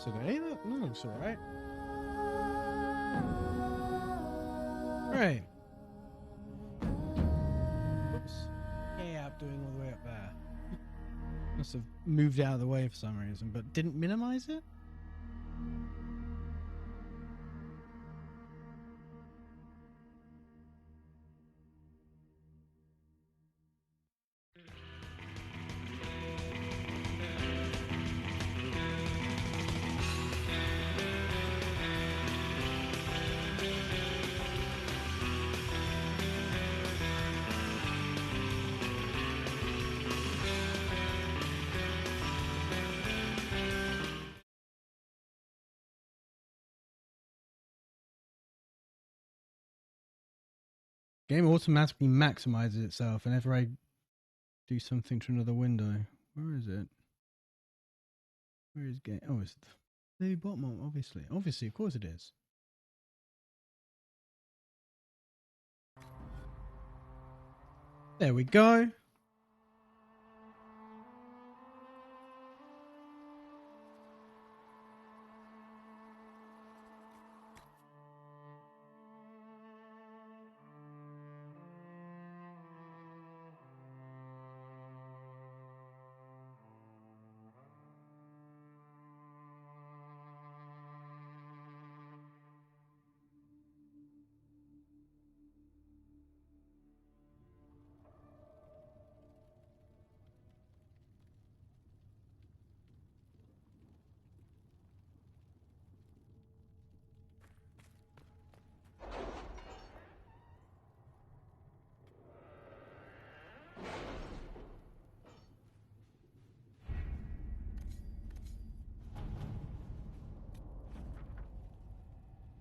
today. That looks alright. Right. Oops. Yeah, I'm doing all the way up there. Must have moved out of the way for some reason, but didn't minimize it? Game automatically maximizes itself whenever I do something to another window. Where is it? Where is game? Oh, it's the bottom one, obviously. Obviously, of course it is. There we go.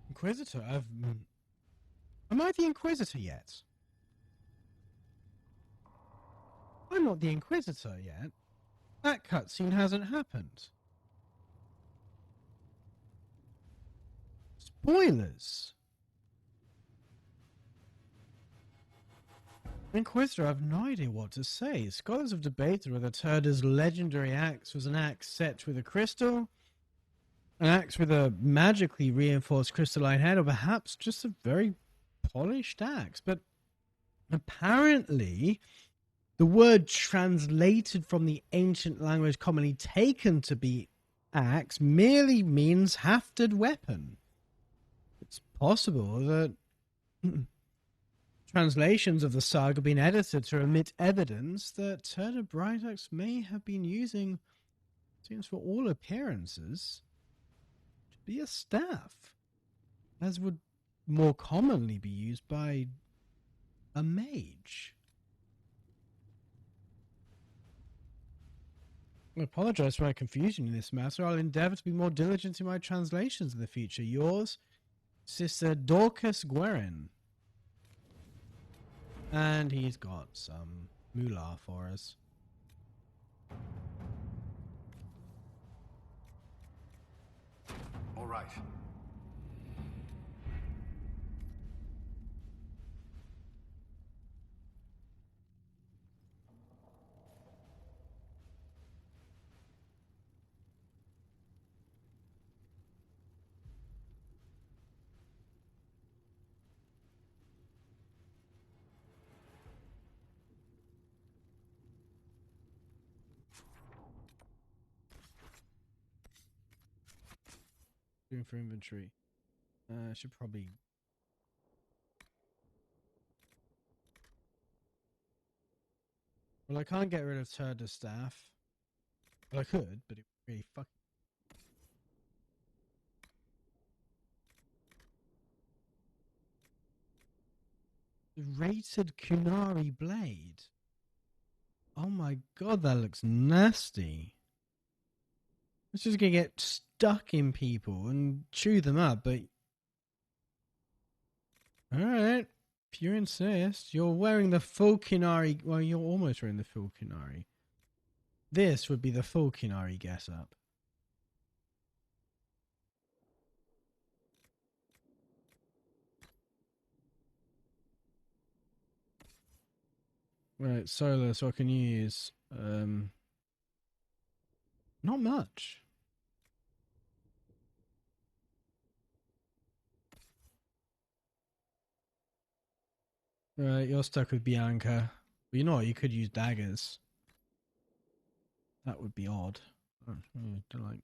Inquisitor? Am I the Inquisitor yet? I'm not the Inquisitor yet. That cutscene hasn't happened. Spoilers! Inquisitor, I have no idea what to say. Scholars have debated whether Turda's legendary axe was an axe set with a crystal, an axe with a magically reinforced crystalline head, or perhaps just a very polished axe. But apparently, the word translated from the ancient language commonly taken to be axe merely means hafted weapon. It's possible that translations of the saga have been edited to omit evidence that Turda Brightaxe may have been using, seems for all appearances, to be a staff, as would more commonly be used by a mage. I apologize for my confusion in this matter. I'll endeavor to be more diligent in my translations in the future. Yours, Sister Dorcas Guerin. And he's got some moolah for us. All right. Doing for inventory. I should probably... Well, I can't get rid of Turda's staff. Well, I could, but it really fucking... The rated Kunari blade. Oh my god, that looks nasty. It's just gonna get stuck in people and chew them up, but... Alright. If you insist, you're wearing the full Kunari... Well, you're almost wearing the full Kunari. This would be the full Kunari guess-up. Right, solar, so I can use... not much. Right, you're stuck with Bianca. But you know what? You could use daggers. That would be odd. Oh, don't like.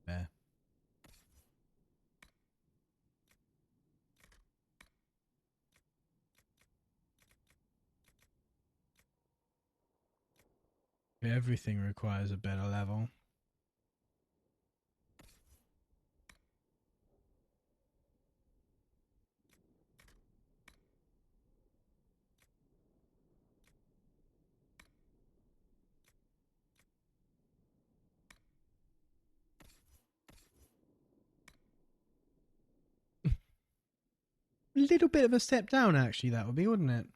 Yeah. Everything requires a better level. A little bit of a step down, actually, that would be, wouldn't it?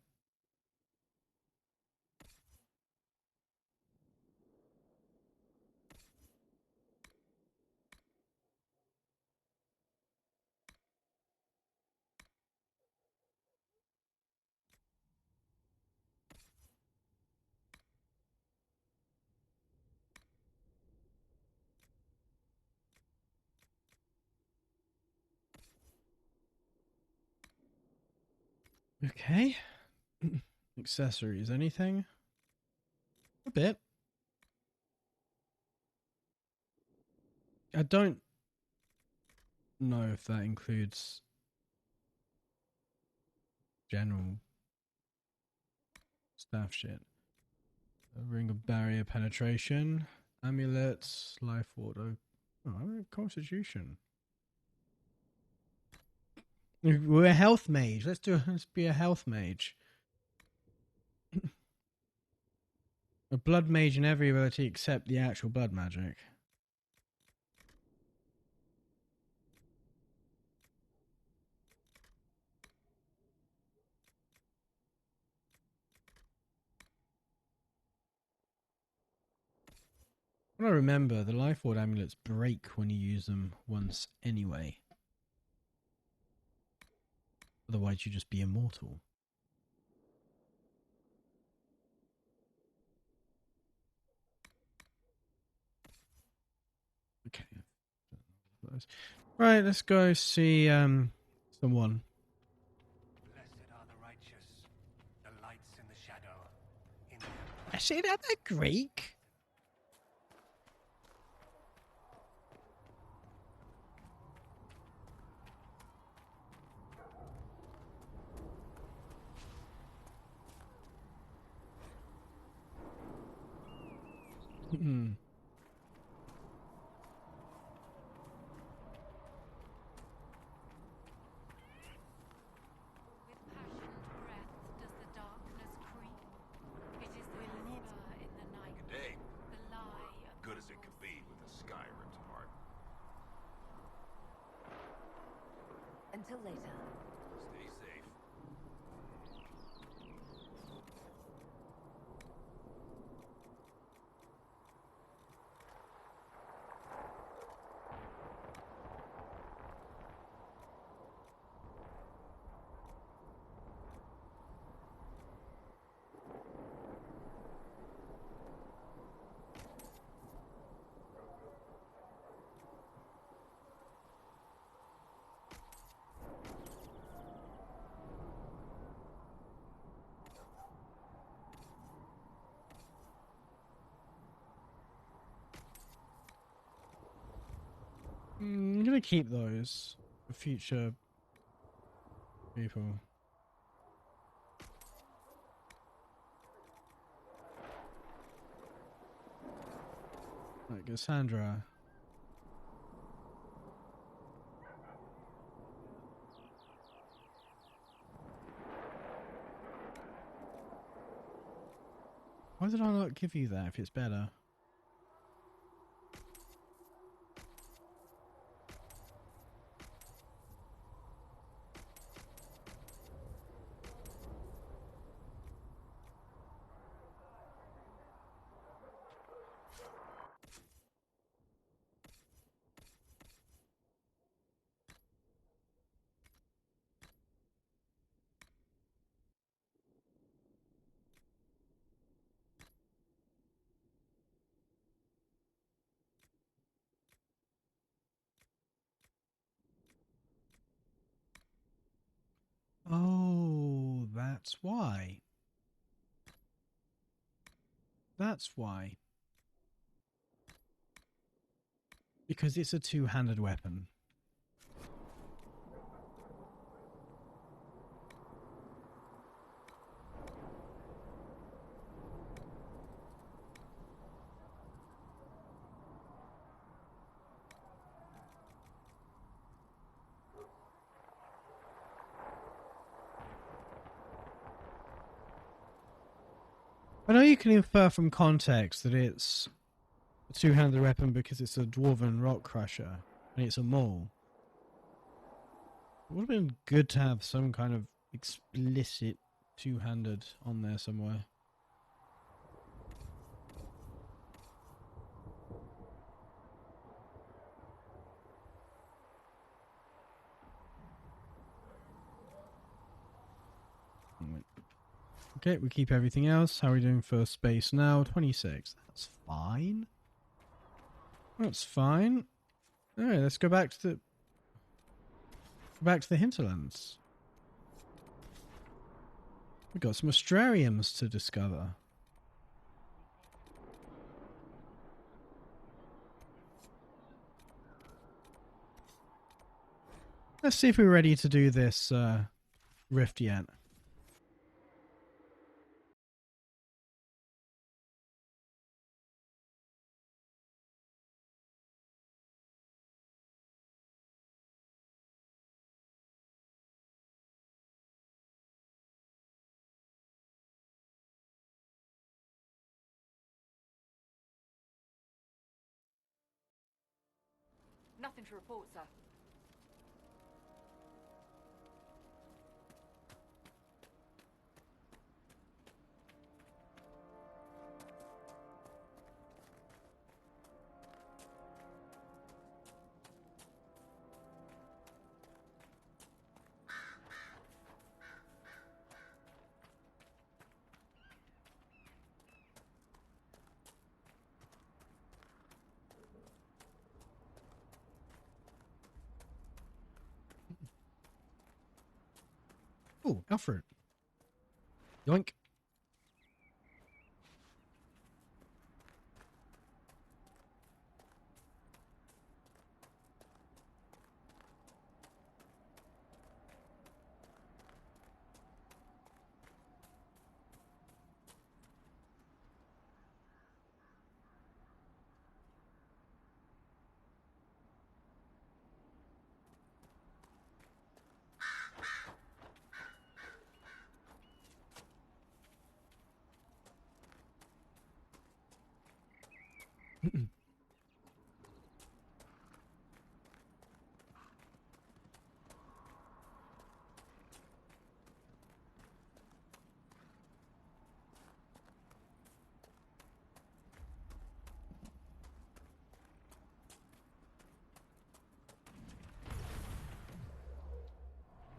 Okay. Accessories, anything? A bit. I don't know if that includes general staff shit. A ring of barrier penetration, amulets, life order. Oh, constitution. We're a health mage. Let's be a health mage. A blood mage in every ability except the actual blood magic. What I remember, the life order amulets break when you use them once anyway. Otherwise, you just be immortal. Okay. Right, let's go see someone. Blessed are the righteous, the lights in the shadow. I say that they're Greek. Until later. Stay safe. I'm gonna keep those for future people. Right, Cassandra. Why did I not give you that if it's better? That's why. That's why. Because it's a two-handed weapon. I know you can infer from context that it's a two-handed weapon because it's a dwarven rock crusher and it's a mole. It would have been good to have some kind of explicit two-handed on there somewhere. Okay, we keep everything else. How are we doing for space now? 26. That's fine. That's fine. Alright, let's go back to the hinterlands. We've got some astrariums to discover. Let's see if we're ready to do this rift yet. Nothing to report, sir. Oh, Elfroot. Yoink.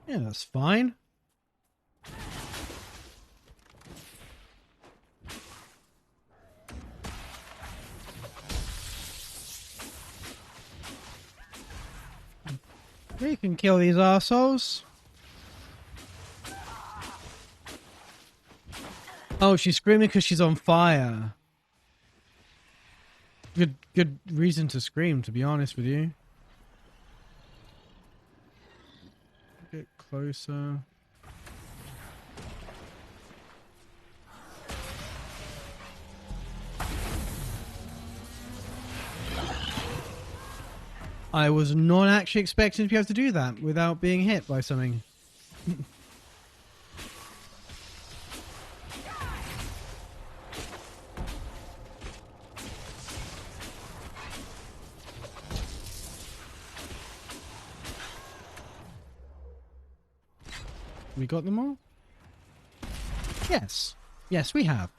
Yeah, that's fine. We can kill these assholes. Oh, she's screaming because she's on fire. Good reason to scream, to be honest with you. Get closer. I was not actually expecting to be able to do that without being hit by something. We got them all? Yes. Yes, we have.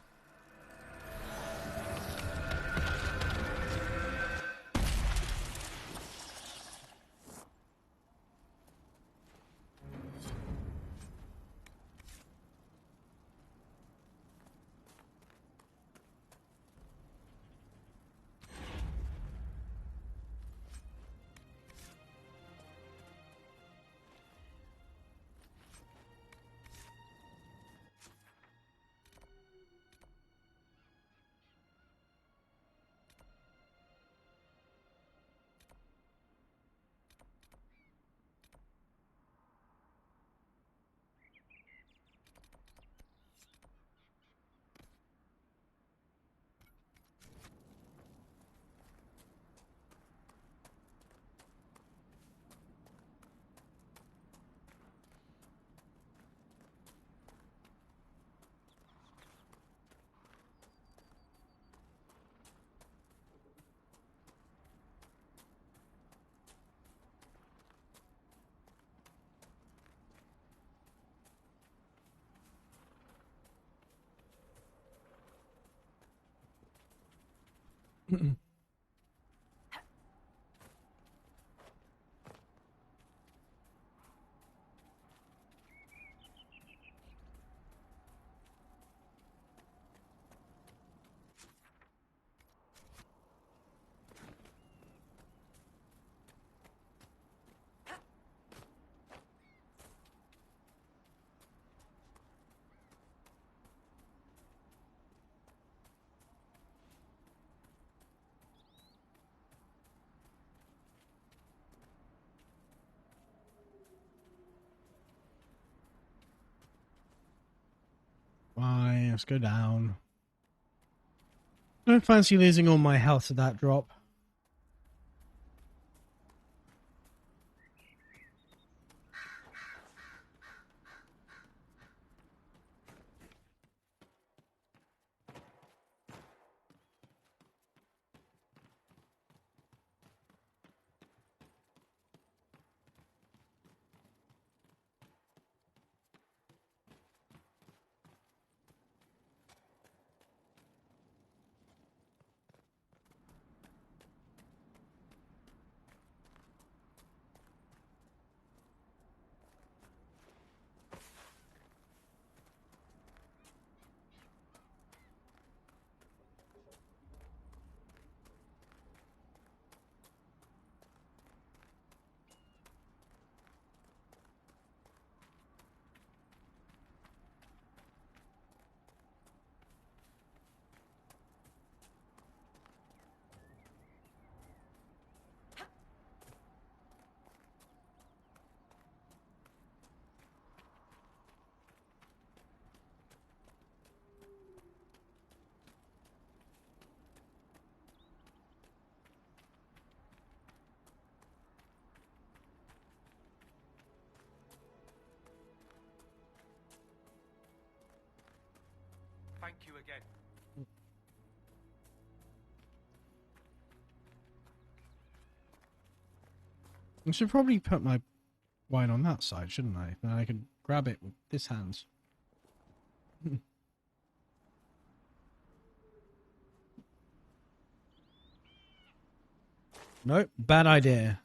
Fine, let's go down. Don't fancy losing all my health to that drop. Thank you again. I should probably put my wine on that side, shouldn't I? Then I can grab it with this hand. Nope, bad idea.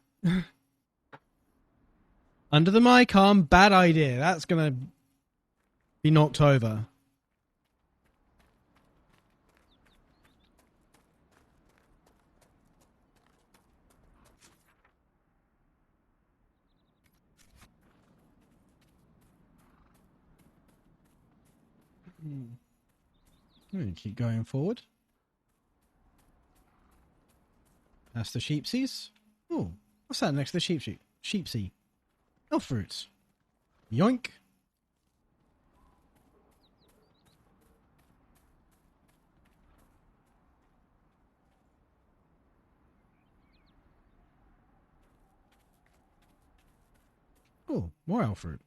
Under the mic arm, bad idea. That's gonna be knocked over. Keep going forward. That's the sheepsies. Oh, what's that next to the sheepsea? Elfroot. Yoink. Oh, more Elfroot.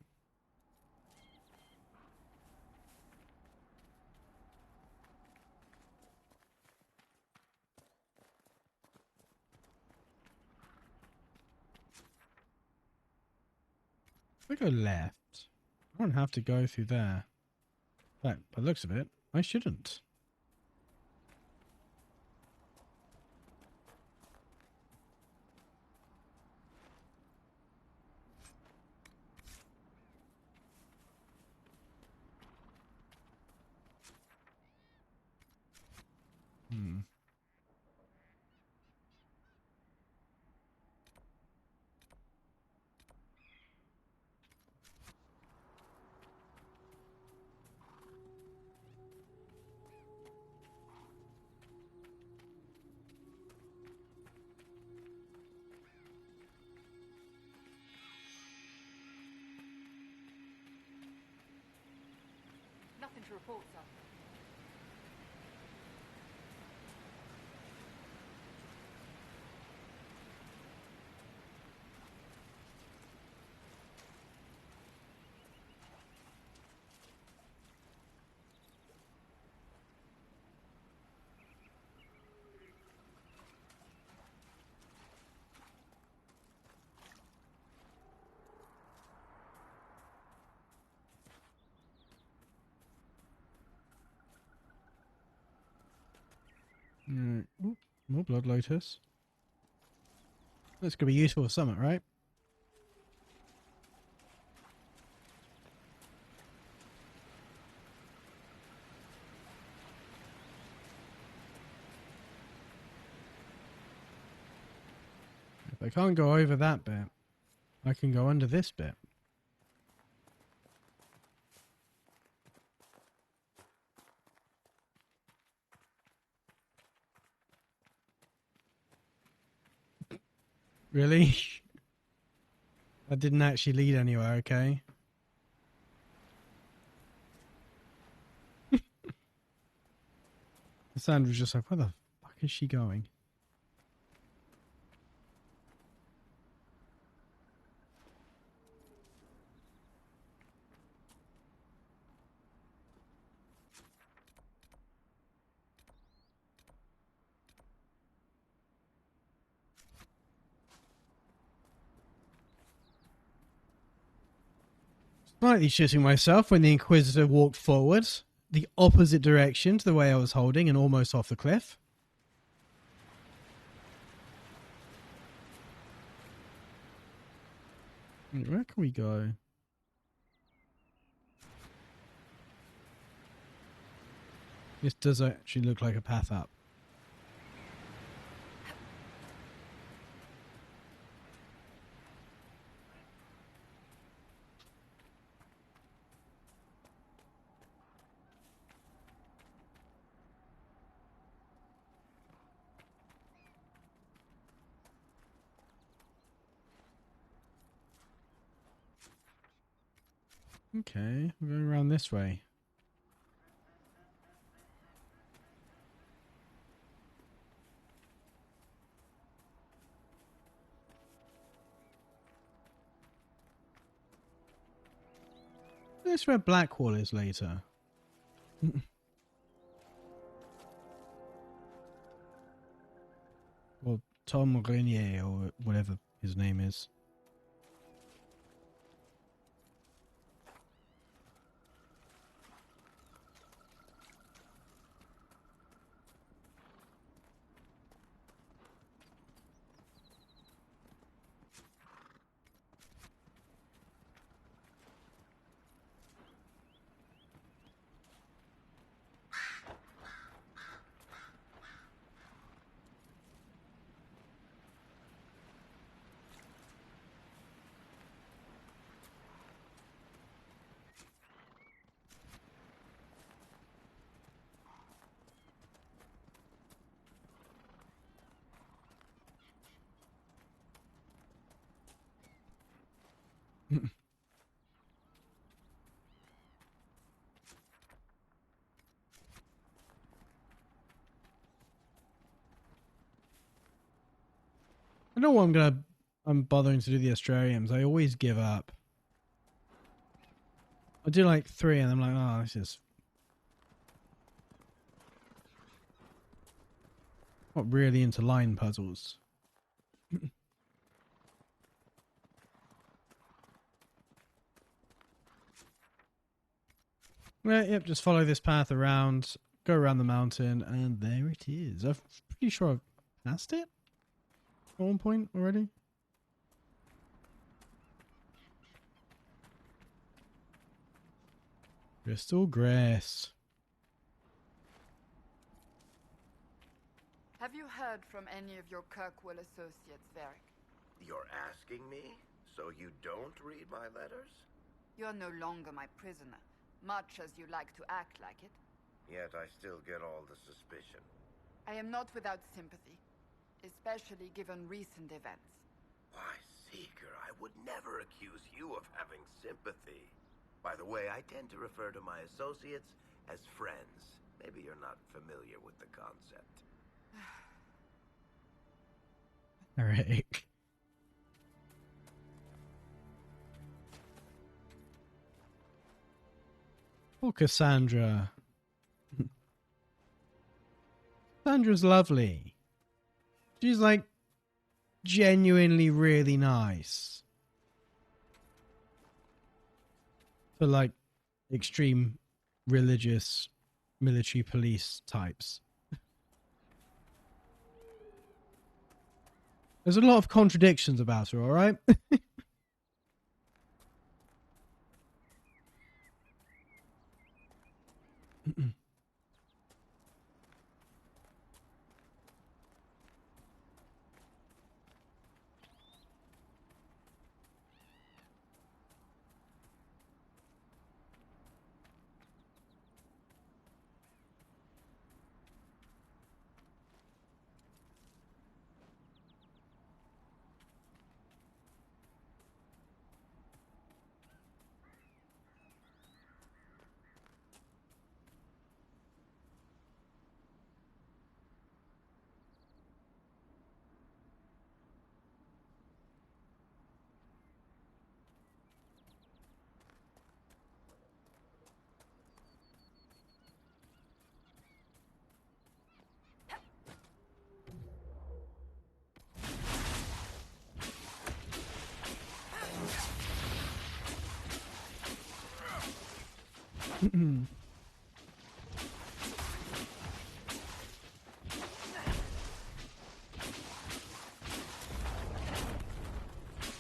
If I go left, I don't have to go through there. But by the looks of it, I shouldn't. Nothing to report, sir. Oop. More blood lotus. That's gonna be useful for something, right? If I can't go over that bit, I can go under this bit. Really? That didn't actually lead anywhere, okay? Sandra's just like, where the fuck is she going? Slightly shitting myself when the Inquisitor walked forward, the opposite direction to the way I was holding and almost off the cliff. Where can we go? This does actually look like a path up. Okay, we're going around this way. This is where Blackwall is later. Or Tom Renier, or whatever his name is. I know what I'm bothering to do the Australians. I always give up. I do like 3 and I'm like, oh, this is not really into line puzzles. Well, yep, just follow this path around, go around the mountain, and there it is. I'm pretty sure I've passed it at one point already. Crystal grass. Have you heard from any of your Kirkwall associates, Varric? You're asking me? So you don't read my letters? You're no longer my prisoner, much as you like to act like it. Yet I still get all the suspicion. I am not without sympathy, especially given recent events. Why, Seeker, I would never accuse you of having sympathy. By the way, I tend to refer to my associates as friends. Maybe you're not familiar with the concept. Eric. Oh, Cassandra. Cassandra's lovely. She's like genuinely really nice. For like extreme religious military police types. There's a lot of contradictions about her, alright?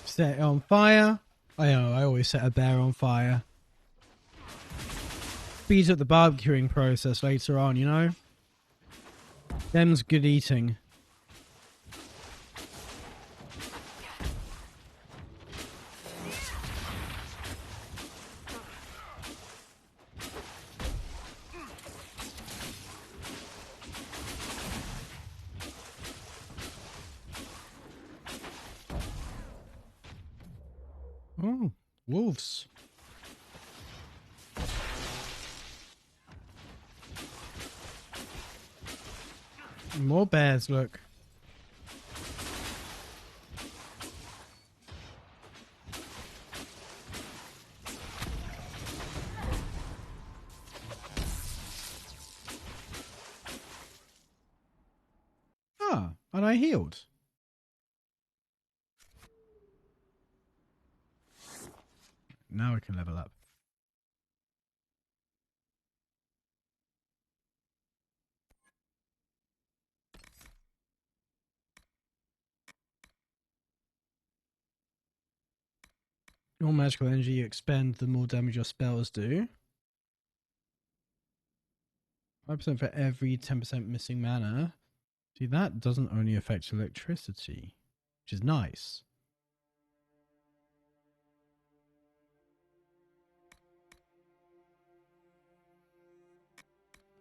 Set it on fire. I know, I always set a bear on fire. Speeds up the barbecuing process later on, you know? Them's good eating. Oh, wolves. More bears, look. Ah, and I healed. Now we can level up. The more magical energy you expend, the more damage your spells do. 5% for every 10% missing mana. See, that doesn't only affect electricity, which is nice.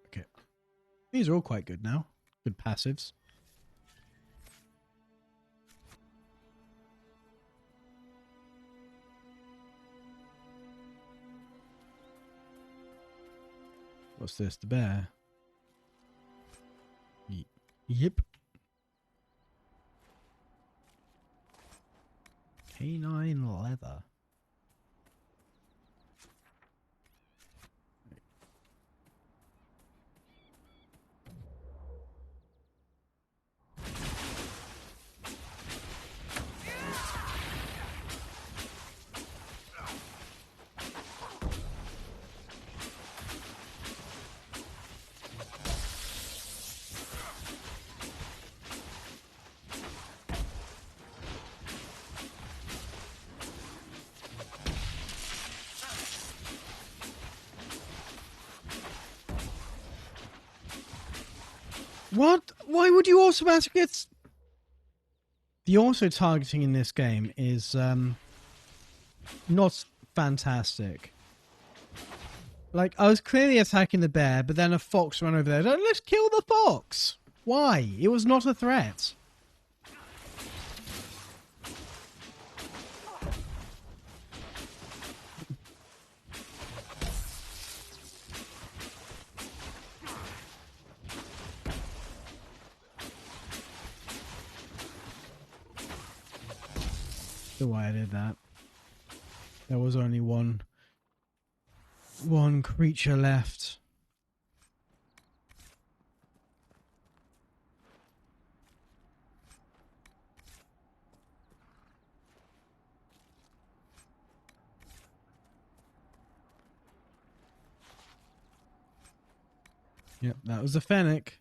Okay. These are all quite good now. Good passives. What's this? The bear? Yep. Canine leather. What? Why would you automatically get... The auto targeting in this game is not fantastic. Like, I was clearly attacking the bear, but then a fox ran over there. Let's kill the fox! Why? It was not a threat. That's why I did that. There was only one creature left. Yep, that was a fennec.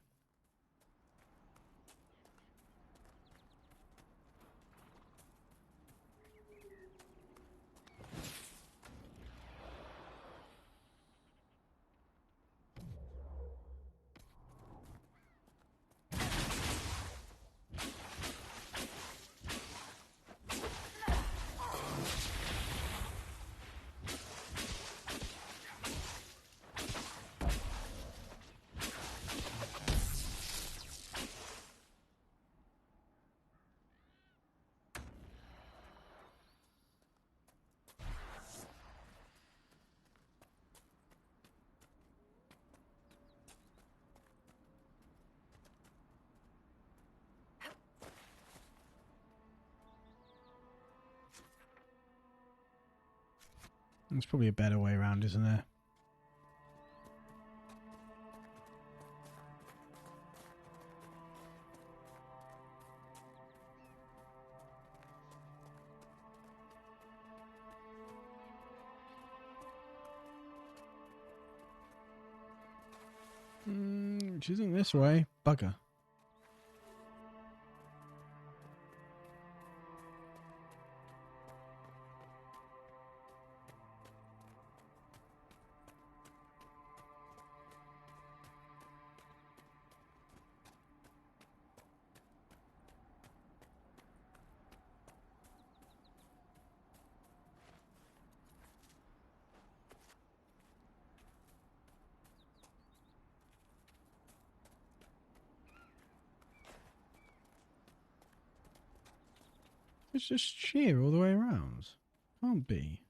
There's probably a better way around, isn't there? Which isn't this way. Bugger. It's just sheer all the way around. Can't be.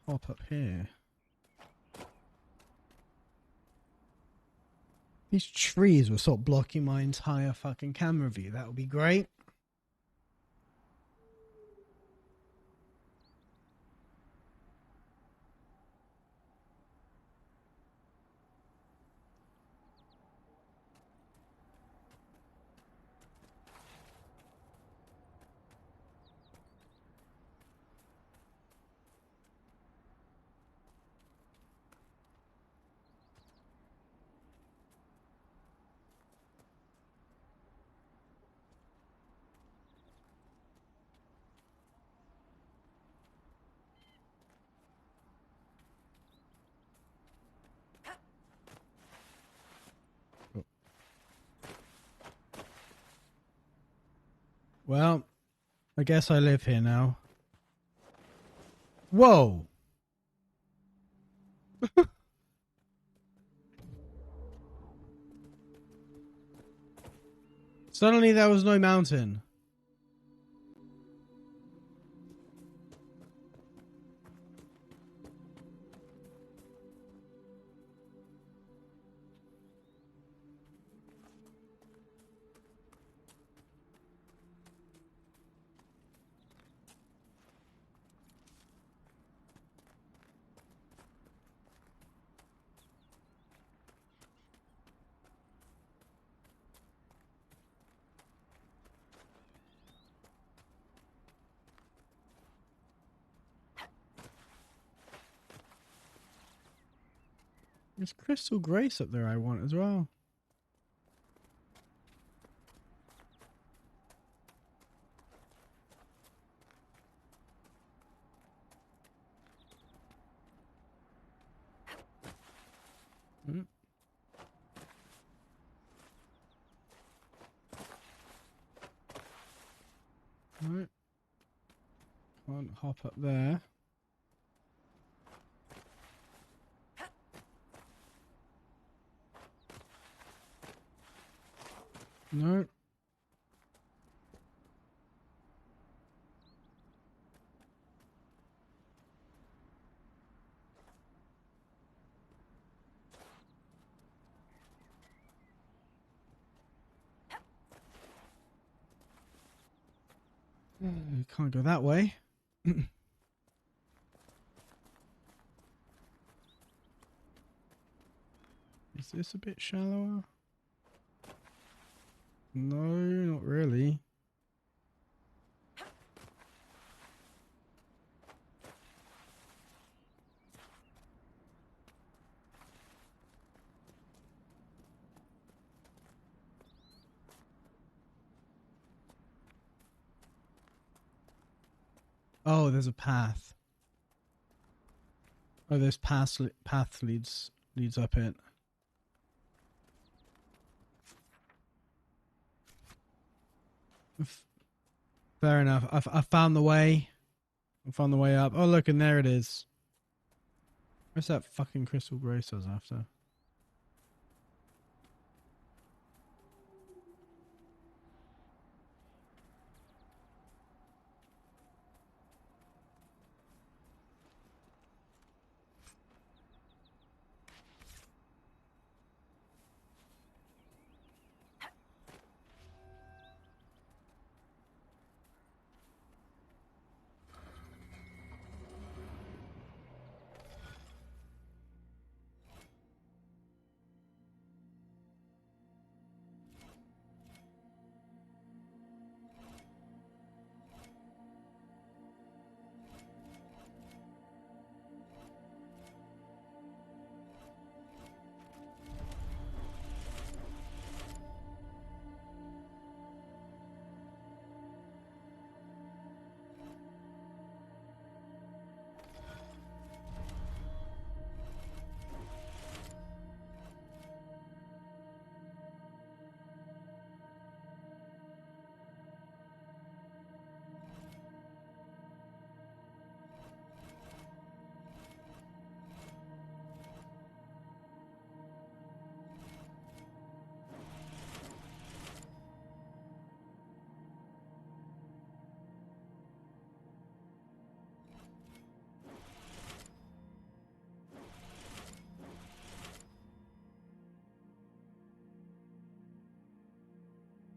Hop up here. These trees will stop blocking my entire fucking camera view. That would be great. Well, I guess I live here now. Whoa! Suddenly there was no mountain. There's crystal grace up there I want as well. Right. Can't hop up there. No. Can't go that way. Is this a bit shallower? No, not really. Oh, there's a path. Oh, there's path leads up it. Fair enough. I found the way. I found the way up. Oh, look, and there it is. Where's that fucking crystal grace I was after?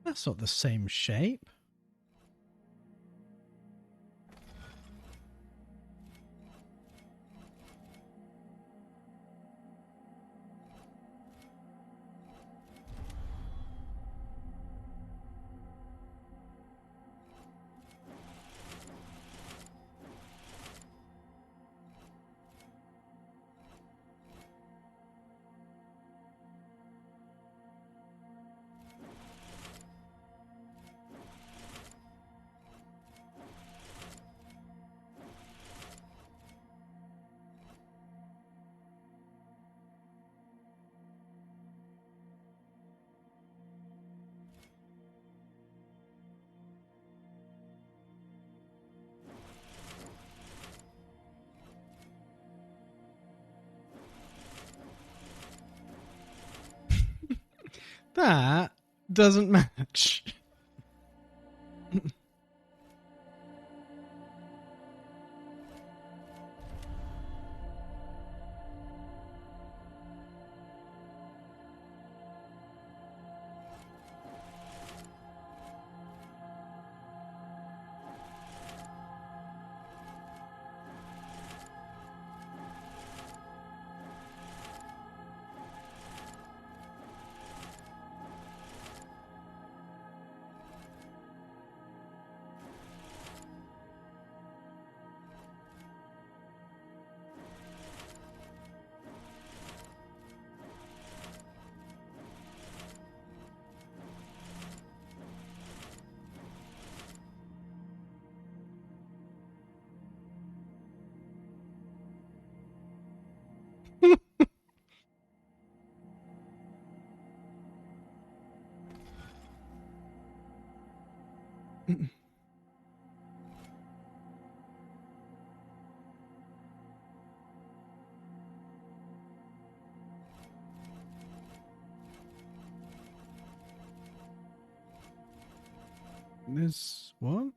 That's not the same shape. That doesn't match. There's what?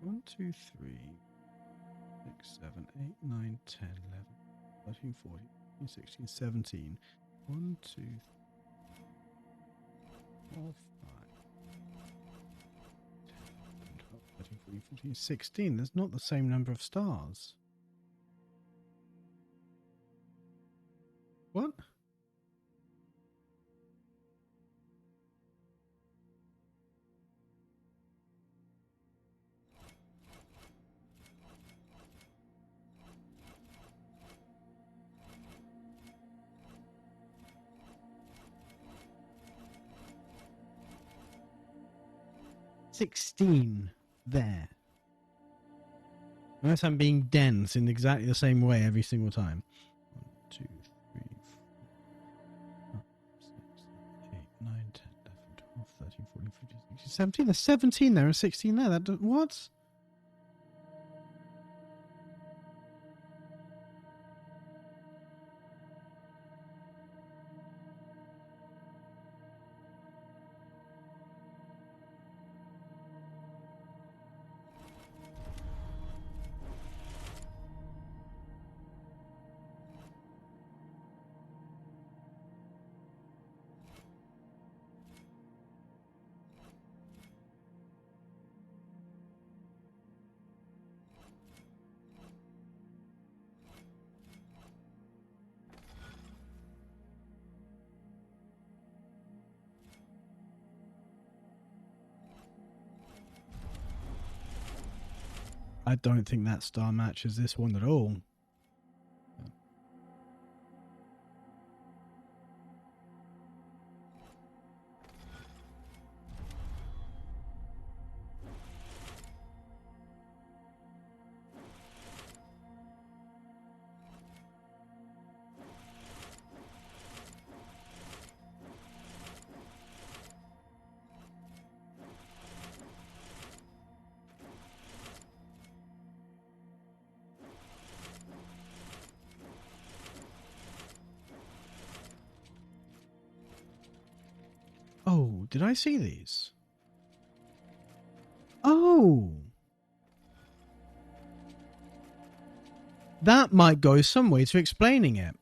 1, 2, 3, 6, 7, 8, 9, 10, 11, 13, 14, 15, 16, 17. 1, 2, 4, 5, 10, 12, 13, 14, 15, 16. There's not the same number of stars. What? $16 there. Unless I'm being dense in exactly the same way every single time. 1, 2, 3, 4, 5, 6, 7, 8, 9, 10, 11, 12, 13, 14, 15, 16, 17. There's 17 there and 16 there. What? I don't think that star matches this one at all. Oh, did I see these? Oh! That might go some way to explaining it.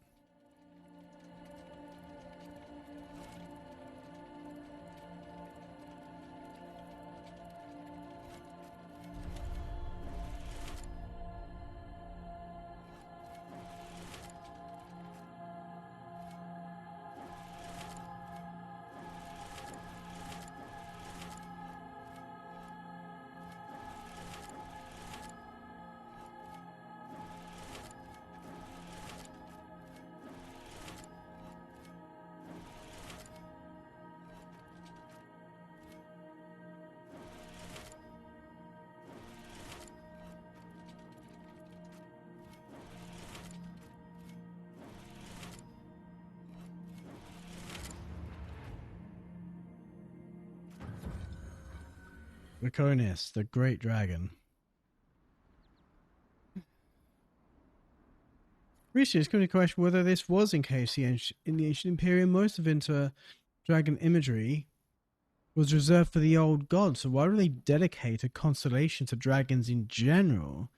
Draconis, the great dragon. Recently, it's come to question whether this was in case in the ancient Imperium, most of dragon imagery was reserved for the old gods. So why would they dedicate a constellation to dragons in general?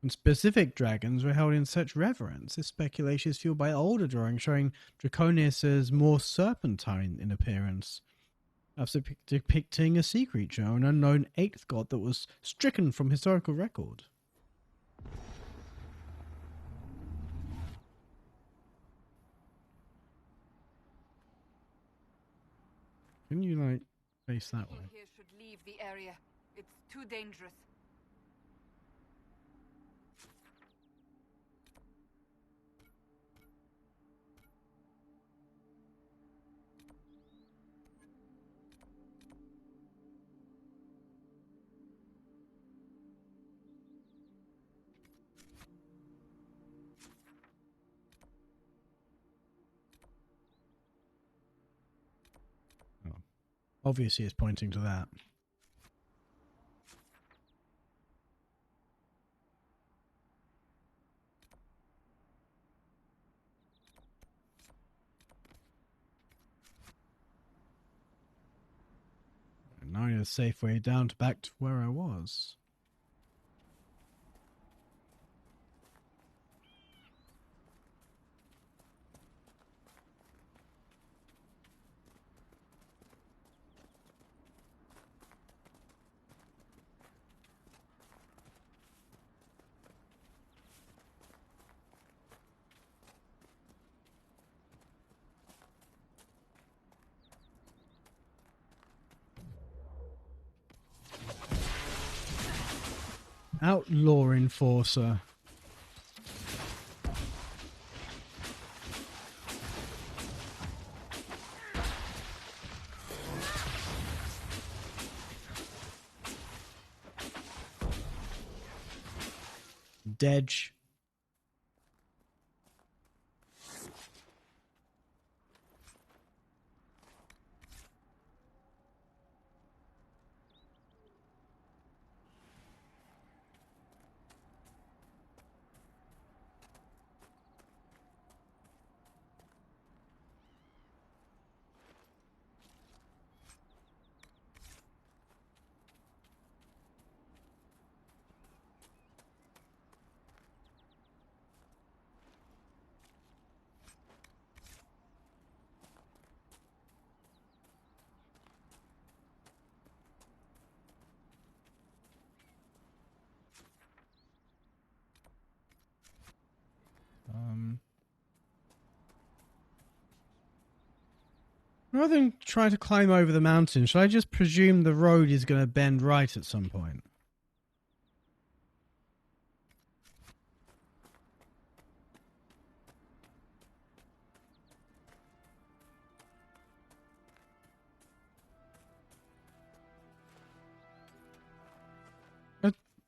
And specific dragons were held in such reverence. This speculation is fueled by older drawings showing Draconis as more serpentine in appearance, after depicting a sea creature, an unknown eighth god that was stricken from historical record. Can you, like, face that way? Here should leave the area. It's too dangerous. Obviously, it's pointing to that. And now I need a safe way down to back to where I was. Outlaw Enforcer. Dedge. Rather than try to climb over the mountain, should I just presume the road is going to bend right at some point?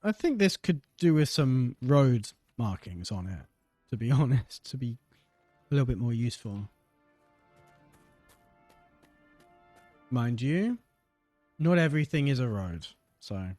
I think this could do with some road markings on it, to be honest, to be a little bit more useful. Mind you, not everything is a road, so...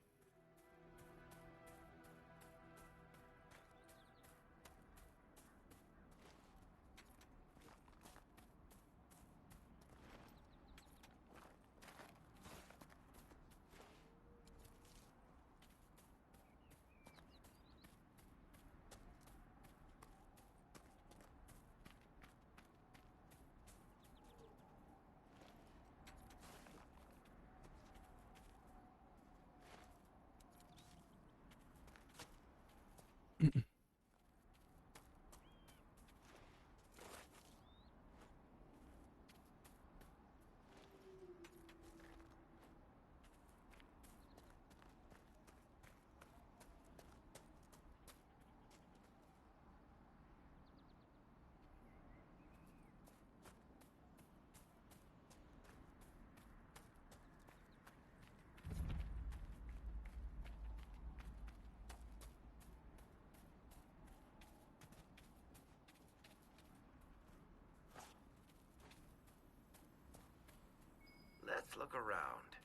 Let's look around.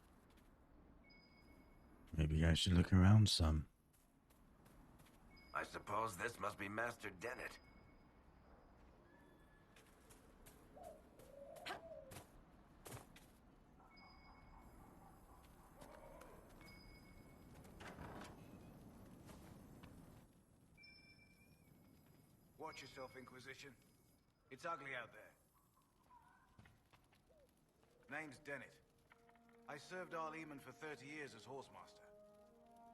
Maybe I should look around some. I suppose this must be Master Dennett. Watch yourself, Inquisition. It's ugly out there. Name's Dennett. I served Arleman for 30 years as horsemaster.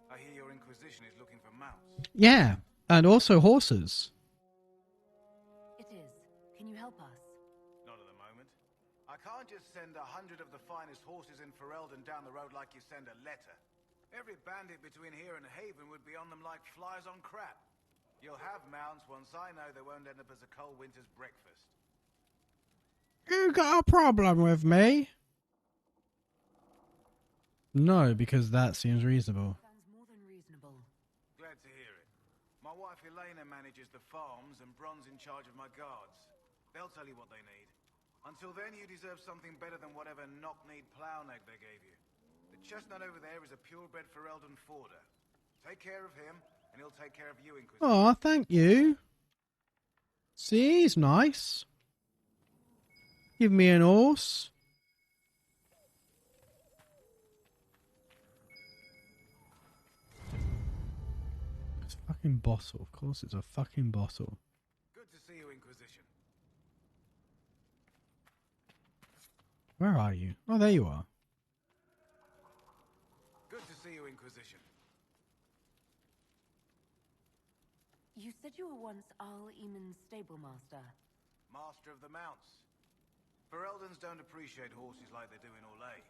I hear your Inquisition is looking for mounts. Yeah, and also horses. It is. Can you help us? Not at the moment. I can't just send 100 of the finest horses in Ferelden down the road like you send a letter. Every bandit between here and Haven would be on them like flies on crap. You'll have mounts once I know they won't end up as a cold winter's breakfast. You got a problem with me? No, because that seems reasonable. Sounds more than reasonable. Glad to hear it. My wife Elena manages the farms and Bron's in charge of my guards. They'll tell you what they need. Until then, you deserve something better than whatever knock-kneed plough neck they gave you. The chestnut over there is a purebred Ferelden forder. Take care of him, and he'll take care of you, Inquisitor. Aw, thank you. See, he's nice. Give me an horse. It's a fucking bottle. Of course it's a fucking bottle. Good to see you, Inquisition. Where are you? Oh, there you are. Good to see you, Inquisition. You said you were once Arleman's stablemaster. Master of the mounts. Fereldans don't appreciate horses like they do in Orlais,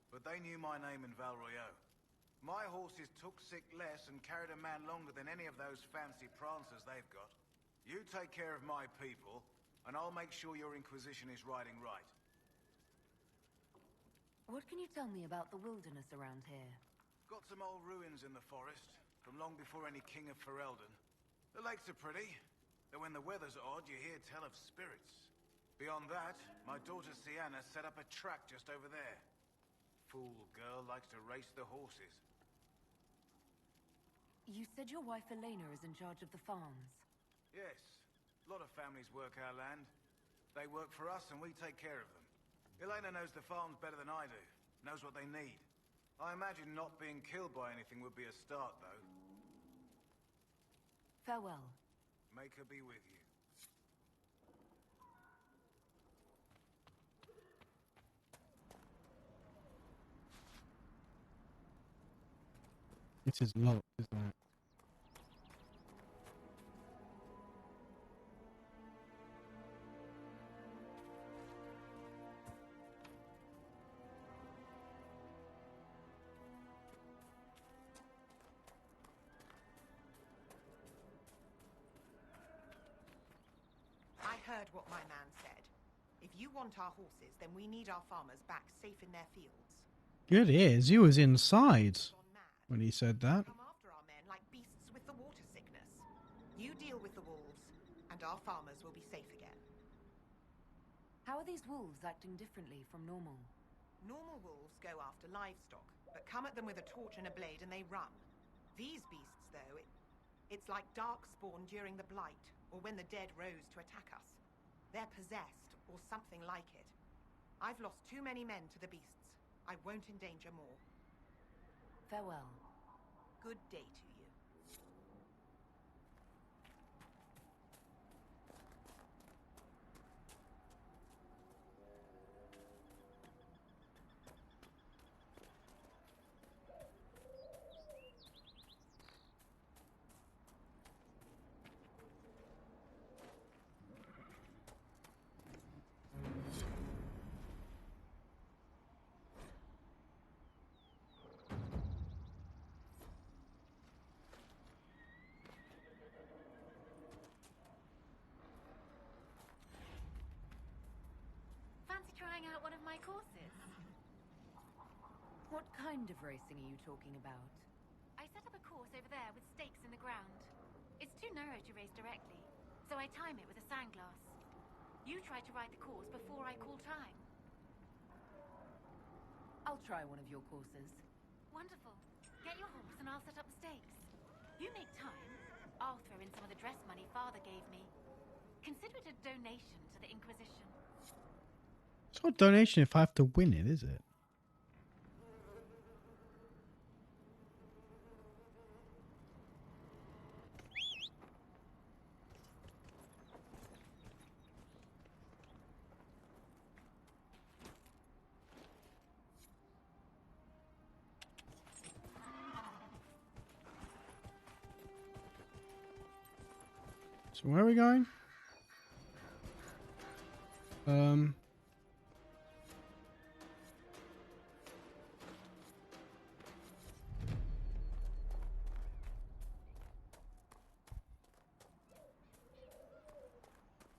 but they knew my name in Val Royeaux. My horses took sick less and carried a man longer than any of those fancy prancers they've got. You take care of my people, and I'll make sure your Inquisition is riding right. What can you tell me about the wilderness around here? Got some old ruins in the forest, from long before any king of Ferelden. The lakes are pretty, though when the weather's odd, you hear tell of spirits. Beyond that, my daughter Sienna set up a track just over there. Fool girl likes to race the horses. You said your wife Elena is in charge of the farms. Yes, a lot of families work our land. They work for us and we take care of them. Elena knows the farms better than I do, knows what they need. I imagine not being killed by anything would be a start, though. Farewell. Make her be with you. It is locked, isn't it? I heard what my man said. If you want our horses, then we need our farmers back safe in their fields. Good ears. He was inside Gone mad. when he said that. Come after our men like beasts with the water sickness. You deal with the wolves, and our farmers will be safe again. How are these wolves acting differently from normal? Normal wolves go after livestock, but come at them with a torch and a blade and they run. These beasts, though, it's like darkspawn during the Blight, or when the dead rose to attack us. They're possessed, or something like it. I've lost too many men to the beasts. I won't endanger more. Farewell. Good day to you. Fancy trying out one of my courses? What kind of racing are you talking about? I set up a course over there with stakes in the ground. It's too narrow to race directly, so I time it with a sandglass. You try to ride the course before I call time. I'll try one of your courses. Wonderful. Get your horse and I'll set up the stakes. You make time, I'll throw in some of the dress money Father gave me. Consider it a donation to the Inquisition. It's not a donation if I have to win it, is it? So where are we going?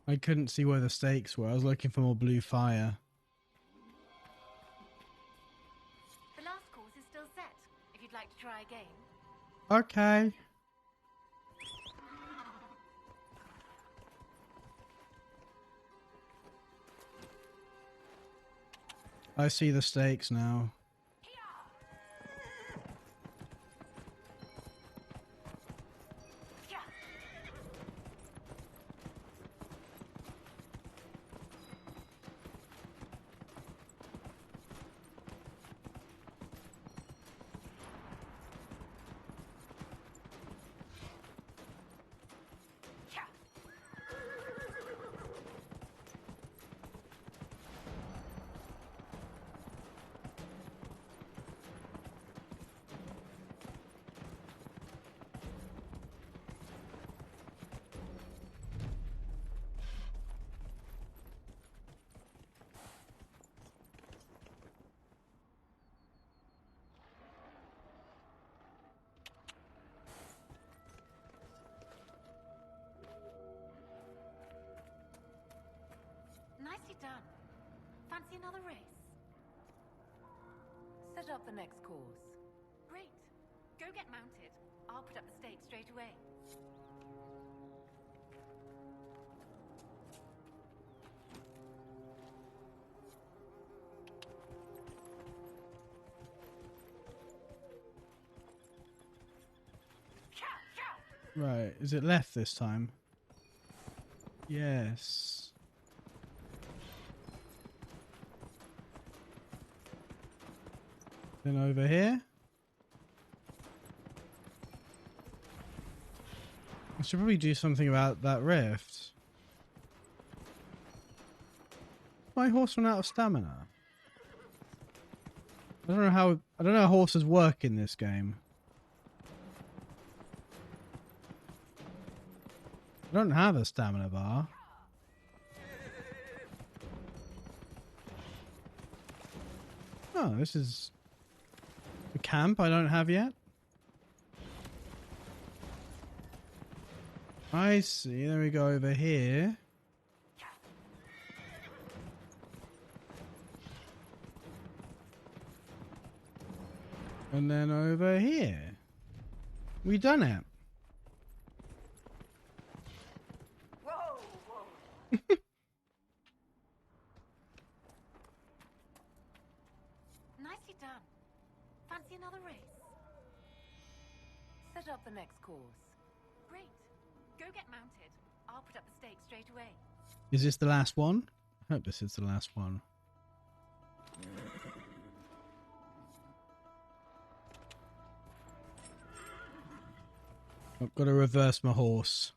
I couldn't see where the stakes were. I was looking for more blue fire. The last course is still set, if you'd like to try again. Okay. I see the stakes now. Nicely done. Fancy another race? Set up the next course. Great. Go get mounted. I'll put up the stakes straight away. Right, is it left this time? Yes. Then over here. I should probably do something about that rift. My horse ran out of stamina. I don't know how horses work in this game. I don't have a stamina bar. Oh, this is a camp I don't have yet. I see. Then we go over here. And then over here. We done it. Whoa, whoa. Nicely done. Fancy another race? Set up the next course. Great. Go get mounted. I'll put up the stakes straight away. Is this the last one? I hope this is the last one. I've got to reverse my horse.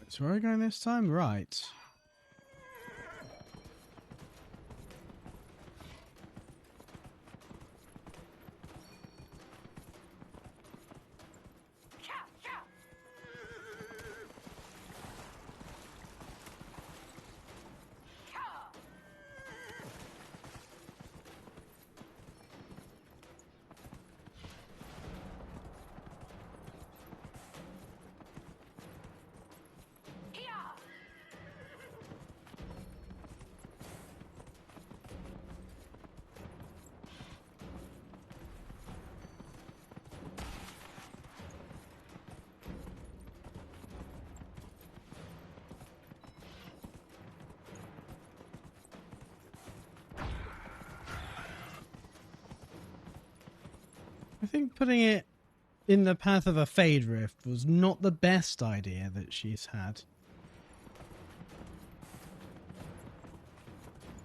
So where are we going this time? Right. I think putting it in the path of a Fade Rift was not the best idea that she's had.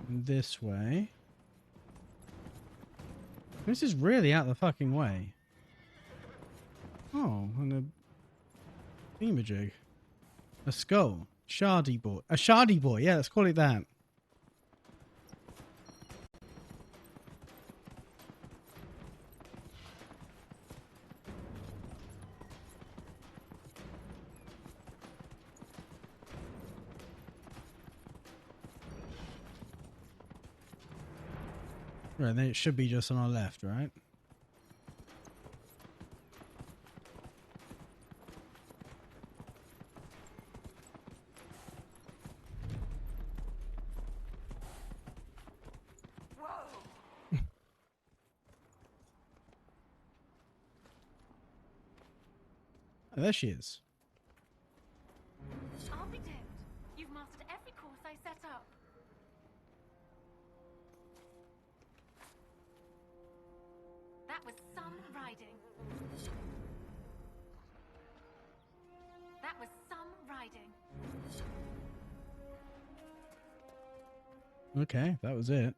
This way. This is really out the fucking way. Oh, and a thingamajig. A skull. Shardy boy. A shardy boy, yeah, let's call it that. Right, then it should be just on our left, right? Whoa. Oh, there she is. I'll be damned. You've mastered every course I set up. That was some riding. That was some riding. Okay, that was it.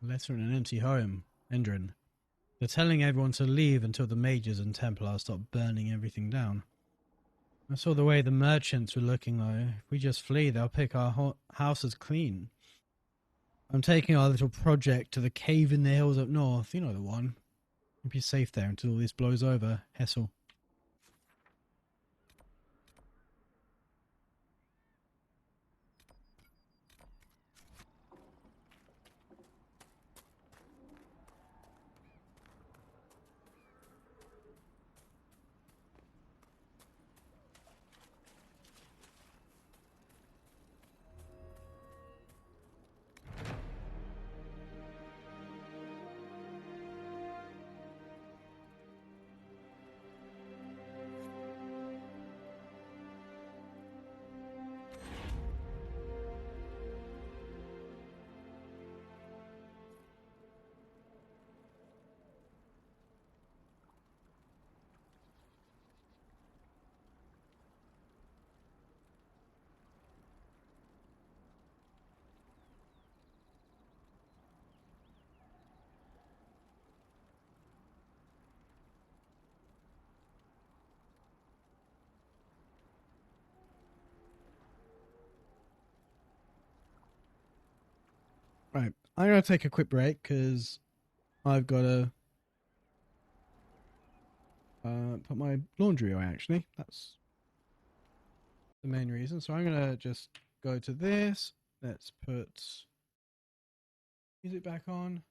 Letter in an empty home. Endrin. They're telling everyone to leave until the mages and Templars stop burning everything down. I saw the way the merchants were looking though. If we just flee, they'll pick our houses clean. I'm taking our little project to the cave in the hills up north. You know the one. You'll be safe there until all this blows over, Hessel. Right, I'm going to take a quick break because I've got to put my laundry away, actually. That's the main reason. So I'm going to just go to this. Let's put music back on.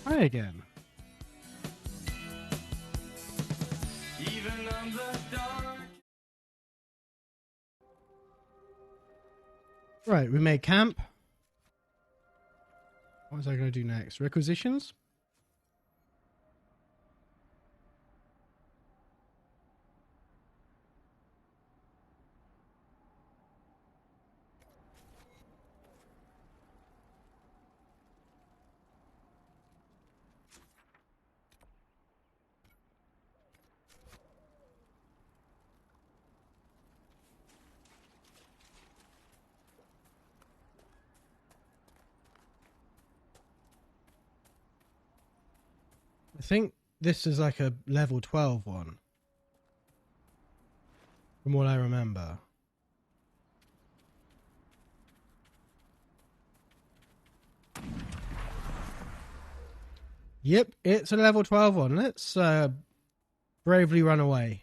Hi again. Even on the dark. Right, we made camp. What was I going to do next? Requisitions? I think this is like a level 12 one. From what I remember. Yep, it's a level 12 one. Let's bravely run away.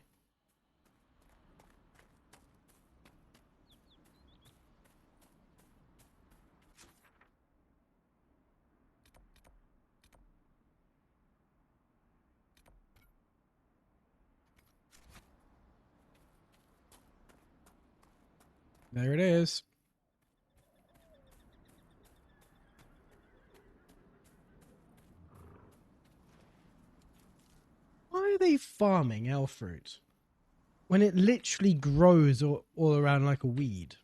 There it is. Why are they farming Elfroot when it literally grows all around like a weed?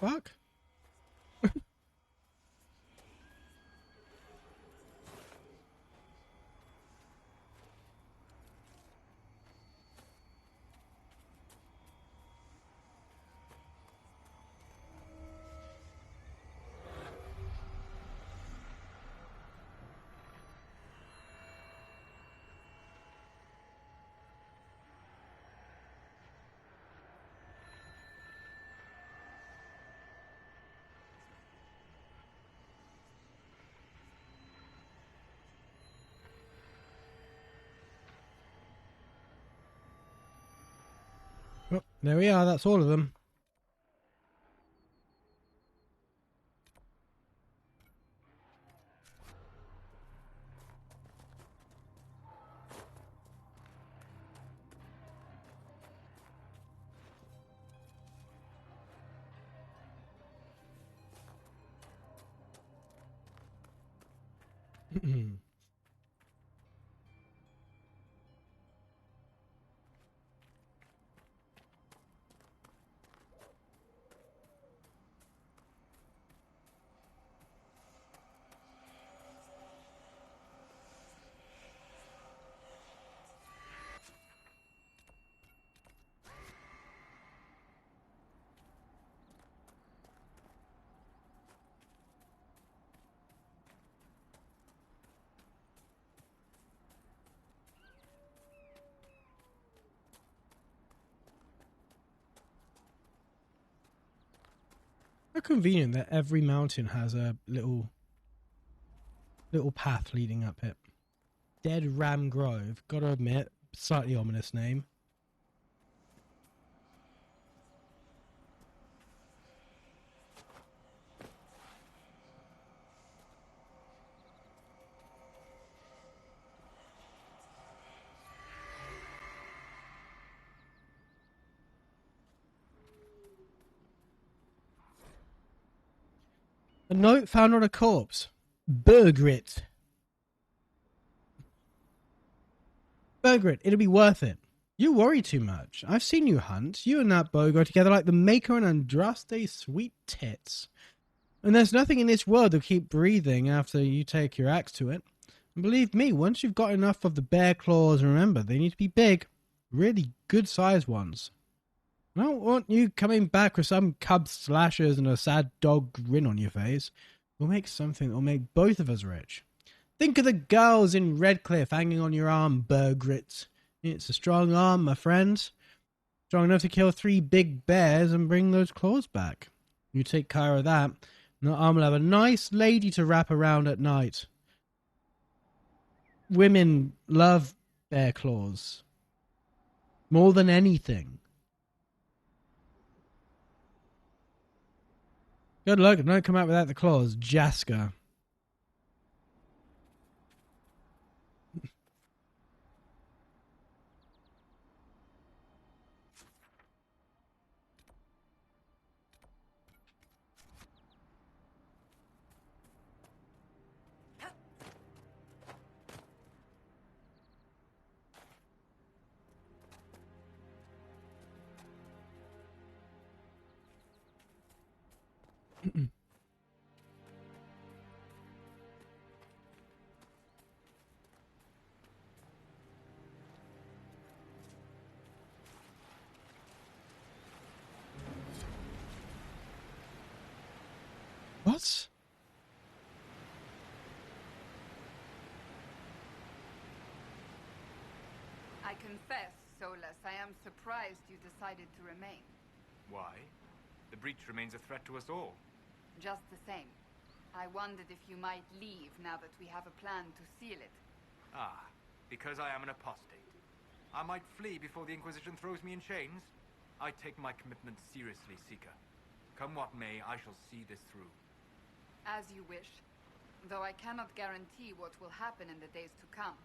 Fuck. Oh, there we are. That's all of them. How convenient that every mountain has a little path leading up it. Dead Ram Grove. Gotta admit, slightly ominous name. A note found on a corpse. Burgrit. Burgrit, it'll be worth it. You worry too much. I've seen you hunt. You and that bow go together like the Maker and Andraste's sweet tits. And there's nothing in this world that'll keep breathing after you take your axe to it. And believe me, once you've got enough of the bear claws, remember, they need to be big. Really good-sized ones. I don't want you coming back with some cub slashers and a sad dog grin on your face. We'll make something that'll make both of us rich. Think of the girls in Redcliffe hanging on your arm, Burgrit. It's a strong arm, my friend. Strong enough to kill 3 big bears and bring those claws back. You take care of that, and that arm will have a nice lady to wrap around at night. Women love bear claws. More than anything. Good luck, don't come out without the claws, Jaska. What? I confess, Solus, I am surprised you decided to remain. Why? The breach remains a threat to us all. Just the same. I wondered if you might leave now that we have a plan to seal it. Ah, because I am an apostate. I might flee before the Inquisition throws me in chains. I take my commitment seriously, Seeker. Come what may, I shall see this through. As you wish. Though I cannot guarantee what will happen in the days to come.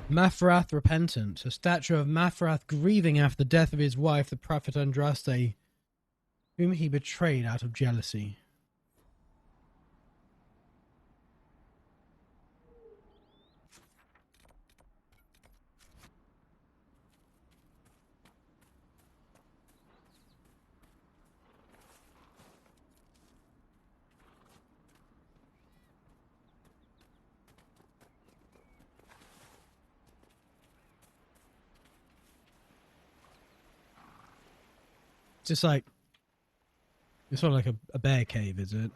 Mathrath repentant, a statue of Mathrath grieving after the death of his wife, the prophet Andraste, whom he betrayed out of jealousy. Just like, it's sort of like a bear cave, is it?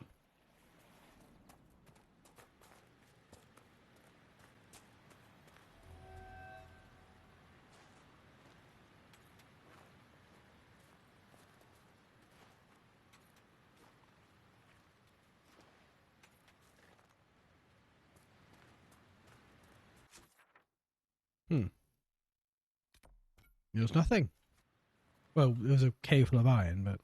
There was nothing. Well, there was a cave full of iron, but...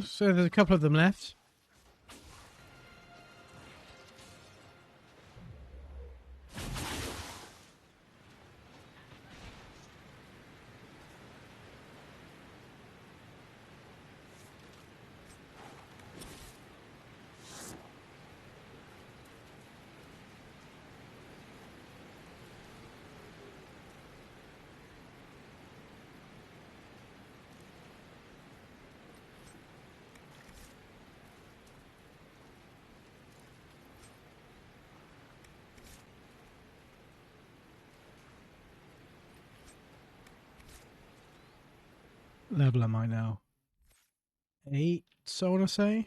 So there's a couple of them left. Level am I now? 8, so I want to say.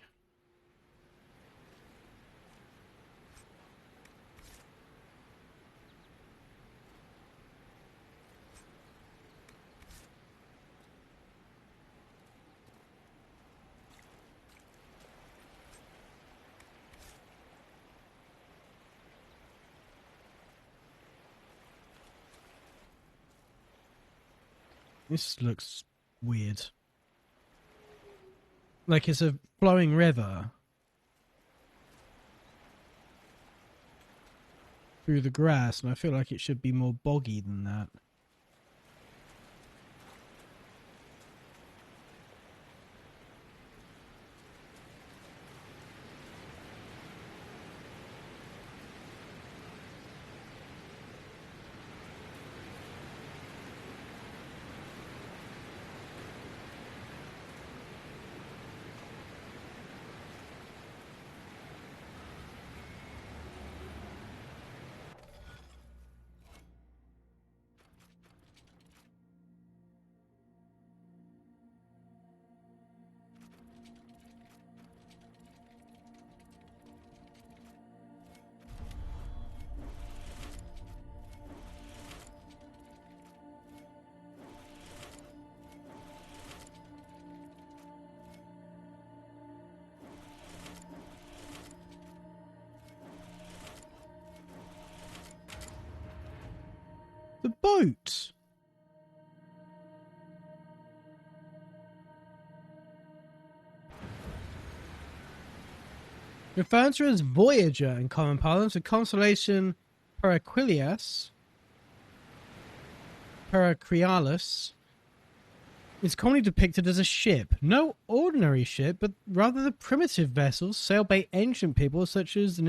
This looks weird. Like it's a flowing river through the grass, and I feel like it should be more boggy than that. The boat! Referred to as Voyager in common parlance, the constellation Paracrialius is commonly depicted as a ship. No ordinary ship, but rather the primitive vessels sailed by ancient peoples such as the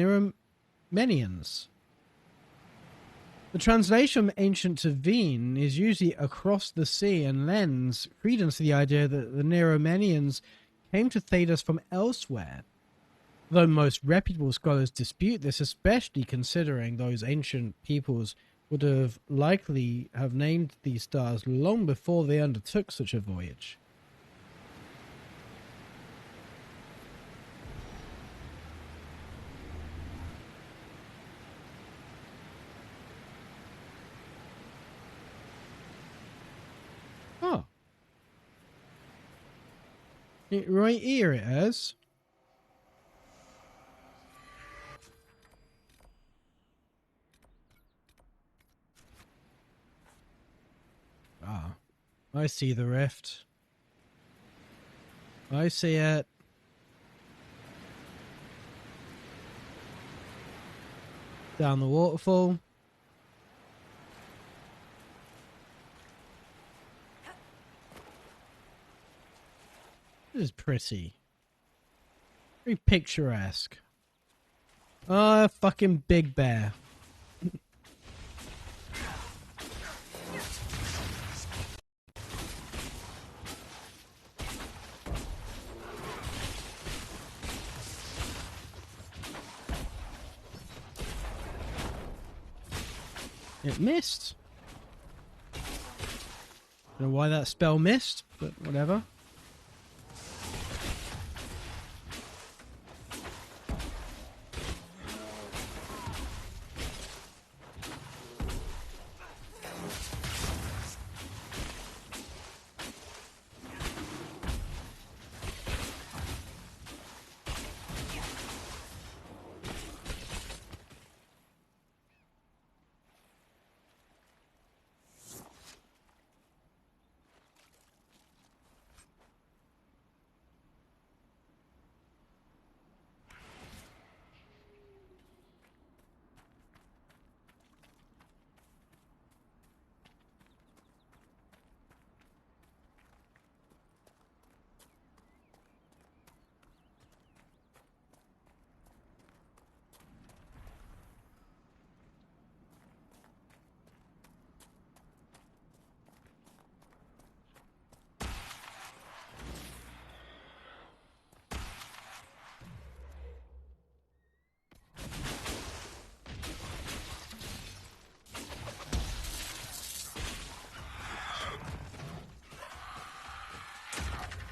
Neromenians. The translation from ancient to Veen is usually across the sea and lends credence to the idea that the Neromenians came to Thedas from elsewhere, though most reputable scholars dispute this, especially considering those ancient peoples would have likely have named these stars long before they undertook such a voyage. Oh. Right here it is. Ah, I see the rift. I see it. Down the waterfall. This is pretty. Very picturesque. Ah, fucking Big Bear. It missed. Don't know why that spell missed, but whatever.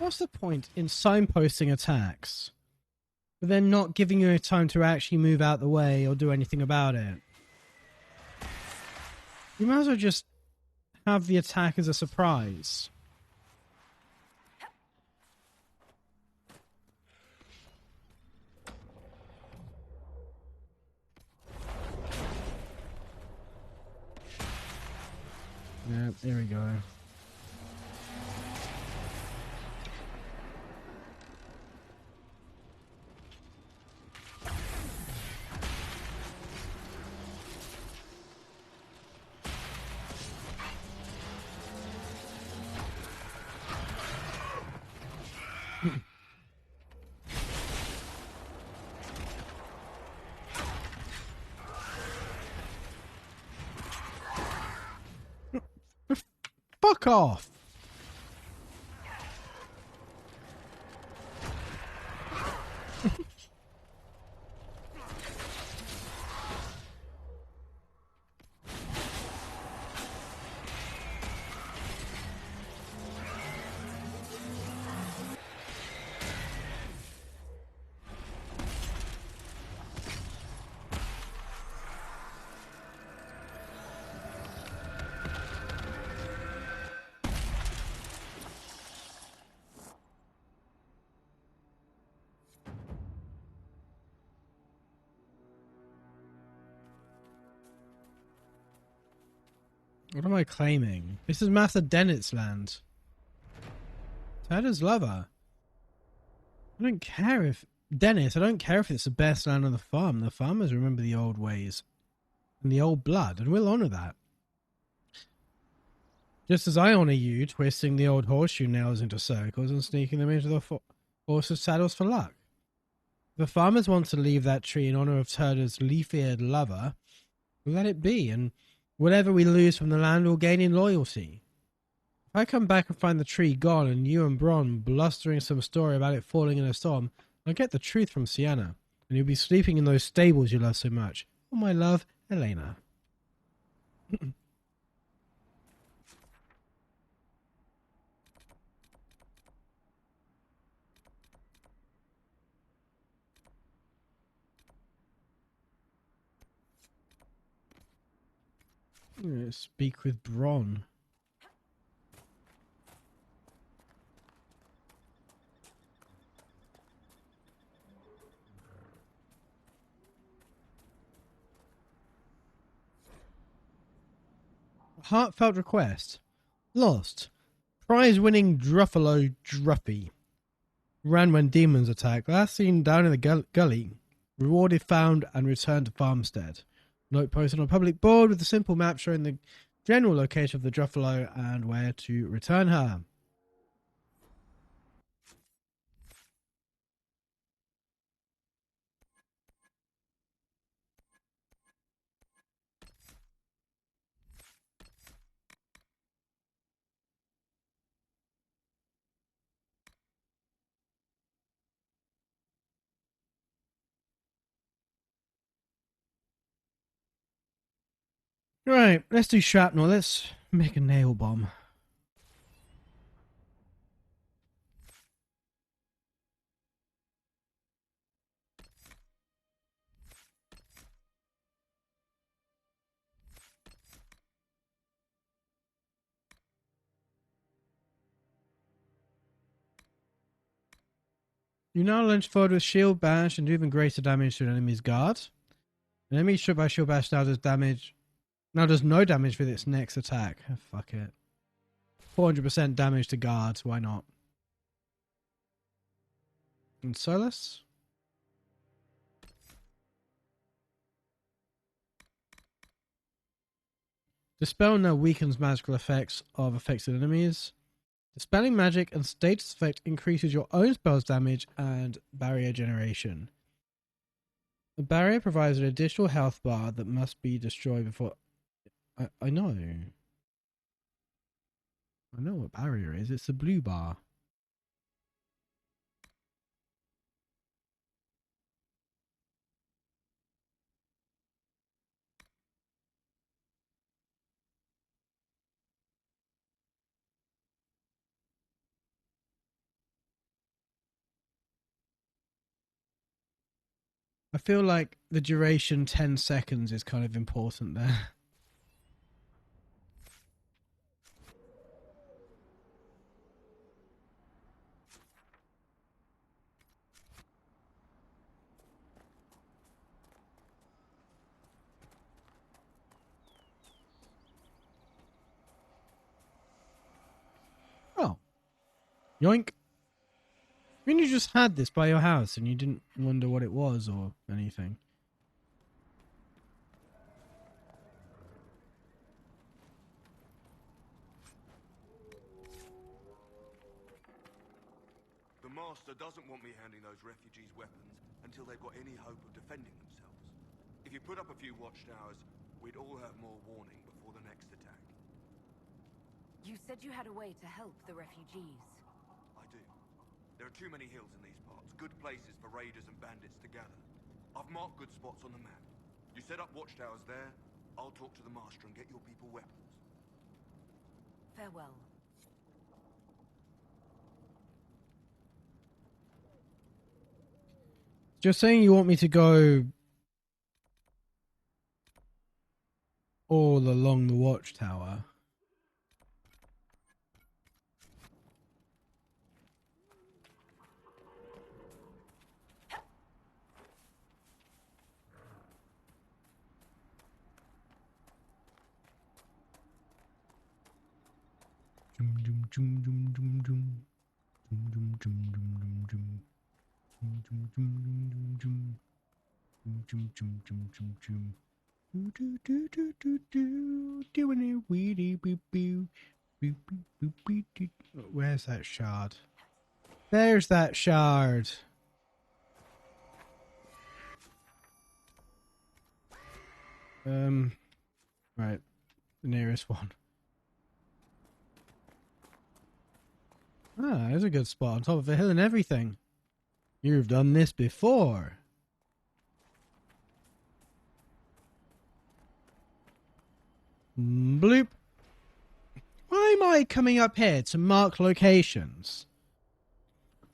What's the point in signposting attacks, but then not giving you time to actually move out the way or do anything about it? You might as well just have the attack as a surprise. Yeah, there we go. Fuck off! What am I claiming? This is Master Dennett's land. Tada's lover. I don't care if... Dennis, I don't care if it's the best land on the farm. The farmers remember the old ways and the old blood, and we'll honour that. Just as I honour you, twisting the old horseshoe nails into circles and sneaking them into the horses' saddles for luck. If the farmers want to leave that tree in honour of Turner's leaf-eared lover, we'll let it be, and whatever we lose from the land will gain in loyalty. If I come back and find the tree gone and you and Bron blustering some story about it falling in a storm, I'll get the truth from Sienna, and you'll be sleeping in those stables you love so much. Oh, my love, Elena. Speak with Bron. Heartfelt request. Lost. Prize-winning Druffalo Druffy. Ran when demons attack. Last seen down in the gully. Rewarded found and returned to farmstead. Note posted on a public board with a simple map showing the general location of the Druffalo and where to return her. Right, let's do shrapnel. Let's make a nail bomb. You now launch forward with shield bash and do even greater damage to an enemy's guard. An enemy struck by shield bash now does no damage with its next attack. Oh, fuck it. 400% damage to guards, why not? And Solus? Dispel now weakens magical effects of affected enemies. Dispelling magic and status effect increases your own spell's damage and barrier generation. The barrier provides an additional health bar that must be destroyed before... I know. I know what barrier is. It's the blue bar. I feel like the duration 10 seconds is kind of important there. Oh. Yoink. I mean, you just had this by your house and you didn't wonder what it was or anything. The Master doesn't want me handing those refugees weapons until they've got any hope of defending themselves. If you put up a few watchtowers, we'd all have more warning before the next attack. You said you had a way to help the refugees. I do. There are too many hills in these parts, good places for raiders and bandits to gather. I've marked good spots on the map. You set up watchtowers there, I'll talk to the Master and get your people weapons. Farewell. Just saying you want me to go all along the watchtower. Where's that shard? There's that shard. Right, the nearest one. Ah, there's a good spot on top of a hill and everything. You've done this before. Bloop. Why am I coming up here to mark locations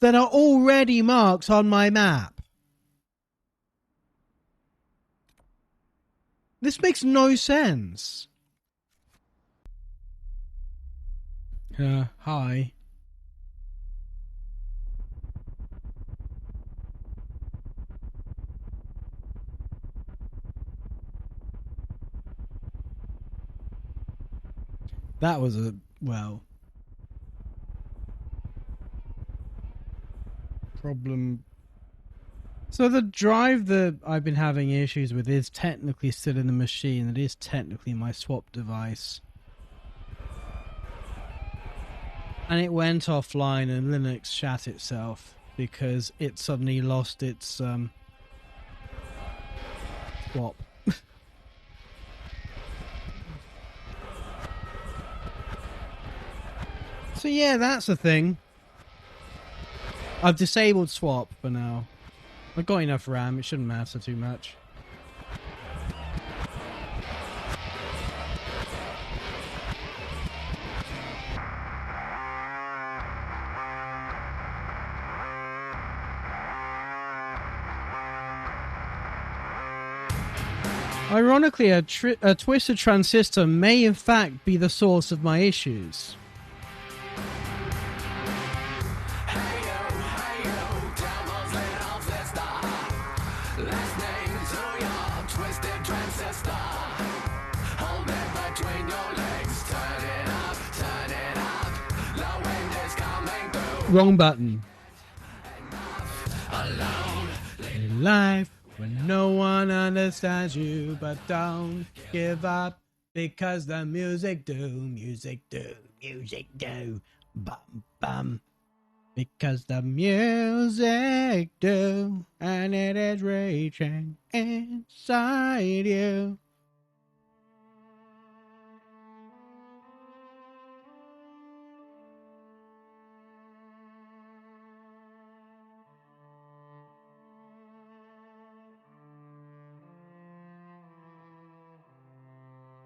that are already marked on my map? This makes no sense. Hi. That was a, well, problem. So the drive that I've been having issues with is technically still in the machine. It is technically my swap device. And it went offline and Linux shat itself because it suddenly lost its swap. So yeah, that's the thing. I've disabled swap for now. I've got enough RAM, it shouldn't matter too much. Ironically, a twisted transistor may in fact be the source of my issues. Wrong button. In life, when no one understands you, but don't give up because the music do, music do, music do, bum bum. Because the music do, and it is reaching inside you.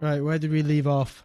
Right, where did we leave off?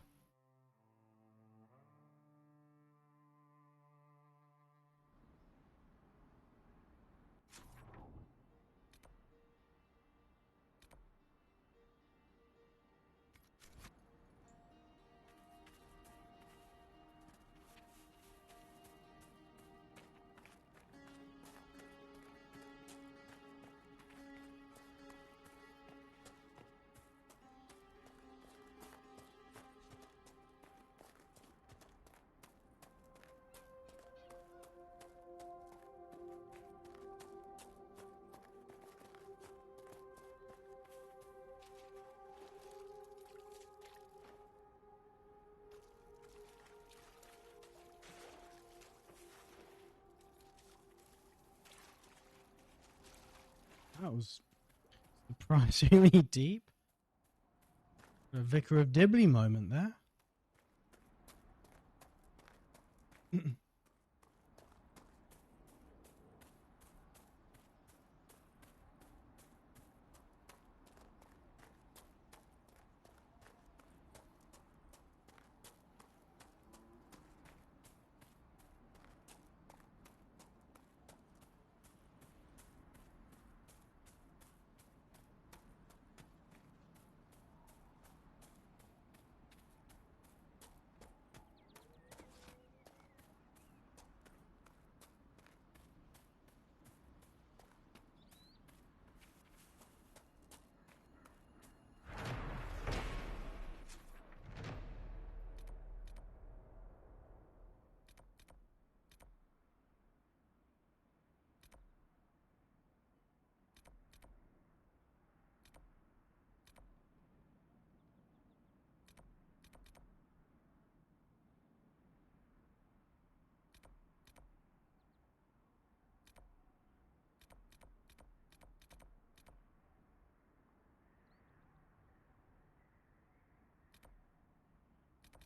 That was surprisingly deep. A Vicar of Dibley moment there.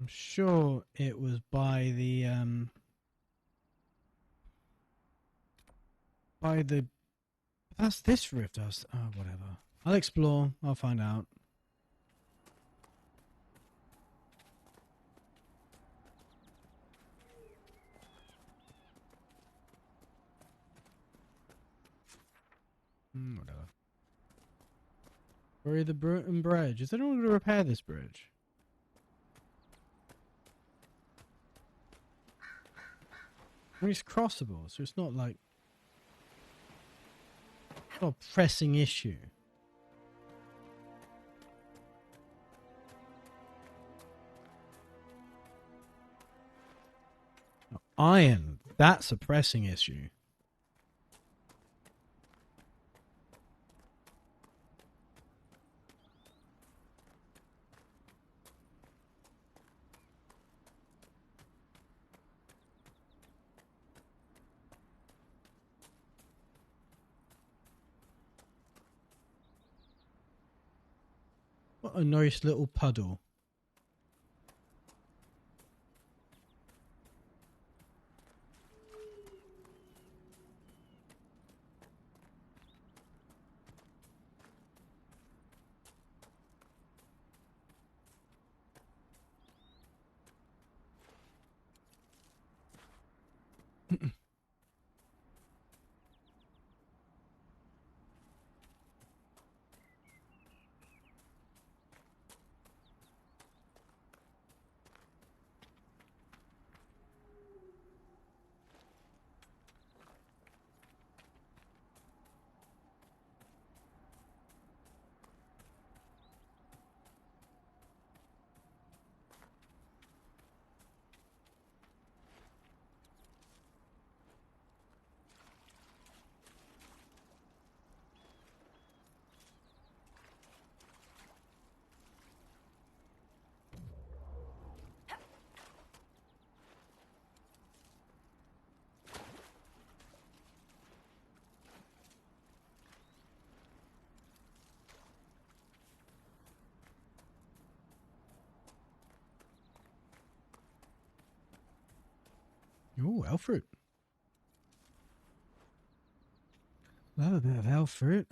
I'm sure it was by the that's this rift. Oh, whatever. I'll explore. I'll find out. Whatever. Bury the Bruton Bridge. Is anyone going to repair this bridge? I mean, it's crossable, so it's not like it's not a pressing issue. Iron, that's a pressing issue. What a nice little puddle. Ooh, Elfroot. Love a bit of Elfroot.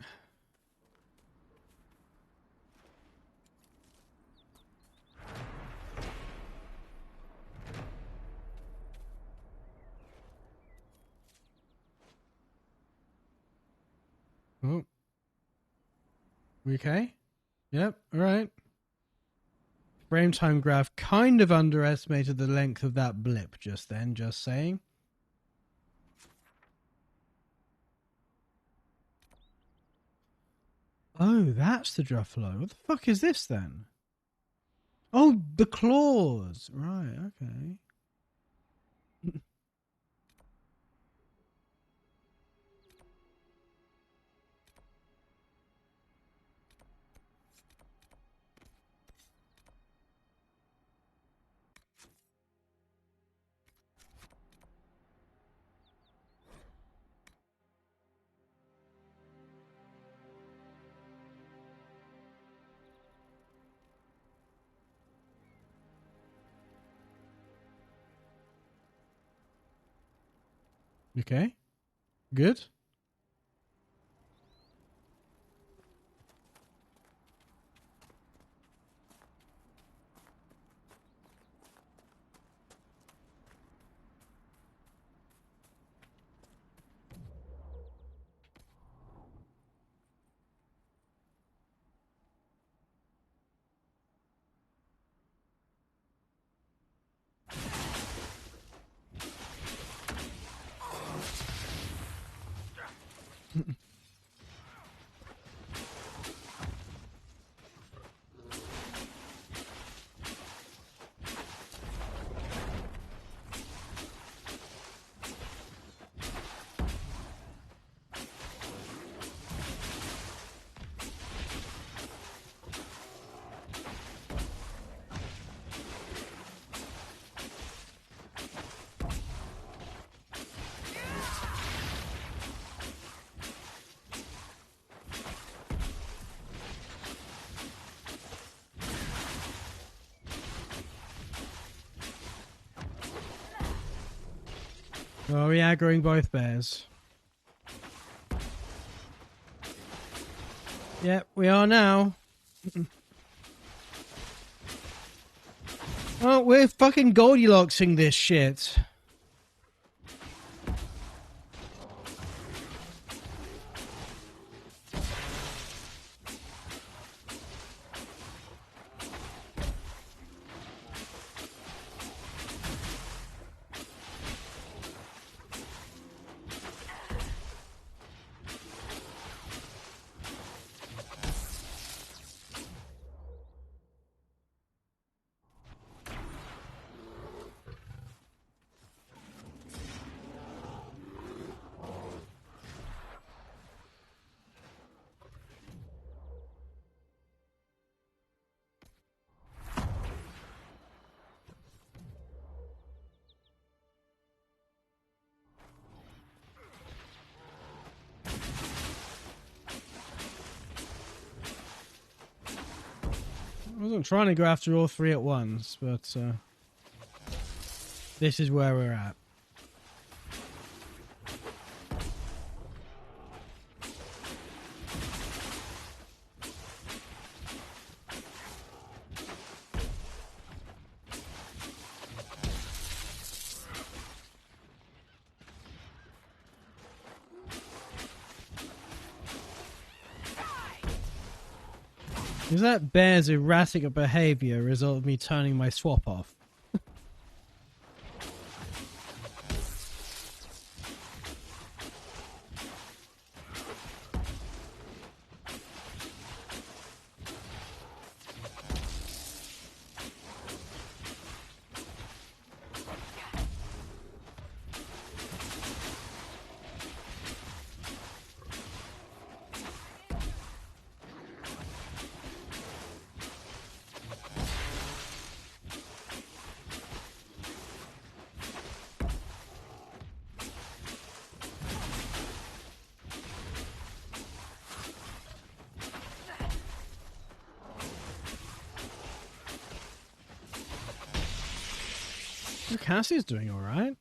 Oh. We okay? Yep, alright. Frame time graph kind of underestimated the length of that blip just then, just saying. Oh, that's the Druffalo. What the fuck is this then? Oh, the claws. Right, okay. Okay. Good. Are we aggroing both bears? Yep, we are now. Oh, we're fucking Goldilocksing this shit. I wasn't trying to go after all three at once, but this is where we're at. Is that bear's erratic behavior a result of me turning my swap off? Cassie's doing alright.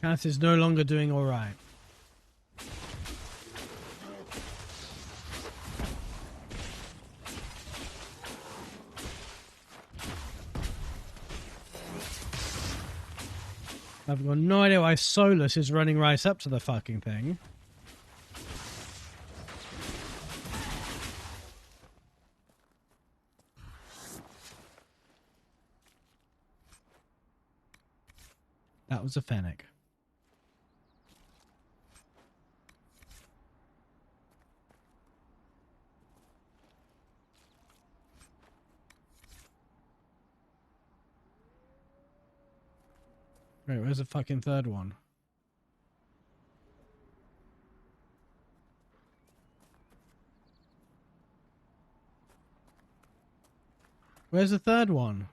Cass is no longer doing all right. I've got no idea why Solus is running right up to the fucking thing. That was a Fennec. Wait, where's the fucking third one? Where's the third one?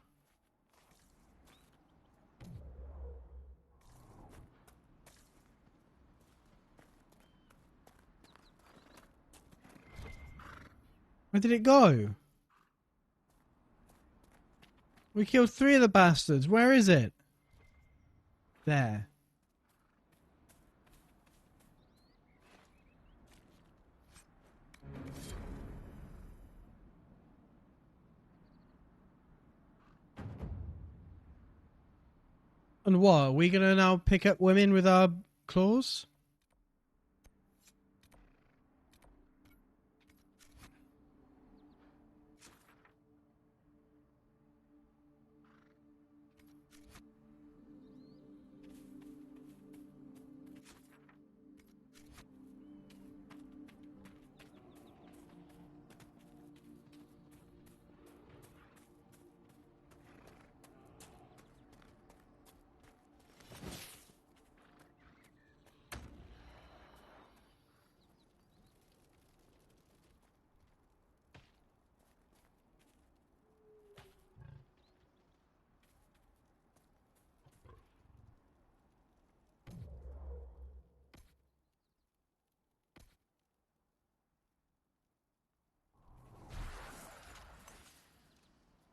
Where did it go? We killed 3 of the bastards. Where is it? There. And what? Are we gonna now pick up women with our claws?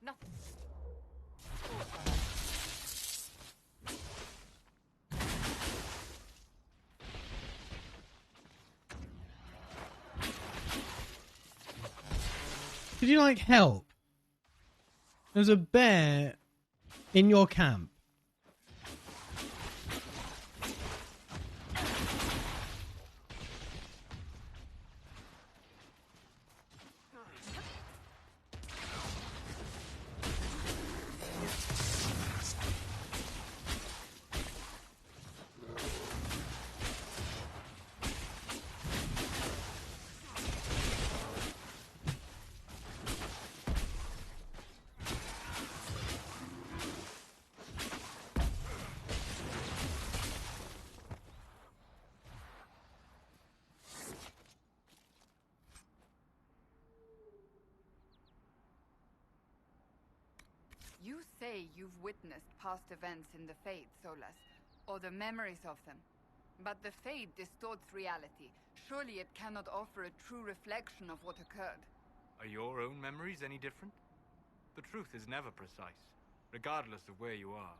Nothing. Did you like help? There's a bear in your camp. You say you've witnessed past events in the Fade, Solus, or the memories of them. But the Fade distorts reality. Surely it cannot offer a true reflection of what occurred. Are your own memories any different? The truth is never precise, regardless of where you are.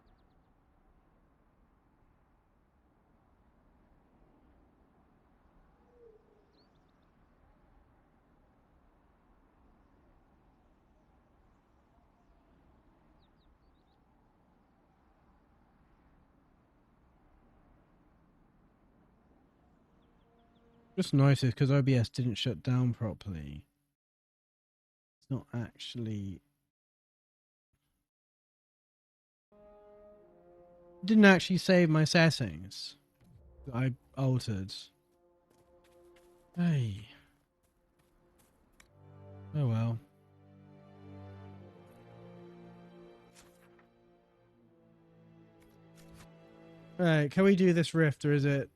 Just noticed because OBS didn't shut down properly. It's not actually... Didn't actually save my settings that I altered. Hey. Oh well. Alright, can we do this rift or is it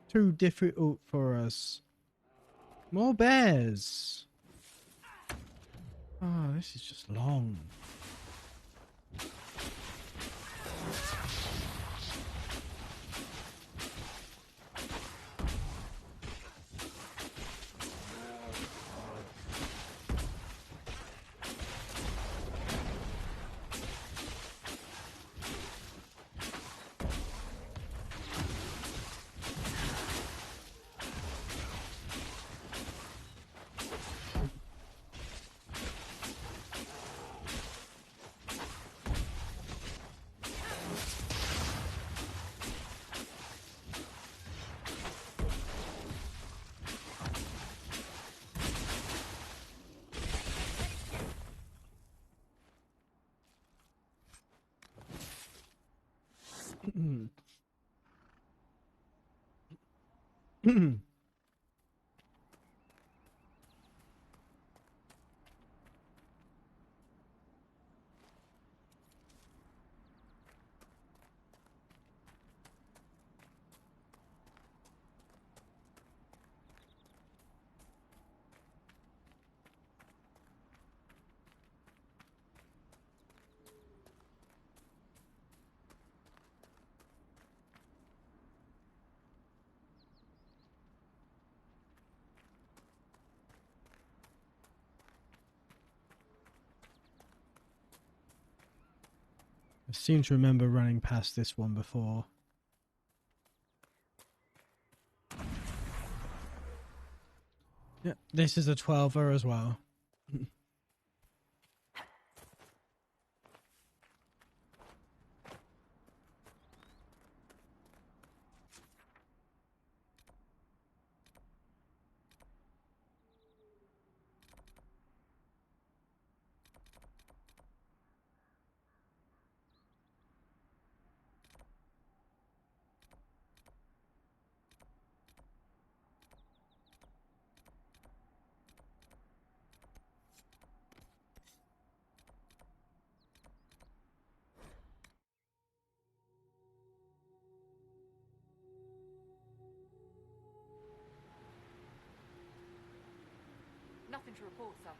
too difficult for us? More bears. Oh, this is just long. I seem to remember running past this one before. Yeah, this is a 12er as well. Nothing to report, sir.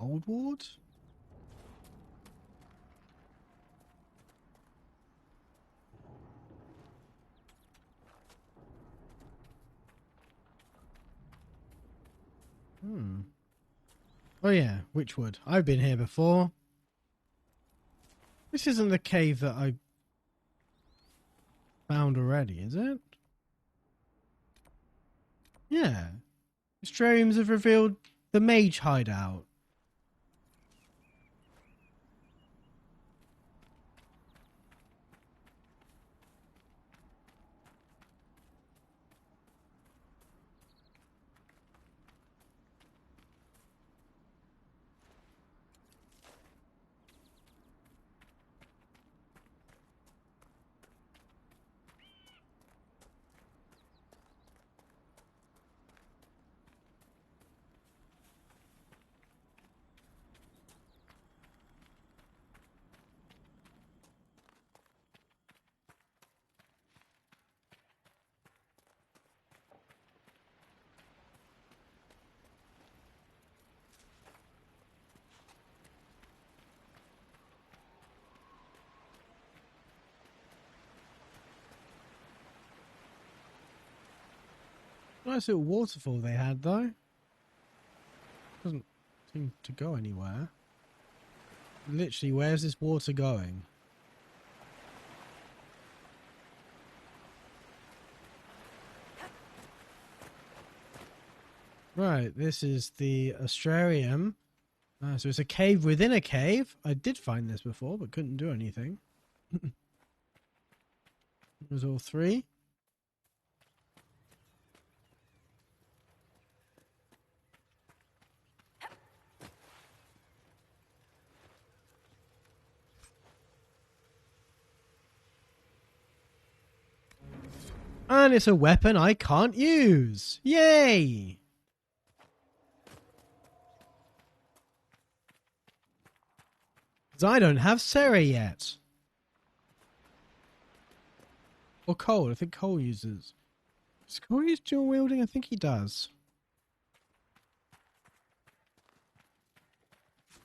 Cold Ward? Oh yeah, Witchwood. I've been here before. This isn't the cave that I found already, is it? Yeah. Streams have revealed the mage hideout. Nice little waterfall they had, though. Doesn't seem to go anywhere. Literally, where's this water going? Right, this is the Australium. So it's a cave within a cave. I did find this before, but couldn't do anything. It was all three. And it's a weapon I can't use. Yay! Because I don't have Sarah yet. Or Cole. I think Cole uses. Does Cole use dual wielding? I think he does.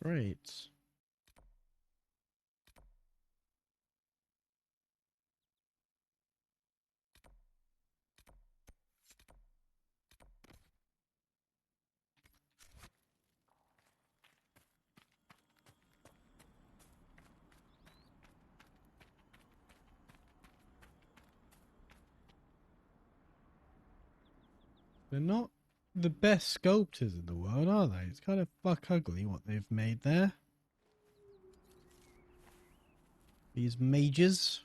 Great. They're not the best sculptors in the world, are they? It's kind of fuck ugly what they've made there. These mages.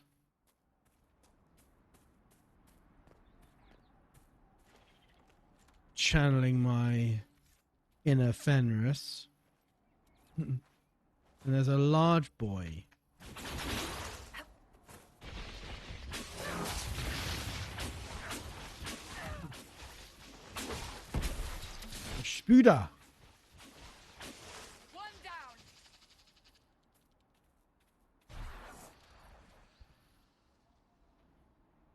Channeling my inner Fenris. And there's a large boy. Spuda. One down.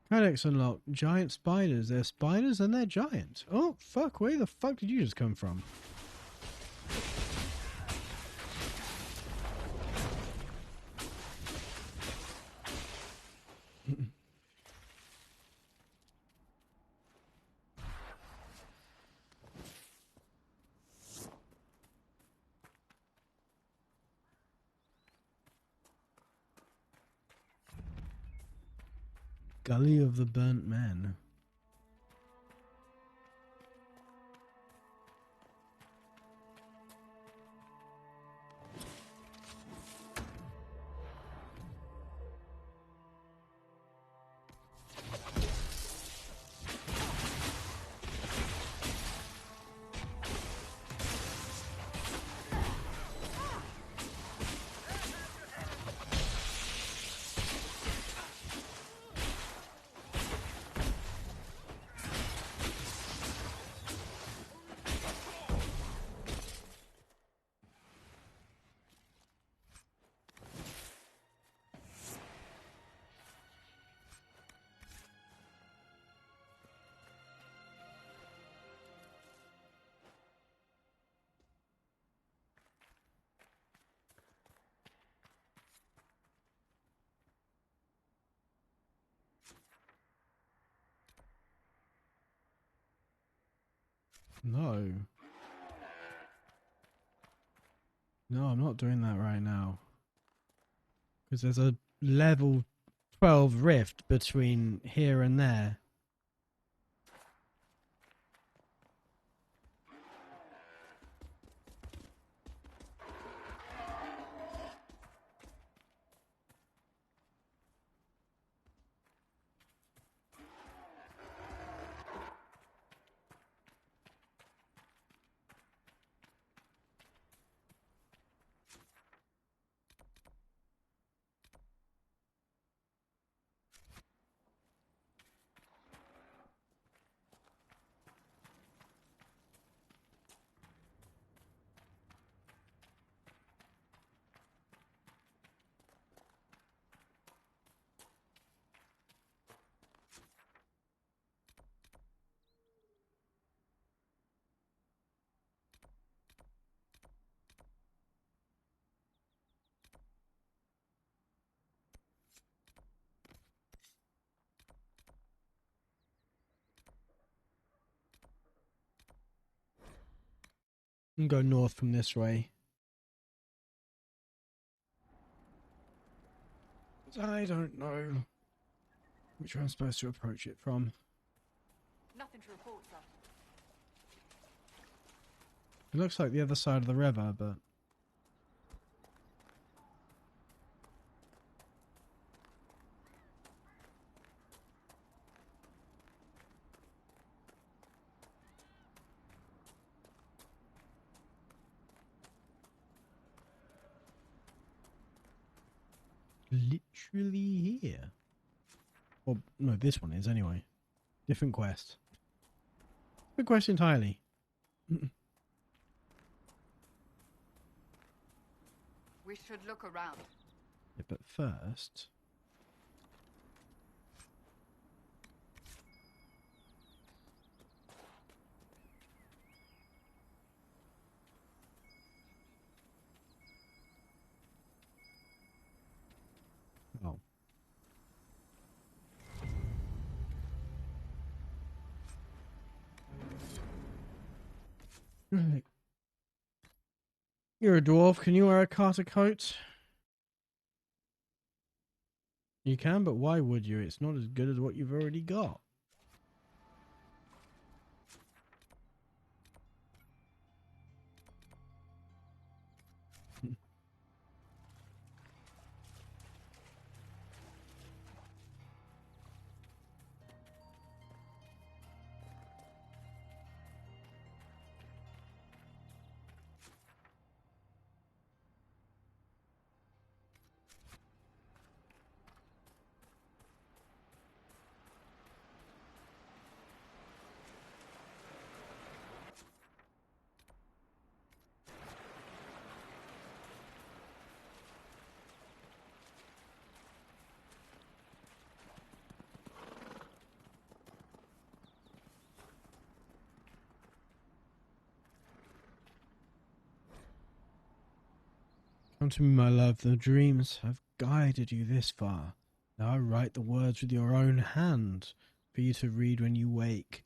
Codex unlocked. Giant spiders. They're spiders and they're giant. Oh, fuck. Where the fuck did you just come from? Gully of the Burnt Man. No. No, I'm not doing that right now. Because there's a level 12 rift between here and there. And go north from this way. I don't know which way I'm supposed to approach it from. Nothing to report, sir. It looks like the other side of the river, but... literally here. Well, no, this one is anyway. Different quest. Different quest entirely. We should look around. Yeah, but first... Oh. Right. You're a dwarf. Can you wear a Carter coat? You can, but why would you? It's not as good as what you've already got. Come to me, my love. The dreams have guided you this far. Now write the words with your own hand for you to read when you wake.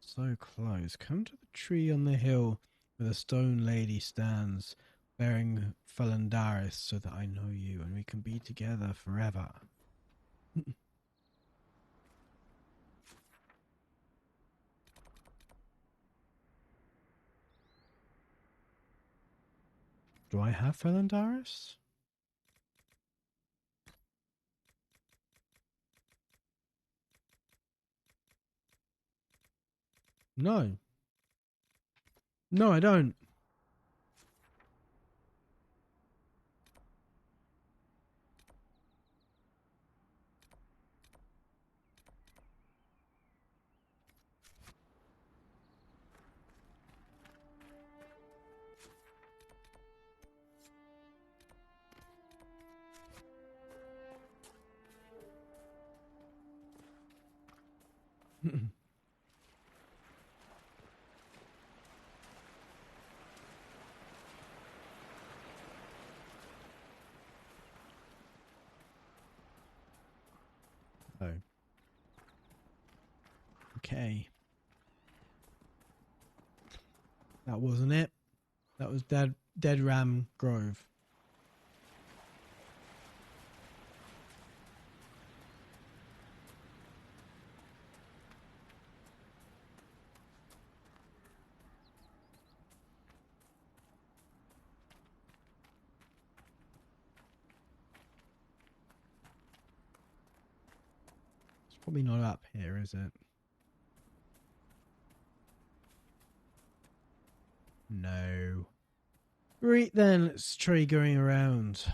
So close. Come to the tree on the hill where the stone lady stands, bearing Phalandaris, so that I know you and we can be together forever. Do I have Phalandaris? No. No, I don't. Oh. Okay. That wasn't it. That was Dead Ram Grove. It's probably not up here, is it? No. Right then, let's try going around.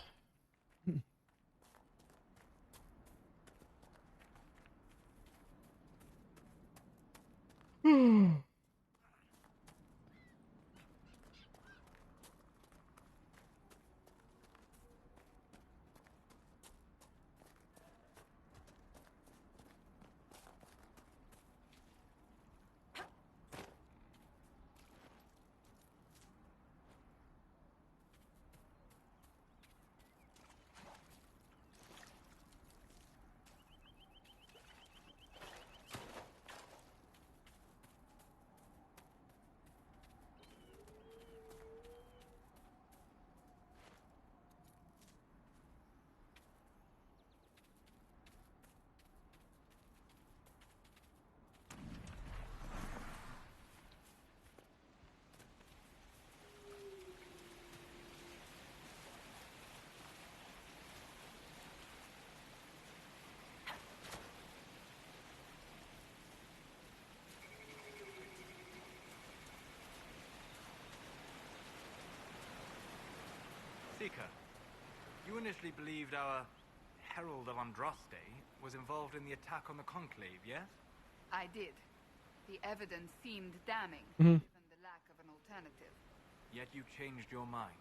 Seeker, you initially believed our Herald of Andraste was involved in the attack on the Conclave, yes? I did. The evidence seemed damning, Mhm. given the lack of an alternative. Yet you changed your mind.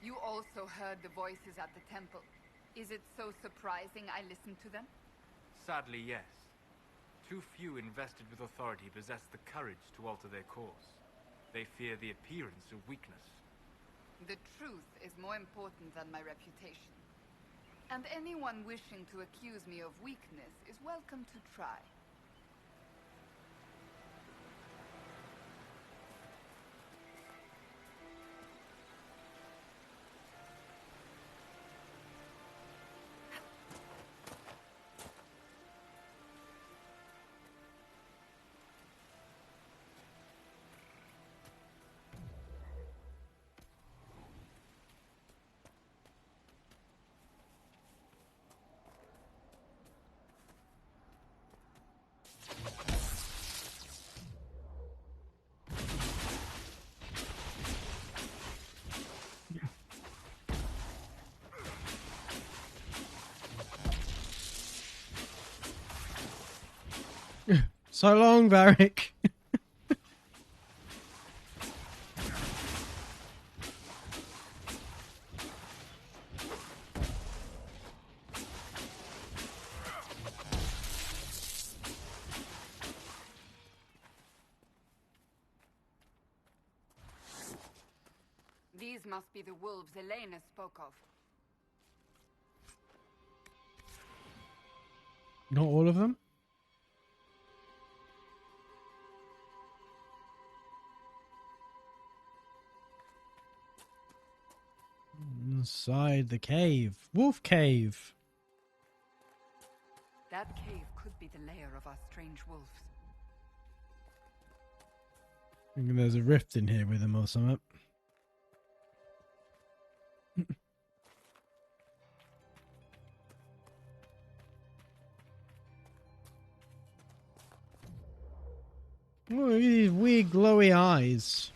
You also heard the voices at the temple. Is it so surprising I listened to them? Sadly, yes. Too few invested with authority possess the courage to alter their course. They fear the appearance of weakness. The truth is more important than my reputation. And anyone wishing to accuse me of weakness is welcome to try. So long, Varric. These must be the wolves Elena spoke of. Not all of them? Inside the cave. Wolf cave. That cave could be the lair of our strange wolves. I think there's a rift in here with them or something. Oh, look at these weird glowy eyes.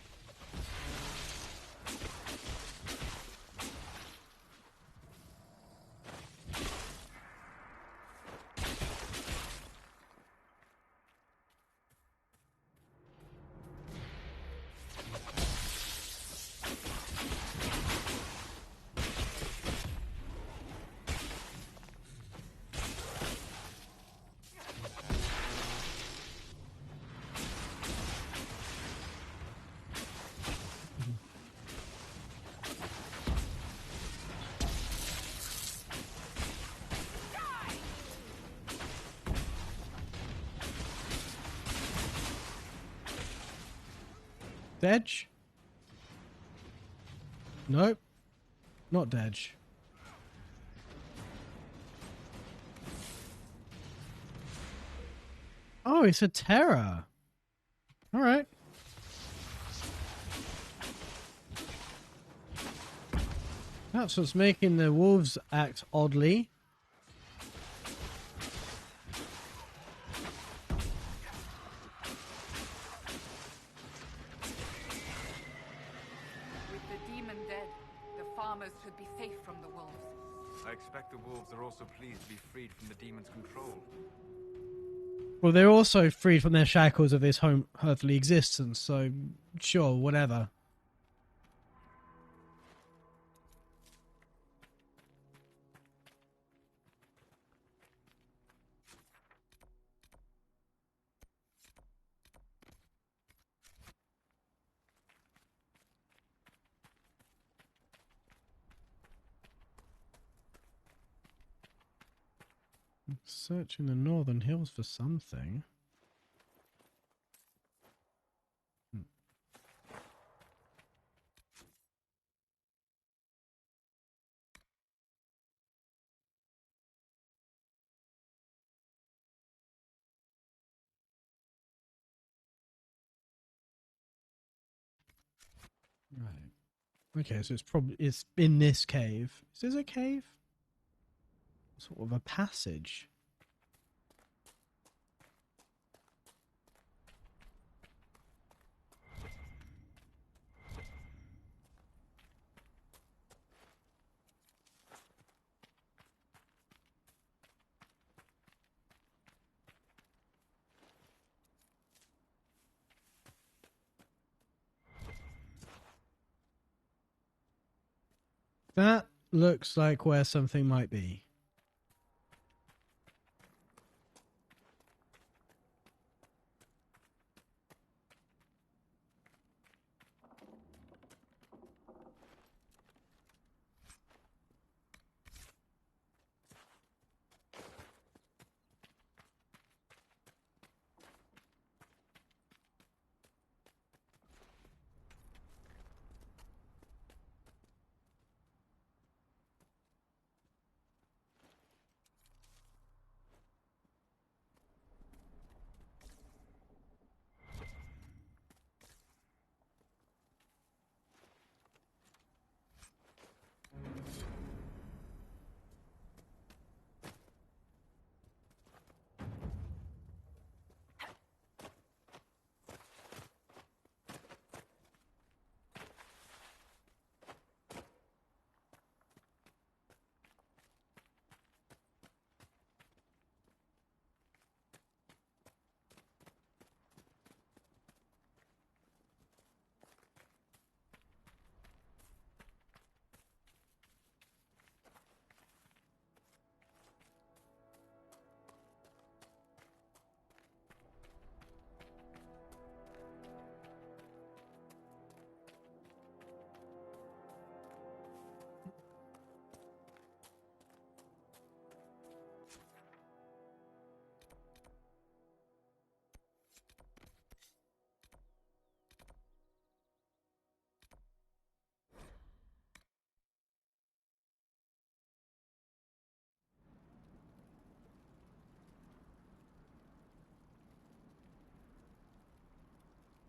Dedge? Nope. Not Dedge. Oh, it's a terror. All right. That's what's making the wolves act oddly. With the demon dead, the farmers should be safe from the wolves. I expect the wolves are also pleased to be freed from the demon's control. Well, they're also freed from their shackles of this home earthly existence, so sure, whatever. Searching the northern hills for something. Right. Okay, so it's in this cave. Is this a cave? Sort of a passage. That looks like where something might be.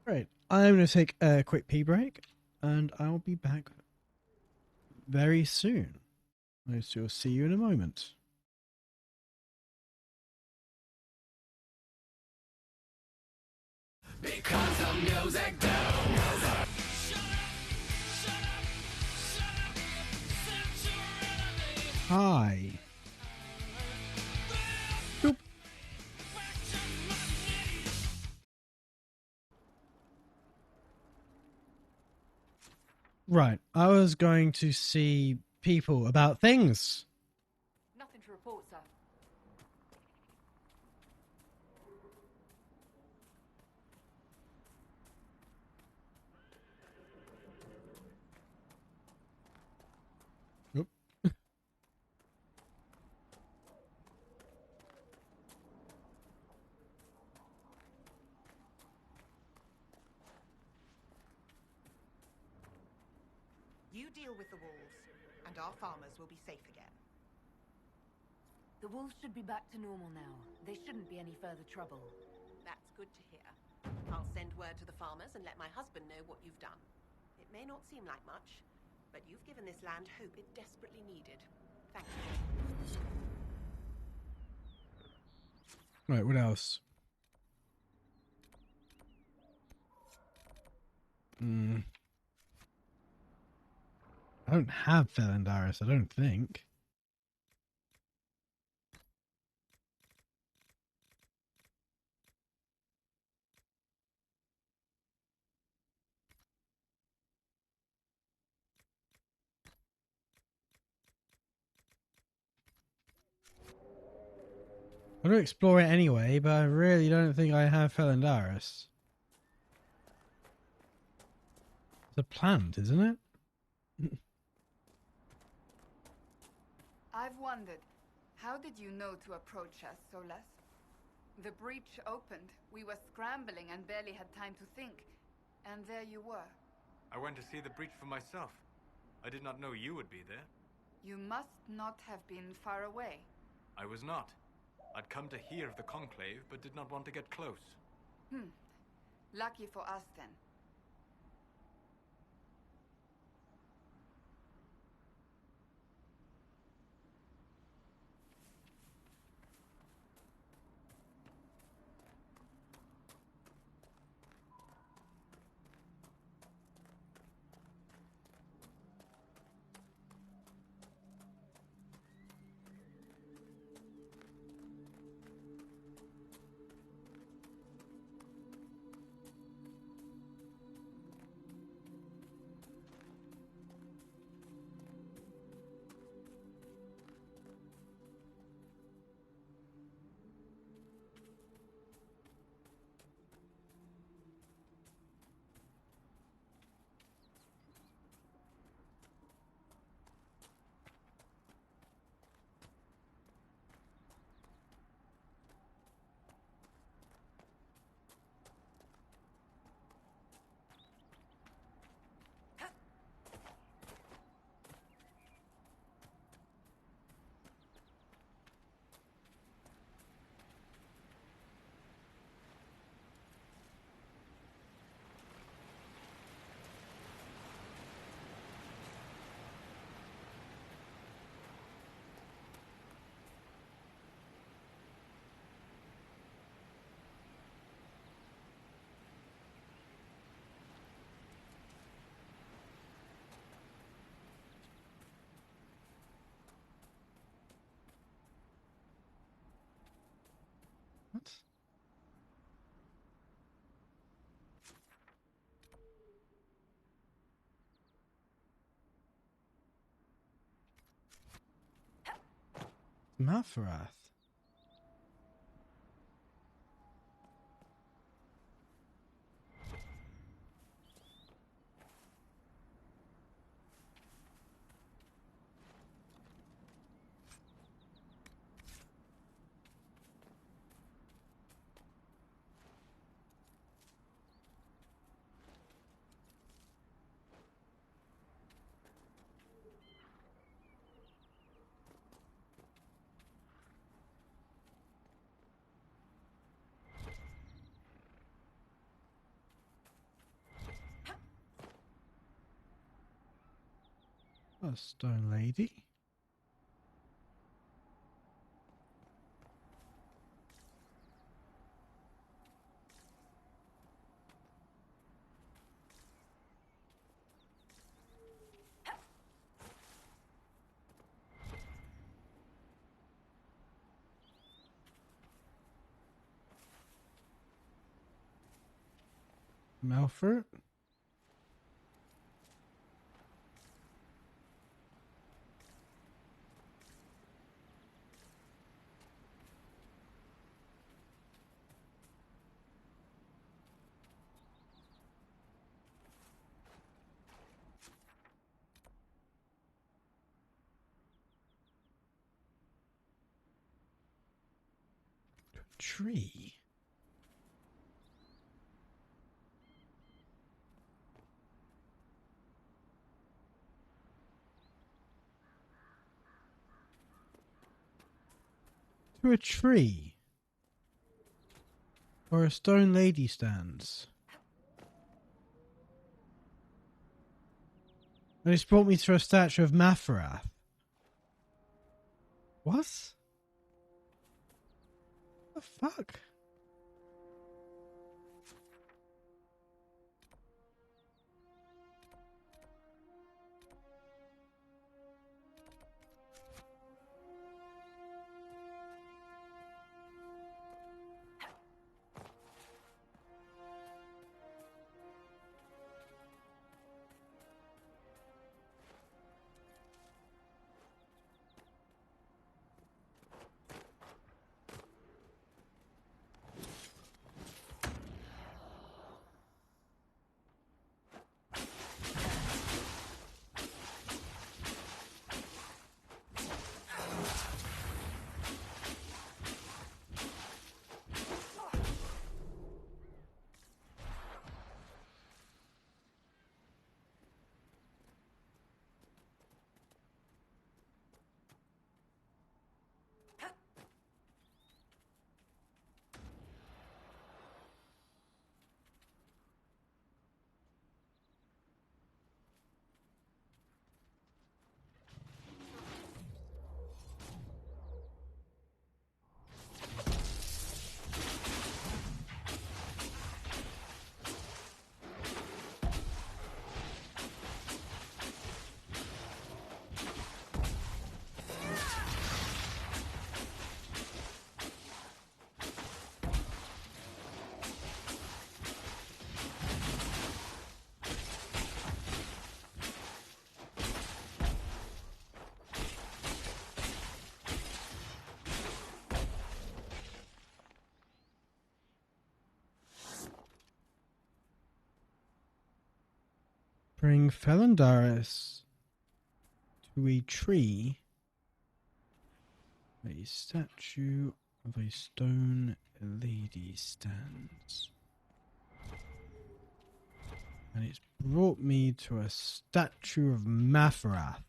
Right, I'm going to take a quick pee break, and I'll be back very soon. I shall see you in a moment. Because the music do. Hi. Boop. Right, I was going to see people about things. Nothing to report, sir. Oop. You deal with the wolves, and our farmers will be safe again. The wolves should be back to normal now. There shouldn't be any further trouble. That's good to hear. I'll send word to the farmers and let my husband know what you've done. It may not seem like much, but you've given this land hope it desperately needed. Thank you. Right, what else? I don't have Felindaris, I don't think. I want to explore it anyway, but I really don't think I have Felindaris. It's a plant, isn't it? I've wondered, how did you know to approach us, Solas? The breach opened, we were scrambling and barely had time to think. And there you were. I went to see the breach for myself. I did not know you would be there. You must not have been far away. I was not. I'd come to hear of the conclave, but did not want to get close. Lucky for us, then. Mafarath. A stone lady. Elfroot. Tree. To a tree. Where a stone lady stands. And it's brought me to a statue of Mafarath. What? The fuck? Bring Felandaris to a tree. A statue of a stone lady stands. And it's brought me to a statue of Mafarath.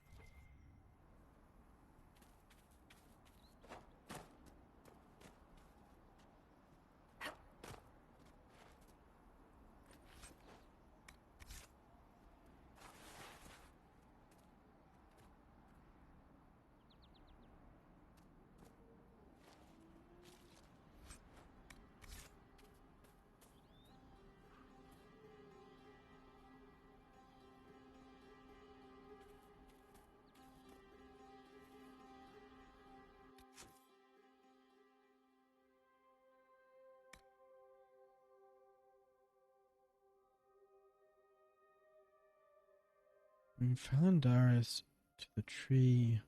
Bring Felandaris to the tree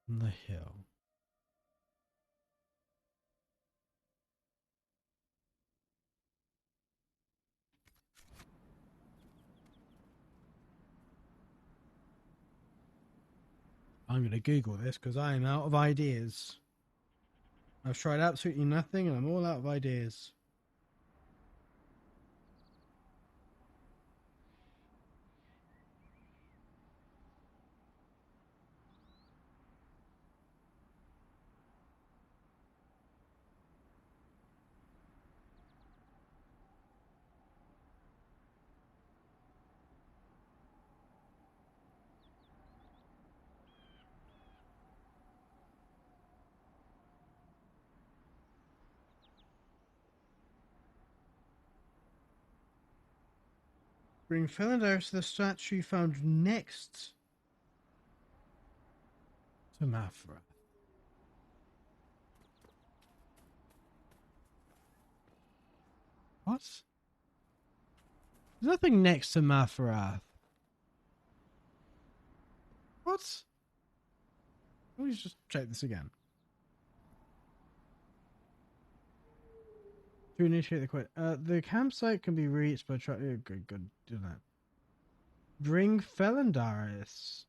on the hill. I'm going to Google this because I am out of ideas. I've tried absolutely nothing and I'm all out of ideas. Bring Felindarius to the statue found next to Mafra. What? There's nothing next to Mafra. What? Let me just check this again. To initiate the quest, the campsite can be reached by trying. Good, do that. Bring Felindarius.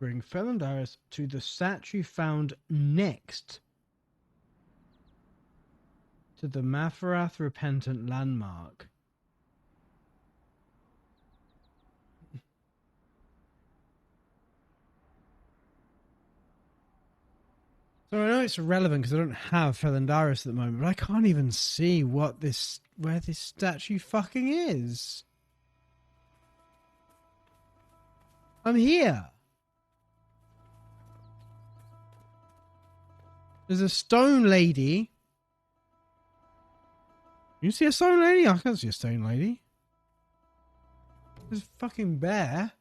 Bring Felindarius to the statue found next to the Mafarath Repentant landmark. So I know it's irrelevant because I don't have Felindarius at the moment, but I can't even see where this statue fucking is. I'm here. There's a stone lady. You see a stone lady? I can't see a stone lady. There's a fucking bear.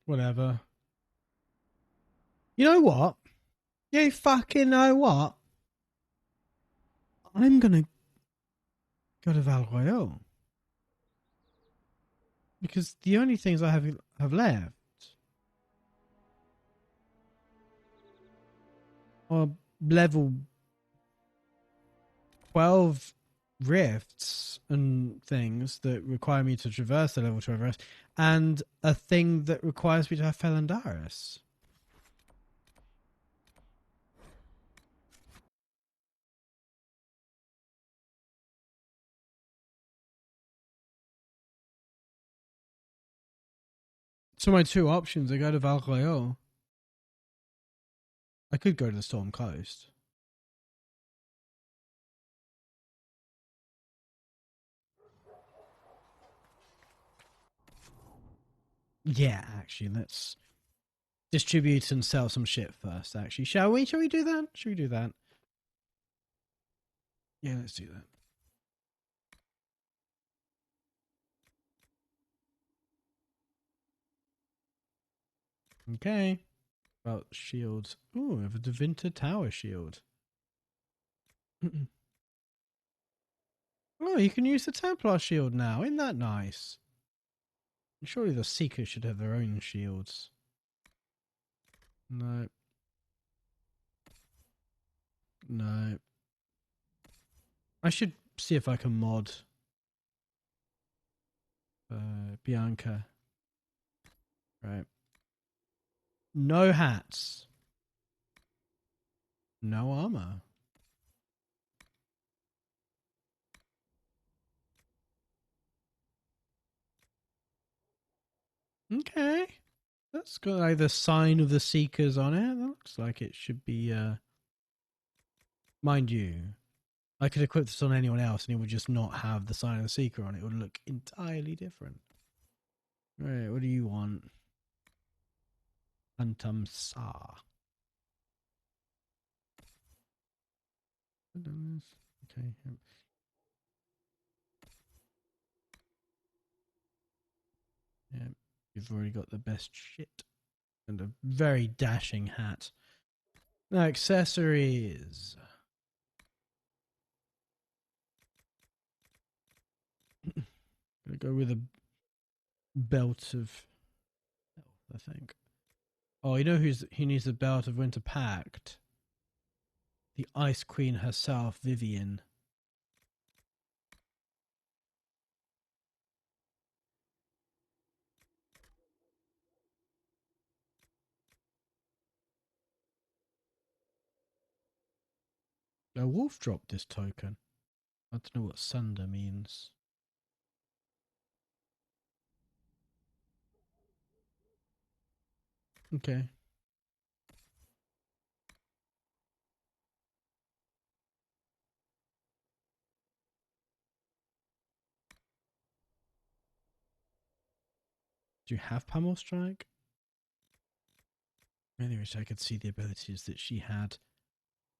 Whatever. You know what? You fucking know what? I'm gonna go to Val Royale. Because the only things I have left are level 12 rifts and things that require me to traverse the level 12 rifts, and a thing that requires me to have Felindarius. So my two options are go to Val Royale. I could go to the Storm Coast. Yeah, actually, let's distribute and sell some shit first, actually. Shall we? Shall we do that? Shall we do that? Yeah, let's do that. Okay. About shields. Ooh, we have a Devinter Tower shield. Oh, you can use the Templar shield now. Isn't that nice? Surely the Seekers should have their own shields. No. No. I should see if I can mod Bianca. Right. No hats. No armor. Okay. That's got like the sign of the Seekers on it. That looks like it should be mind you, I could equip this on anyone else and it would just not have the sign of the Seeker on it. It would look entirely different. Right, what do you want? Antum Sa. Okay. Yep. Yeah, you've already got the best shit. And a very dashing hat. Now, accessories. Gonna go with a belt of health, I think. Oh, you know who needs the belt of Winter Pact? The Ice Queen herself, Vivian. A wolf dropped this token. I don't know what Sunder means. Okay. Do you have Pummel Strike? I really wish I could see the abilities that she had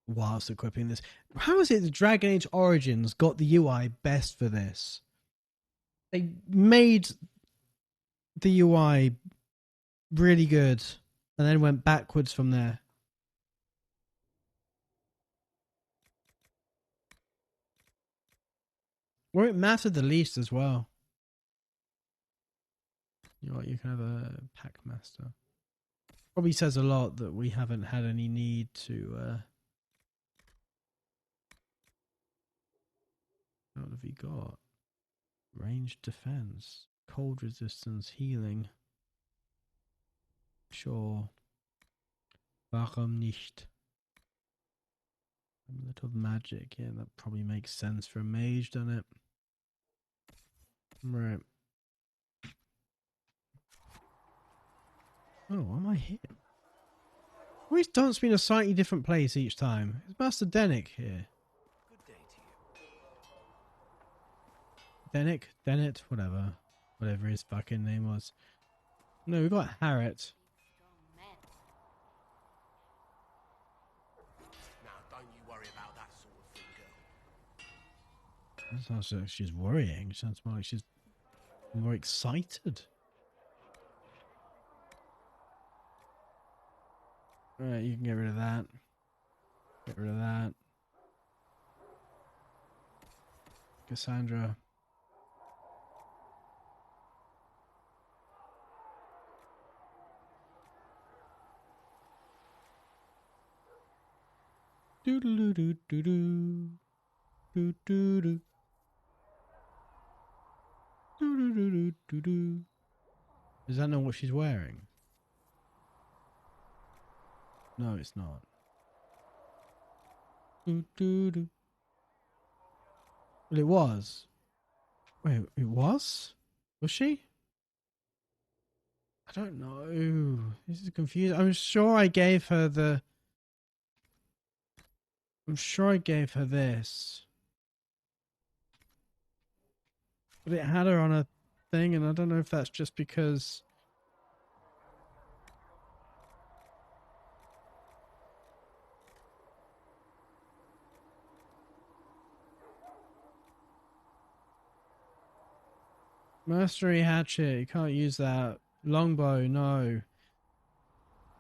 whilst equipping this. How is it that Dragon Age Origins got the UI best for this? They made the UI really good and then went backwards from there. Where it mattered the least as well. You know what, you can have a Pack Master. Probably says a lot that we haven't had any need to what have we got? Ranged defense, cold resistance, healing. Sure. Warum nicht? A little magic, yeah, that probably makes sense for a mage, doesn't it? Right. Oh, what am I here? Always dance me in a slightly different place each time. Is Master Denick here? Good day to you. Denick? Dennett? Whatever. Whatever his fucking name was. No, we got Harriet. Now, don't you worry about that sort of thing, girl. That sounds like she's worrying. Sounds more like she's more excited. Alright, you can get rid of that. Get rid of that. Cassandra. Doo-doo-doo-doo-doo. Doo-doo-doo. Doo-doo-doo-doo-doo. Does that know what she's wearing? No, it's not. Doo-doo-doo. Well, it was. Wait, it was? Was she? I don't know. This is confusing. I'm sure I gave her the... I'm sure I gave her this. But it had her on a thing, and I don't know if that's just because... Mercenary hatchet, you can't use that. Longbow, no.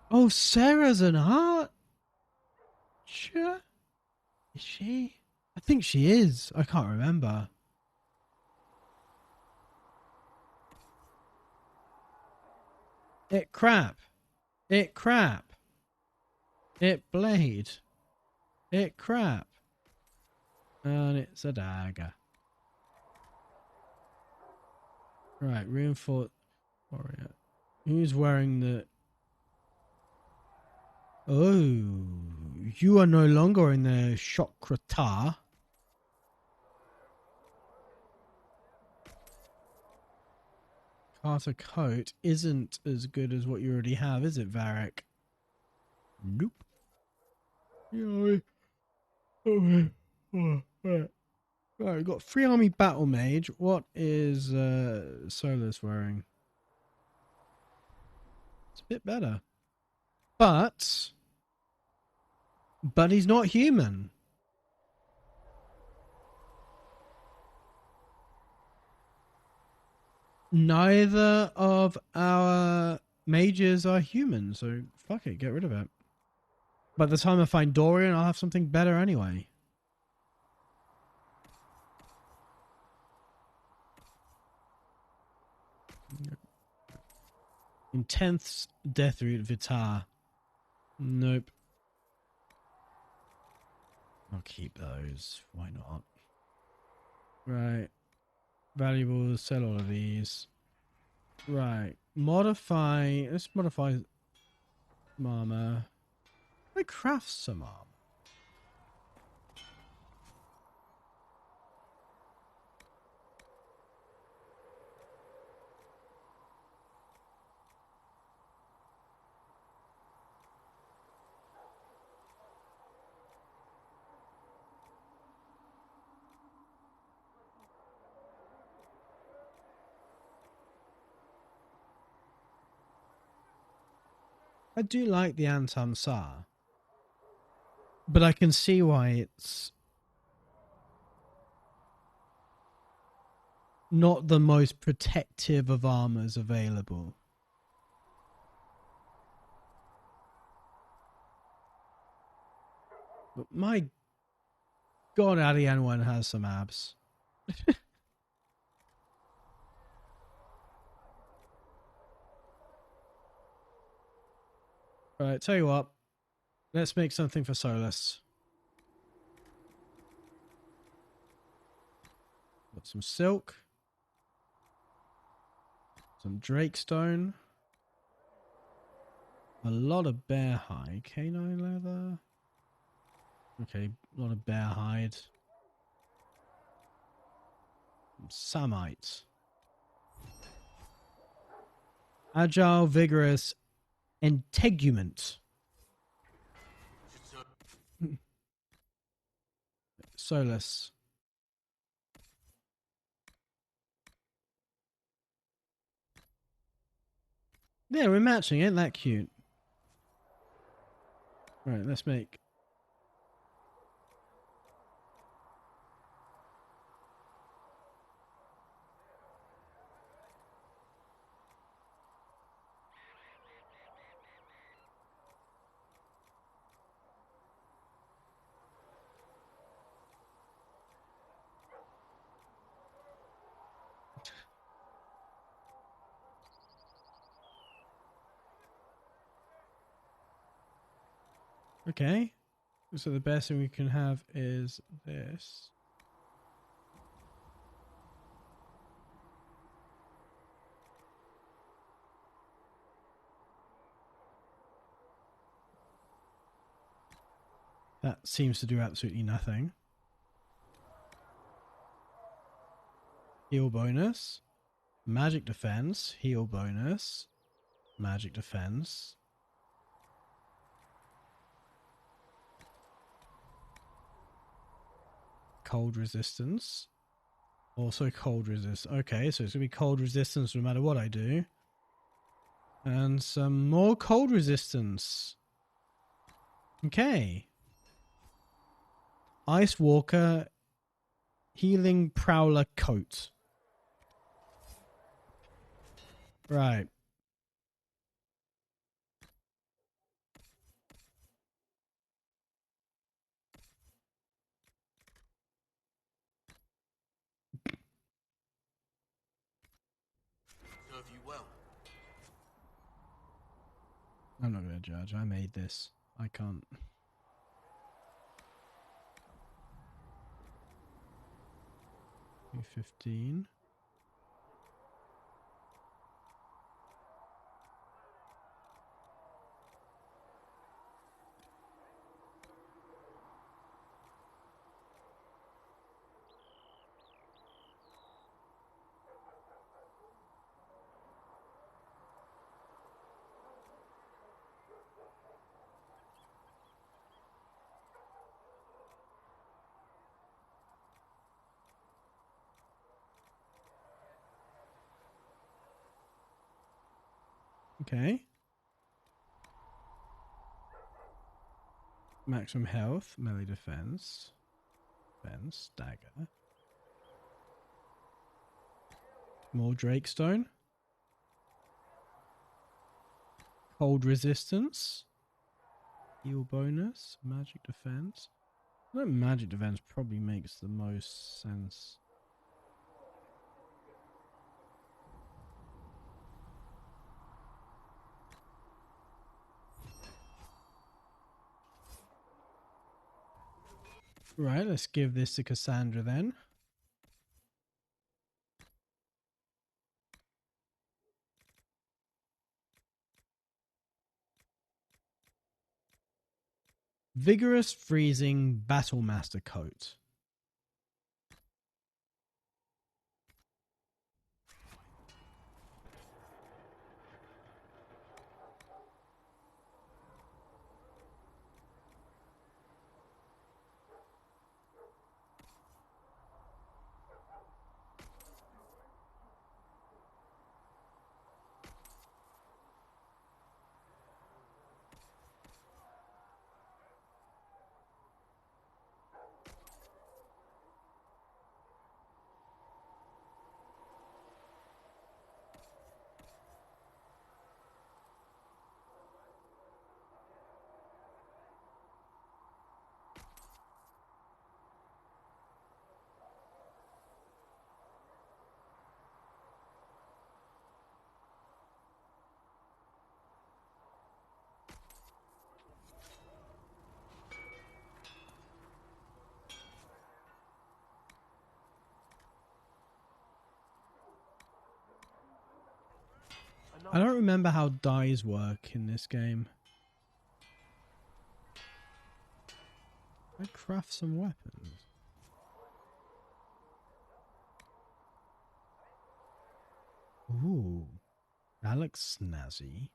Oh, Sarah's an art? Sure. Is she? I think she is. I can't remember. It crap. It crap. It blade. It crap. And it's a dagger. Right, reinforced warrior. Who's wearing the... Oh, you are no longer in the Shokratar. Carter coat isn't as good as what you already have, is it, Varric? Nope. Yeah. Okay. Oh, right. Right, we've got 3 army battle mage. What is Solus wearing? It's a bit better. But he's not human. Neither of our mages are human, so fuck it, get rid of it. By the time I find Dorian, I'll have something better anyway. Intense Deathroot Vitar. Nope. I'll keep those. Why not? Right. Valuables, sell all of these. Right. Modify. Let's modify armor. I craft some armor. I do like the Anton Sar, but I can see why it's not the most protective of armors available. But my god, Ariane one has some abs. Right, tell you what. Let's make something for Solus. Got some silk. Some drakestone. A lot of bear hide. Canine leather. Okay, a lot of bear hide. Samite. Agile, vigorous, integument. Solus. Yeah, we're matching. Ain't that cute? Right, let's make... Okay. So the best thing we can have is this. That seems to do absolutely nothing. Heal bonus. Magic defense. Heal bonus. Magic defense. Cold resistance. Also cold resist. Okay, so it's going to be cold resistance no matter what I do. And some more cold resistance. Okay. Ice Walker Healing Prowler Coat. Right. Serve you well. I'm not going to judge. I made this. I can't. 215. Okay. Maximum health, melee defense, dagger. More Drakestone. Cold resistance. Heal bonus, magic defense. I think magic defense probably makes the most sense. Right, let's give this to Cassandra then. Vigorous Freezing Battlemaster Coat. I don't remember how dyes work in this game. I craft some weapons. Ooh, that looks snazzy.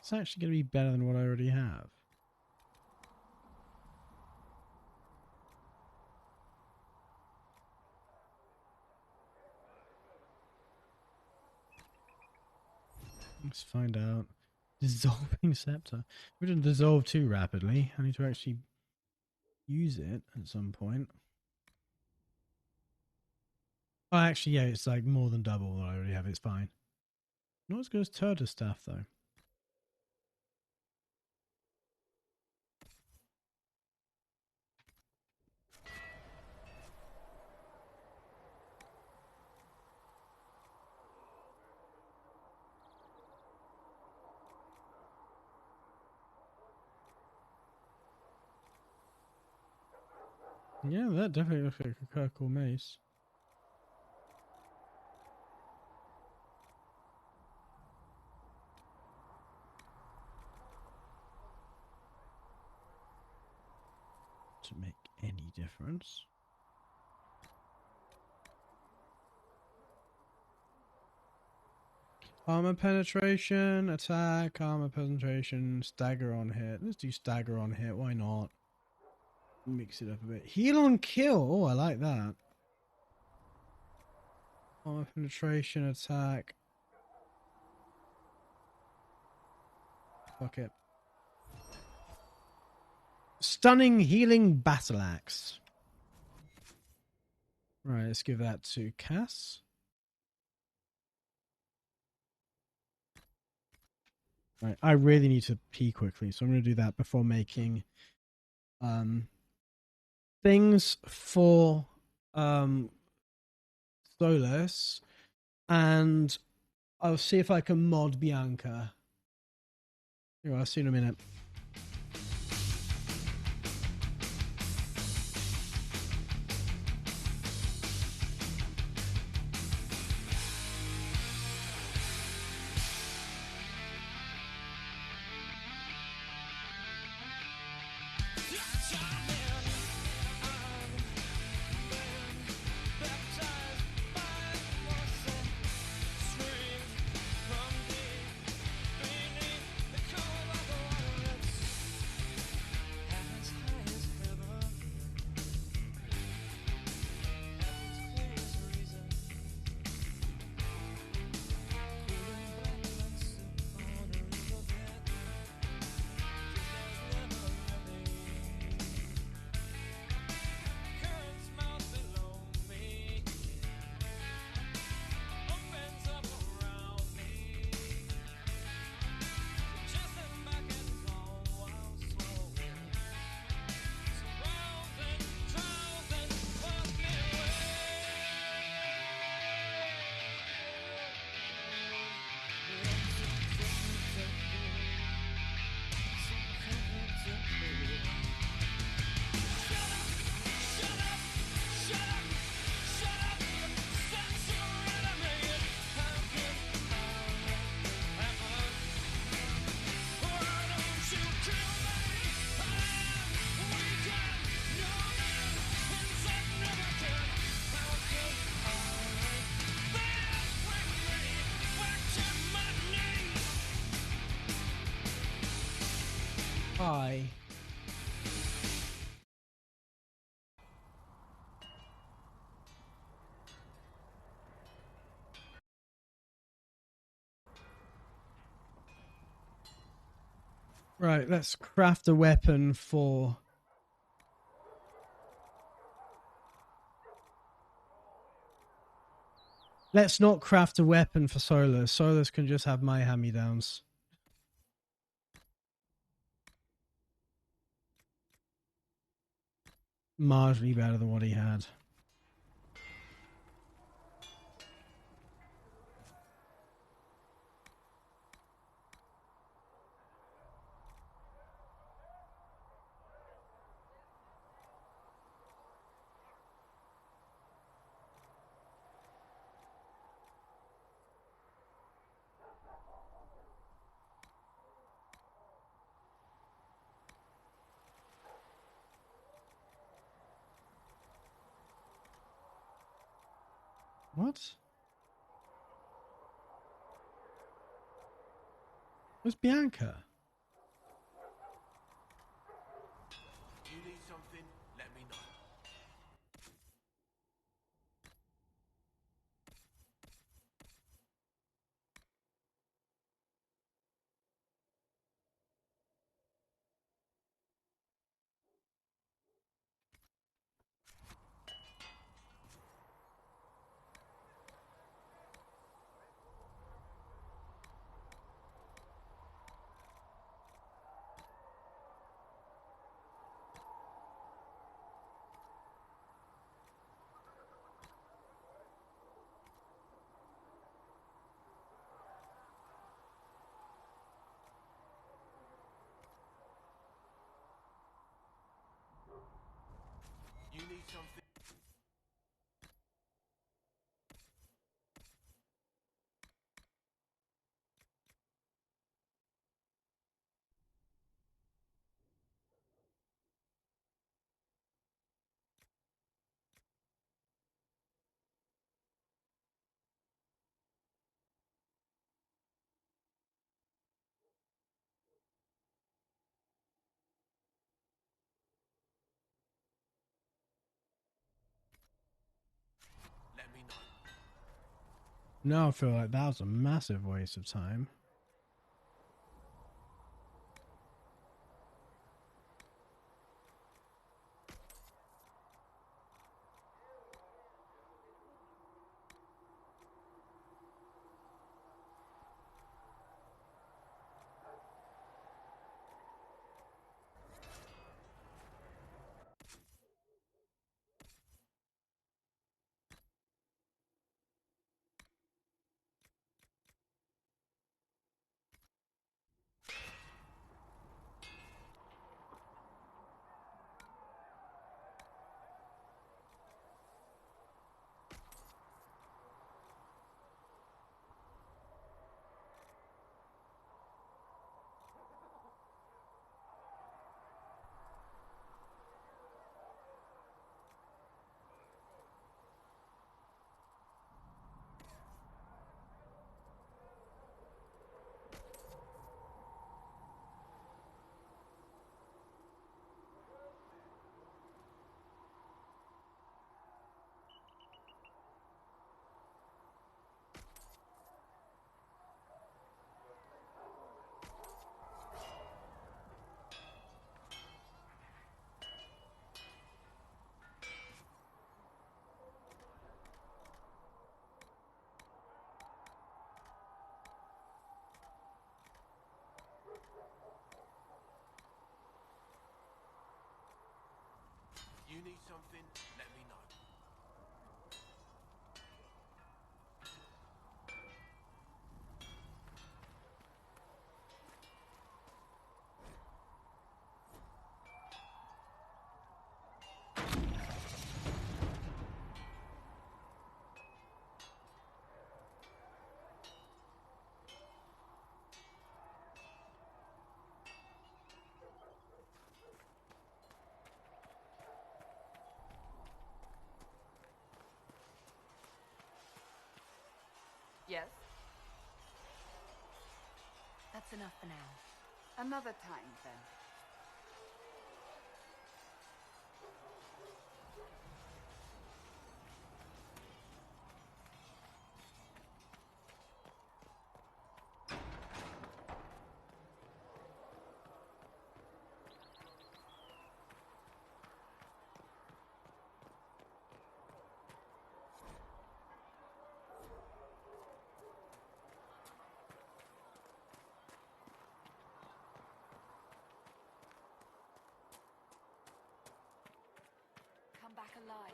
It's actually going to be better than what I already have. Let's find out. Dissolving Scepter. We didn't dissolve too rapidly. I need to actually use it at some point. Oh, actually, yeah, it's like more than double what I already have. It's fine. Not as good as Turtle Staff, though. Yeah, that definitely looks like a Kirkle mace. To make any difference. Armor penetration, attack, armor penetration, stagger on hit. Let's do stagger on hit. Why not? Mix it up a bit. Heal on kill. Oh, I like that. Armor penetration, attack. Fuck it. Stunning healing battle axe. Right, let's give that to Cass. Right, I really need to pee quickly, so I'm going to do that before making things for Solus, and I'll see if I can mod Bianca. Here, I'll see you in a minute. Hi. Right, let's craft a weapon for... Let's not craft a weapon for Solus. Solus can just have my hand-me-downs. Marginally better than what he had. What? Where's Bianca? You need something? Let me know. You need something? Let me know. Now I feel like that was a massive waste of time. need something, let me know. Yes? That's enough for now. Another time, then. Come back alive.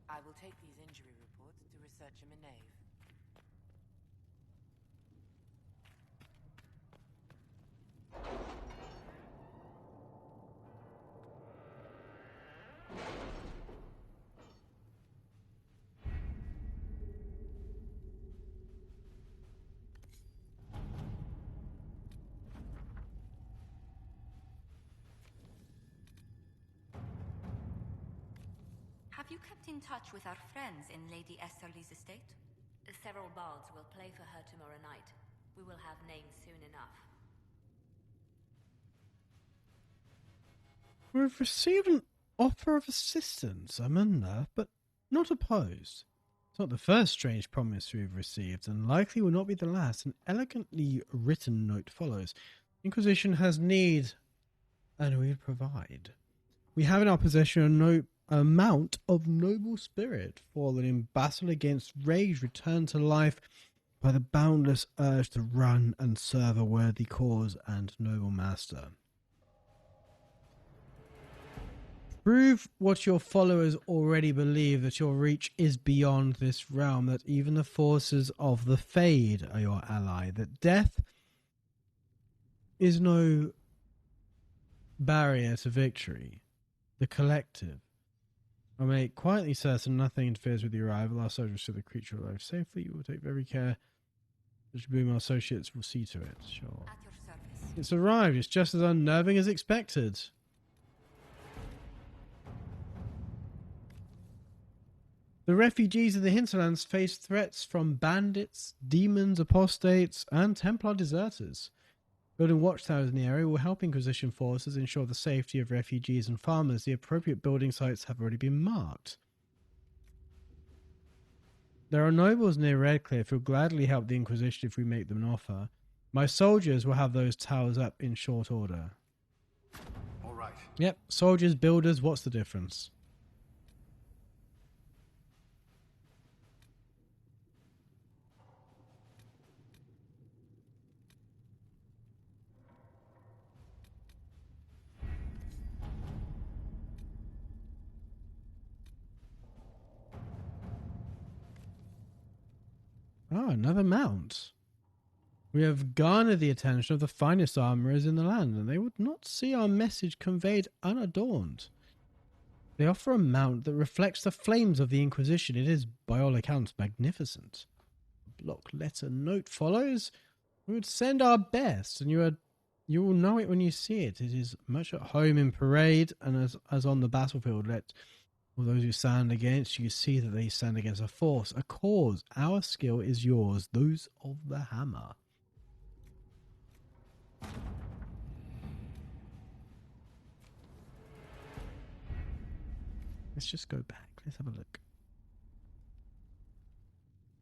I will take these injury reports to researcher Minave. Have you kept in touch with our friends in Lady Esterly's estate? Several bards will play for her tomorrow night. We will have names soon enough. We've received an offer of assistance, Amanda, but not opposed. It's not the first strange promise we've received, and likely will not be the last. An elegantly written note follows. Inquisition has need, and we provide. We have in our possession a mount of noble spirit, fallen in battle against rage, returned to life by the boundless urge to run and serve a worthy cause and noble master. Prove what your followers already believe, that your reach is beyond this realm, that even the forces of the Fade are your ally, that death is no barrier to victory. The collective. I make quietly certain nothing interferes with the arrival. Our soldiers should the creature arrive safely. You will take very care. Boom, our associates will see to it. Sure. At your service. It's arrived. It's just as unnerving as expected. The refugees of the hinterlands face threats from bandits, demons, apostates, and Templar deserters. Building watchtowers in the area will help Inquisition forces ensure the safety of refugees and farmers. The appropriate building sites have already been marked. There are nobles near Redcliffe who will gladly help the Inquisition if we make them an offer. My soldiers will have those towers up in short order. All right. Yep, soldiers, builders, what's the difference? Ah, another mount. We have garnered the attention of the finest armourers in the land, and they would not see our message conveyed unadorned. They offer a mount that reflects the flames of the Inquisition. It is, by all accounts, magnificent. A block letter note follows. We would send our best, and you will know it when you see it. It is much at home in parade, and as on the battlefield. Let all those who stand against you see that they stand against a force, a cause. Our skill is yours, those of the hammer. Let's just go back. Let's have a look.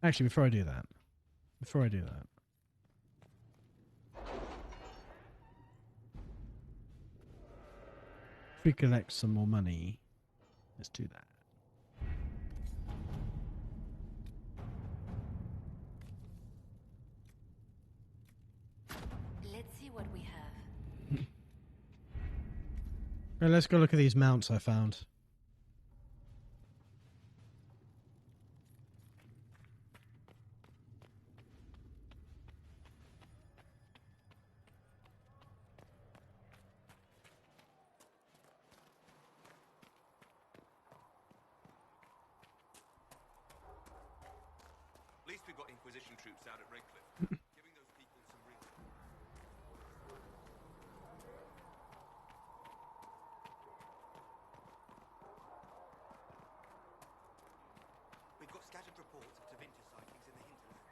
Actually, before I do that. If we collect some more money, let's do that. see what we have. Right, let's go look at these mounts I found. At least we've got Inquisition troops out at Redcliffe, giving those people some real... We've got scattered reports of Tevinter sightings in the hinterlands.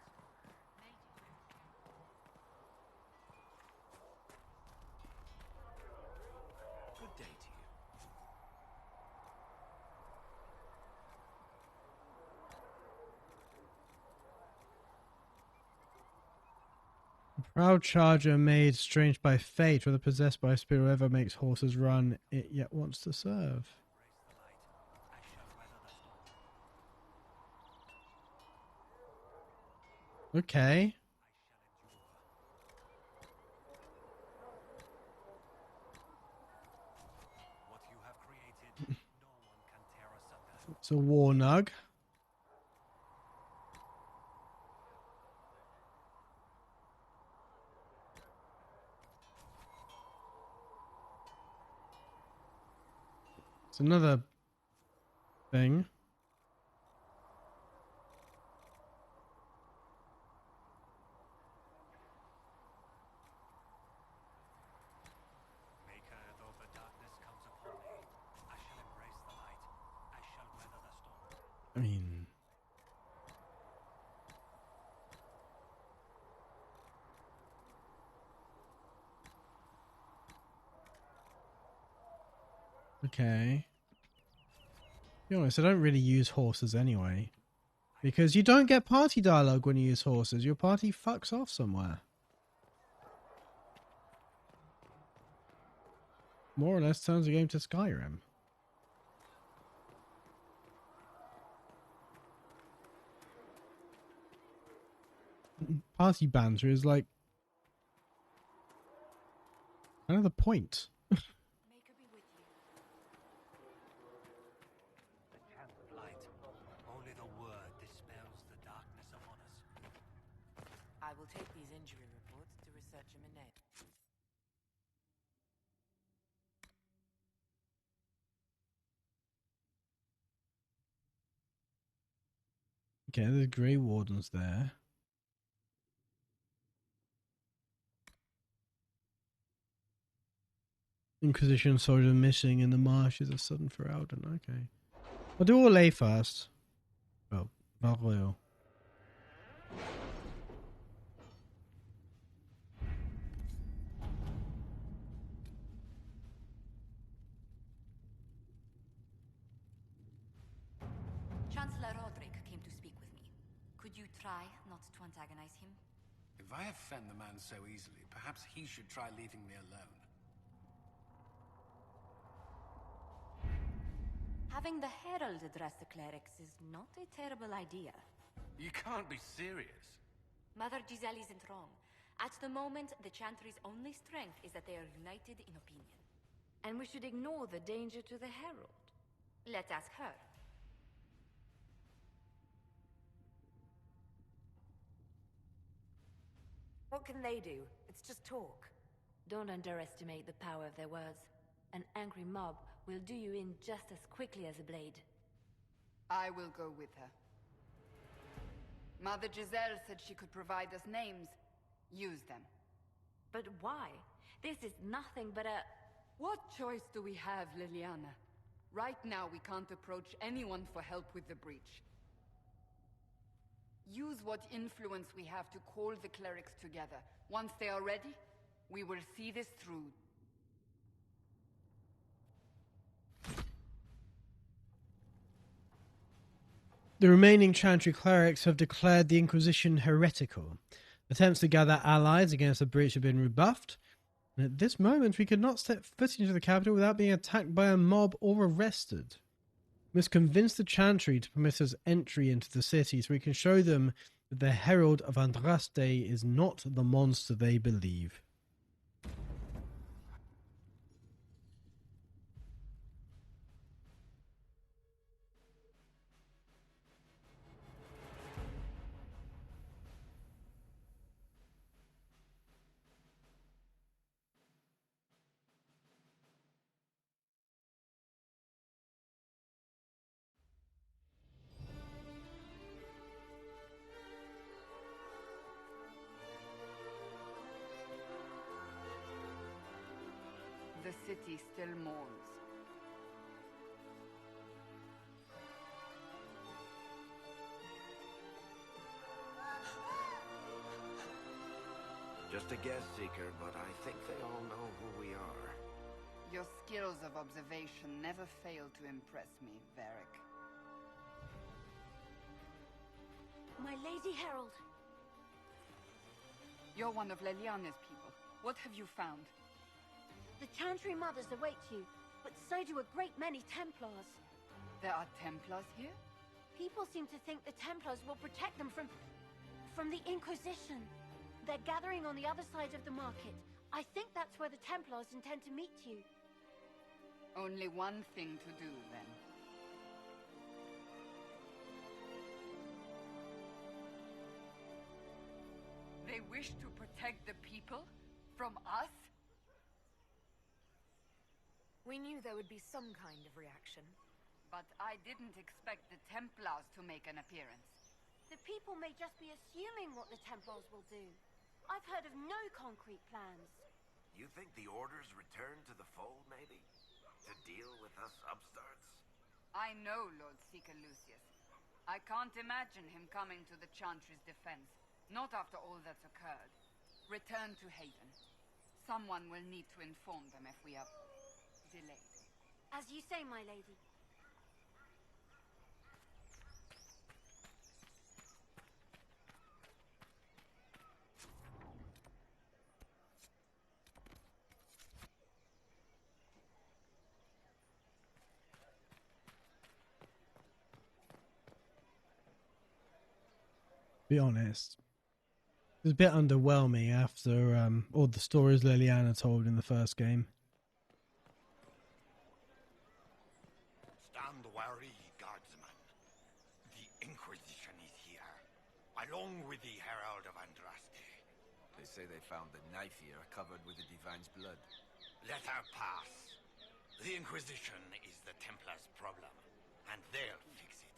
Good day to you. Proud charger made strange by fate, whether possessed by a spirit, whoever makes horses run, it yet wants to serve. Okay. It's a war nug. It's another thing. I mean, okay. To be honest, I don't really use horses anyway. Because you don't get party dialogue when you use horses. Your party fucks off somewhere. More or less turns the game to Skyrim. Party banter is like kind of the point. I will take these injury reports to research them in name. Okay, there's Grey Wardens there. Inquisition soldier missing in the marshes of southern Ferelden. Okay. I'll do Orlais first. Well, Valroyal. Chancellor Roderick came to speak with me. Could you try not to antagonize him? If I offend the man so easily, perhaps he should try leaving me alone. Having the Herald address the clerics is not a terrible idea. You can't be serious. Mother Giselle isn't wrong. At the moment, the Chantry's only strength is that they are united in opinion. And we should ignore the danger to the Herald. Let's ask her. What can they do? It's just talk. Don't underestimate the power of their words. An angry mob will do you in just as quickly as a blade. I will go with her. Mother Giselle said she could provide us names. Use them. But why? This is nothing but a... What choice do we have, Liliana? Right now, we can't approach anyone for help with the breach. Use what influence we have to call the clerics together. Once they are ready, we will see this through. The remaining Chantry clerics have declared the Inquisition heretical. Attempts to gather allies against the breach have been rebuffed. And at this moment, we could not step foot into the capital without being attacked by a mob or arrested. We must convince the Chantry to permit us entry into the city so we can show them that the Herald of Andraste is not the monster they believe. The city still mourns. Just a guess, Seeker, but I think they all know who we are. Your skills of observation never fail to impress me, Varric. My Lady Herald. You're one of Leliana's people. What have you found? The Chantry Mothers await you, but so do a great many Templars. There are Templars here? People seem to think the Templars will protect them from the Inquisition. They're gathering on the other side of the market. I think that's where the Templars intend to meet you. Only one thing to do, then. They wish to protect the people? From us? We knew there would be some kind of reaction. But I didn't expect the Templars to make an appearance. The people may just be assuming what the Templars will do. I've heard of no concrete plans. You think the Order's return to the fold, maybe? To deal with us upstarts? I know Lord Seeker Lucius. I can't imagine him coming to the Chantry's defense. Not after all that's occurred. Return to Haven. Someone will need to inform them if we are delayed. As you say, my lady. Be honest, it was a bit underwhelming after all the stories Leliana told in the first game. Stand wary, guardsman. The Inquisition is here, along with the Herald of Andraste. They say they found the knife here covered with the Divine's blood. Let her pass. The Inquisition is the Templars' problem, and they'll fix it.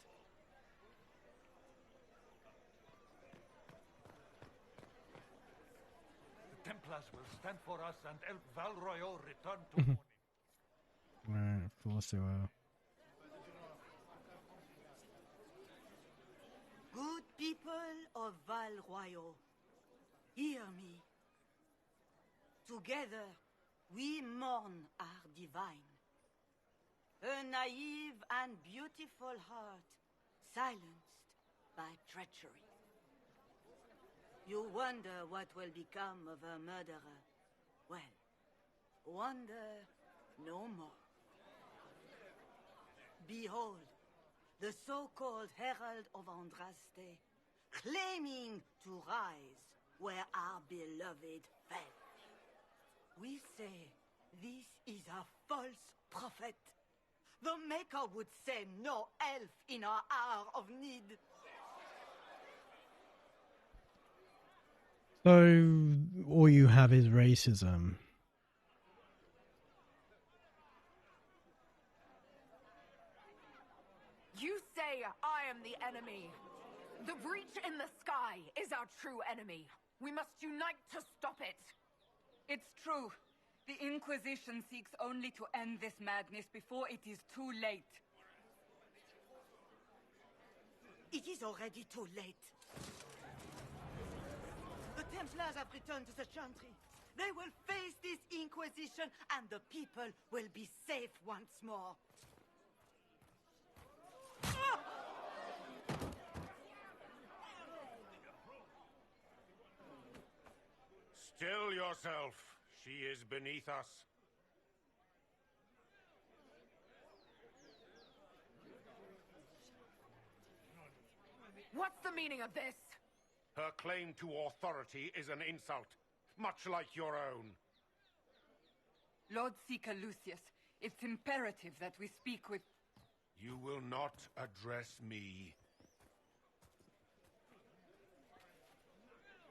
The Templars will stand for us and help Valroyo return to morning. Right, of course they will. Good people of Valroyo, hear me. Together, we mourn our divine. A naive and beautiful heart, silenced by treachery. You wonder what will become of a murderer. Well, wonder no more. Behold, the so-called Herald of Andraste, claiming to rise where our beloved fell. We say this is a false prophet. The Maker would send no elf in our hour of need. So, all you have is racism. You say I am the enemy. The breach in the sky is our true enemy. We must unite to stop it. It's true. The Inquisition seeks only to end this madness before it is too late. It is already too late. The Templars have returned to the Chantry. They will face this Inquisition, and the people will be safe once more. Still yourself. She is beneath us. What's the meaning of this? Her claim to authority is an insult, much like your own. Lord Seeker Lucius, it's imperative that we speak with... You will not address me.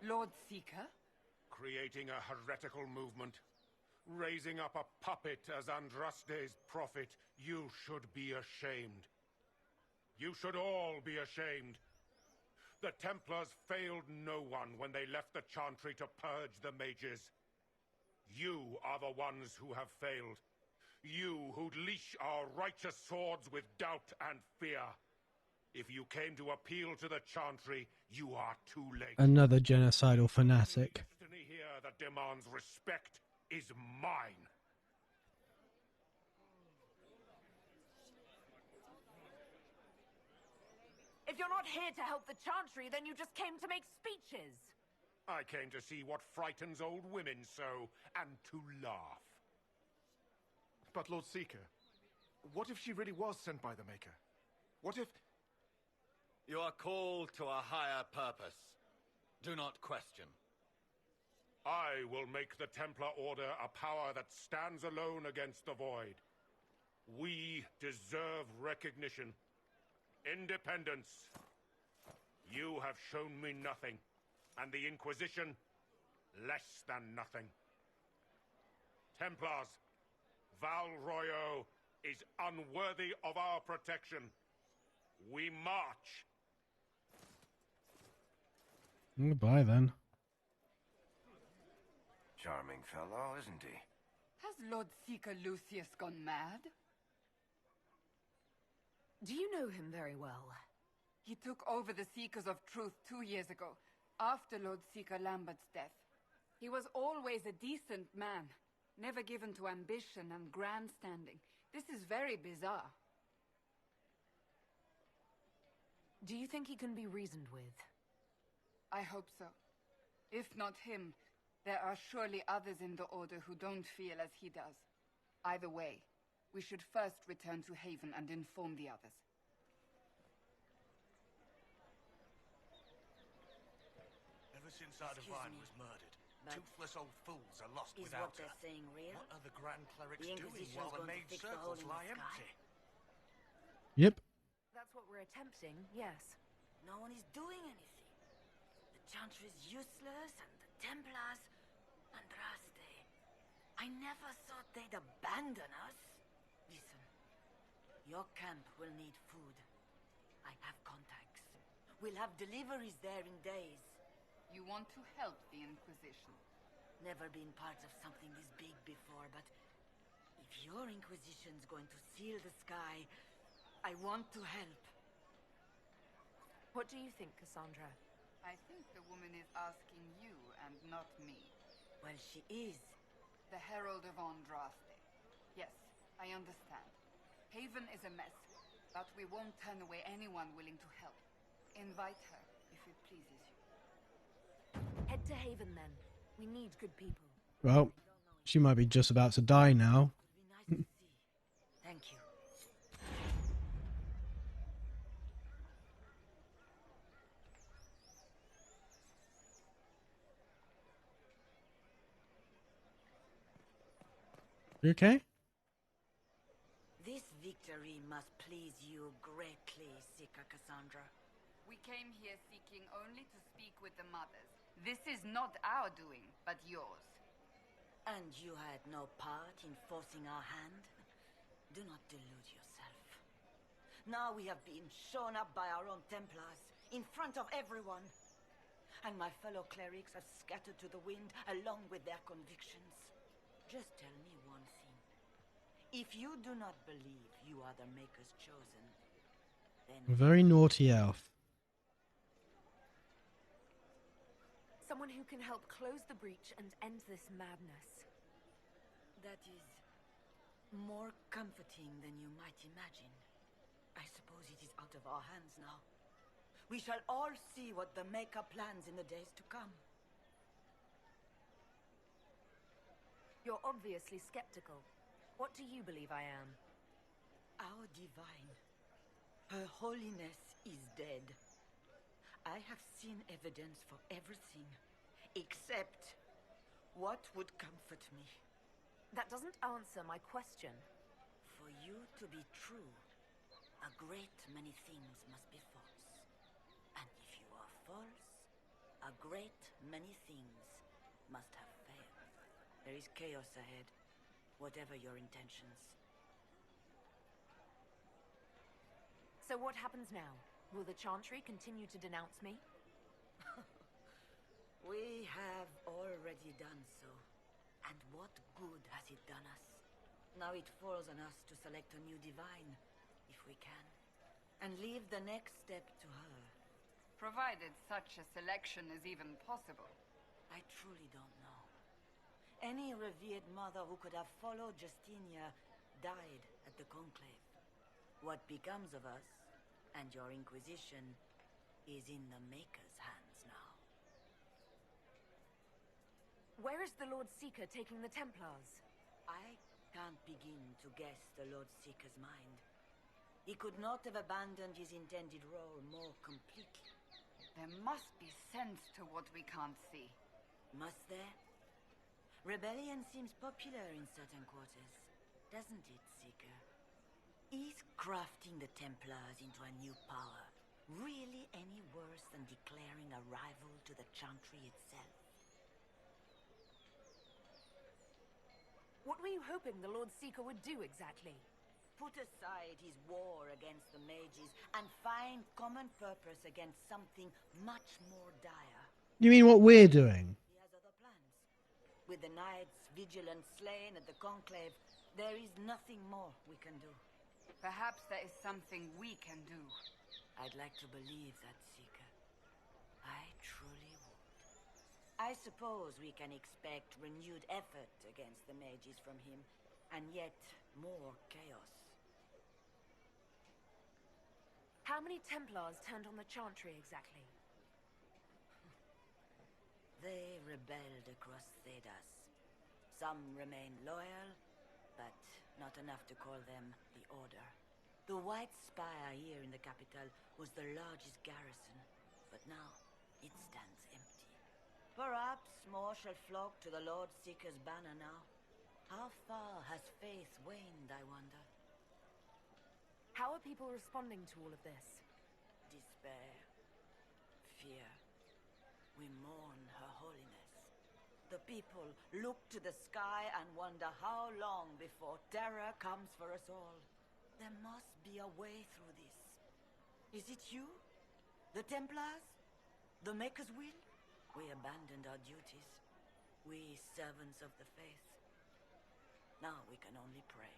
Lord Seeker? Creating a heretical movement. Raising up a puppet as Andraste's prophet. You should be ashamed. You should all be ashamed. The Templars failed no one when they left the Chantry to purge the mages. You are the ones who have failed. You who'd leash our righteous swords with doubt and fear. If you came to appeal to the Chantry, you are too late. Another genocidal fanatic. The destiny here that demands respect is mine. If you're not here to help the Chantry, then you just came to make speeches. I came to see what frightens old women so, and to laugh. But Lord Seeker, what if she really was sent by the Maker? What if... You are called to a higher purpose. Do not question. I will make the Templar Order a power that stands alone against the Void. We deserve recognition. Independence. You have shown me nothing, and the Inquisition, less than nothing. Templars, Val Royeaux is unworthy of our protection. We march. Goodbye, then. Charming fellow, isn't he? Has Lord Seeker Lucius gone mad? Do you know him very well? He took over the Seekers of Truth 2 years ago, after Lord Seeker Lambert's death. He was always a decent man, never given to ambition and grandstanding. This is very bizarre. Do you think he can be reasoned with? I hope so. If not him, there are surely others in the Order who don't feel as he does. Either way, we should first return to Haven and inform the others. Ever since our divine was murdered, toothless old fools are lost Is without what they're her. saying real? What are the Grand Clerics The doing Inquisition's while the going to main fix the hole circles in lie the sky? empty? Yep. That's what we're attempting, yes. No one is doing anything. The Chantry is useless, and the Templars... Andraste. I never thought they'd abandon us. Listen, your camp will need food. I have contacts. We'll have deliveries there in days. You want to help the Inquisition? Never been part of something this big before, but if your Inquisition's going to seal the sky, I want to help. What do you think, Cassandra? I think the woman is asking you and not me. Well, she is. The Herald of Andraste. Yes, I understand. Haven is a mess, but we won't turn away anyone willing to help. Invite her, if it pleases you. Head to Haven, then. We need good people. Well, she might be just about to die now. Thank you. You okay? This victory must please you greatly, Seeker Cassandra. We came here seeking only to speak with the mothers. This is not our doing, but yours. And you had no part in forcing our hand? Do not delude yourself. Now we have been shown up by our own Templars, in front of everyone. And my fellow clerics have scattered to the wind along with their convictions. Just tell me one thing. If you do not believe you are the Maker's chosen, then... A very naughty elf. Someone who can help close the breach and end this madness. That is more comforting than you might imagine. I suppose it is out of our hands now. We shall all see what the Maker plans in the days to come. You're obviously skeptical. What do you believe I am? Our divine. Her holiness is dead. I have seen evidence for everything, except what would comfort me. That doesn't answer my question. For you to be true, a great many things must be false. And if you are false, a great many things must have failed. There is chaos ahead, whatever your intentions. So what happens now? Will the Chantry continue to denounce me? We have already done so. And what good has it done us? Now it falls on us to select a new divine, if we can. And leave the next step to her. Provided such a selection is even possible. I truly don't know. Any revered mother who could have followed Justinia died at the Conclave. What becomes of us, and your Inquisition, is in the Maker's hands now. Where is the Lord Seeker taking the Templars? I can't begin to guess the Lord Seeker's mind. He could not have abandoned his intended role more completely. There must be sense to what we can't see. Must there? Rebellion seems popular in certain quarters, doesn't it, Seeker? Is crafting the Templars into a new power really any worse than declaring a rival to the Chantry itself? What were you hoping the Lord Seeker would do exactly? Put aside his war against the mages and find common purpose against something much more dire. You mean what we're doing? He has other plans. With the knights vigilant slain at the Conclave, there is nothing more we can do. Perhaps there is something we can do. I'd like to believe that, Seeker. I truly would. I suppose we can expect renewed effort against the mages from him, and yet more chaos. How many Templars turned on the Chantry exactly? They rebelled across Thedas. Some remained loyal, but not enough to call them the Order. The White Spire here in the capital was the largest garrison, but now it stands empty. Perhaps more shall flock to the Lord Seeker's banner now. How far has faith waned, I wonder? How are people responding to all of this? Despair. Fear. We mourn Her Holiness. The people look to the sky and wonder how long before terror comes for us all. There must be a way through this. Is it you? The Templars? The Maker's will? We abandoned our duties. We servants of the faith. Now we can only pray.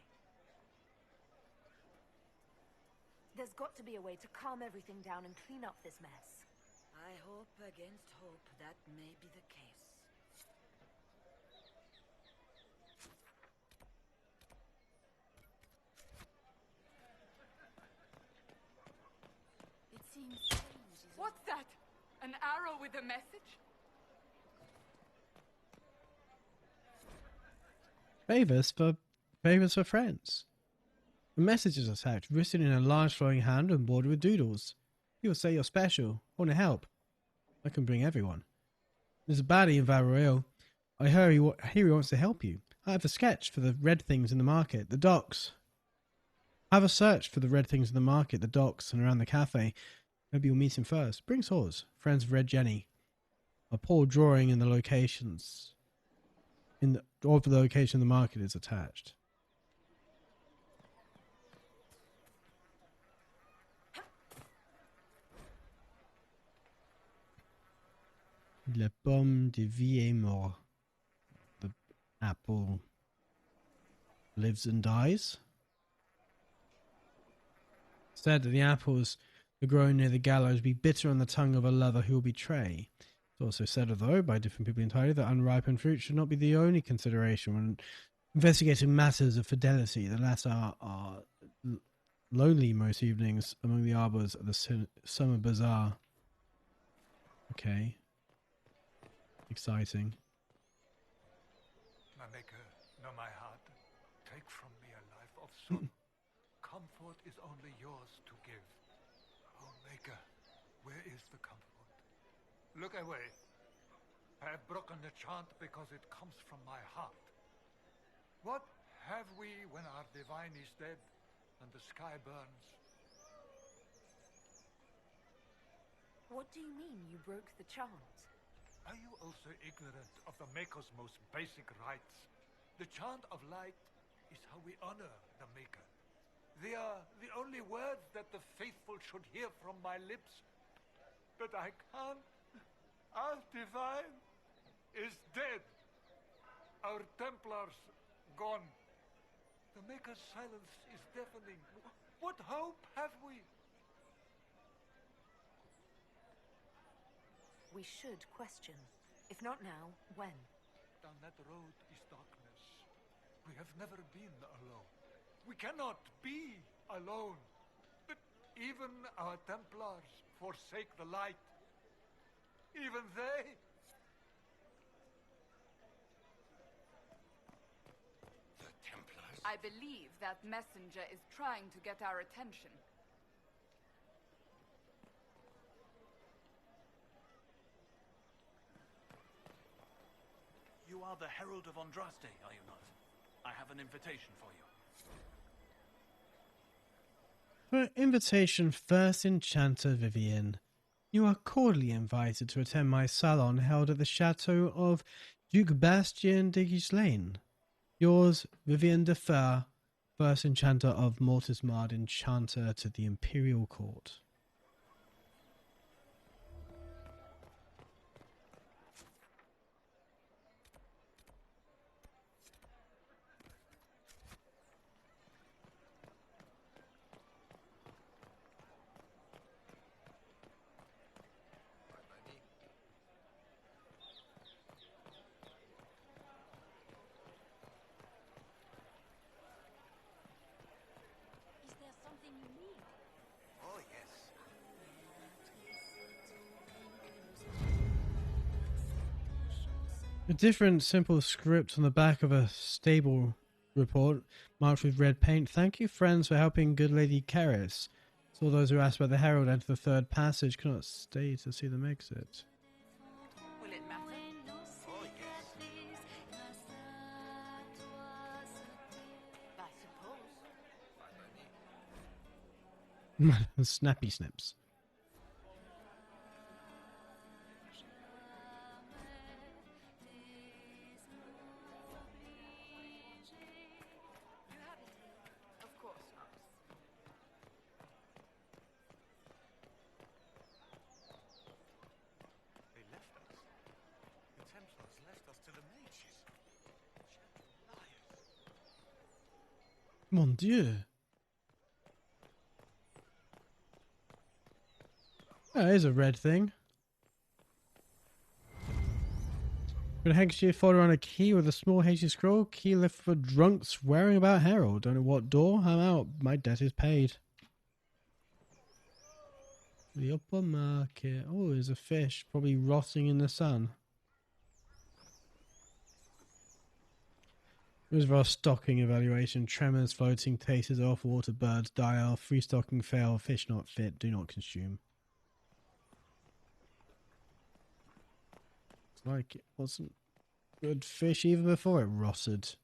There's got to be a way to calm everything down and clean up this mess. I hope against hope that may be the case. It seems strange. What's that? An arrow with a message? Favors for friends. The message is attached, written in a large flowing hand and bordered with doodles. People say you're special. Want to help? I can bring everyone. There's a baddie in Valroyo. I hear he wants to help you. I have a sketch for the red things in the market, the docks. I have a search for the red things in the market, the docks, and around the cafe. Maybe you'll meet him first. Bring swords. Friends of Red Jenny. A poor drawing in the locations. Of the location of the market is attached. La pomme de vie est mort. The apple lives and dies. Said that the apples are grown near the gallows be bitter on the tongue of a lover who will betray. It's also said, although by different people entirely, that unripened fruit should not be the only consideration when investigating matters of fidelity. The latter are lonely most evenings among the arbors of the summer bazaar. Okay. Exciting. My Maker, know my heart. Take from me a life of sorrow. Comfort is only yours to give. Oh, Maker, where is the comfort? Look away. I have broken the chant because it comes from my heart. What have we when our divine is dead and the sky burns? What do you mean you broke the chant? Are you also ignorant of the Maker's most basic rites? The chant of light is how we honor the Maker. They are the only words that the faithful should hear from my lips. But I can't. Our divine is dead. Our Templars gone. The Maker's silence is deafening. What hope have we? We should question. If not now, when? Down that road is darkness. We have never been alone. We cannot be alone. But even our Templars forsake the light. Even they. The Templars? I believe that messenger is trying to get our attention. You are the Herald of Andraste, are you not? I have an invitation for you. For invitation, First Enchanter Vivian, you are cordially invited to attend my salon held at the chateau of Duke Bastien de Gislaine. Yours, Vivian de Fer, First Enchanter of Mortismard, Enchanter to the Imperial Court. Is there something you need? Oh, yes. A different simple script on the back of a stable report marked with red paint. Thank you, friends, for helping good Lady Karis. All those who asked about the Herald enter the third passage cannot stay to see them exit. Will it matter? Oh, yes. I suppose. Snappy snips. Of course not. They left us. The Templars left us to the mages. Liars. Mon Dieu. That is a red thing. With a handkerchief folded around a key with a small hasty scroll. Key left for drunk swearing about Herald. Don't know what door. I'm out. My debt is paid. The upper market. Oh, there's a fish. Probably rotting in the sun. Reservoir stocking evaluation. Tremors, floating, tastes off, water, birds, die off, free stocking, fail, fish not fit, do not consume. It's like it wasn't good fish even before it rotted.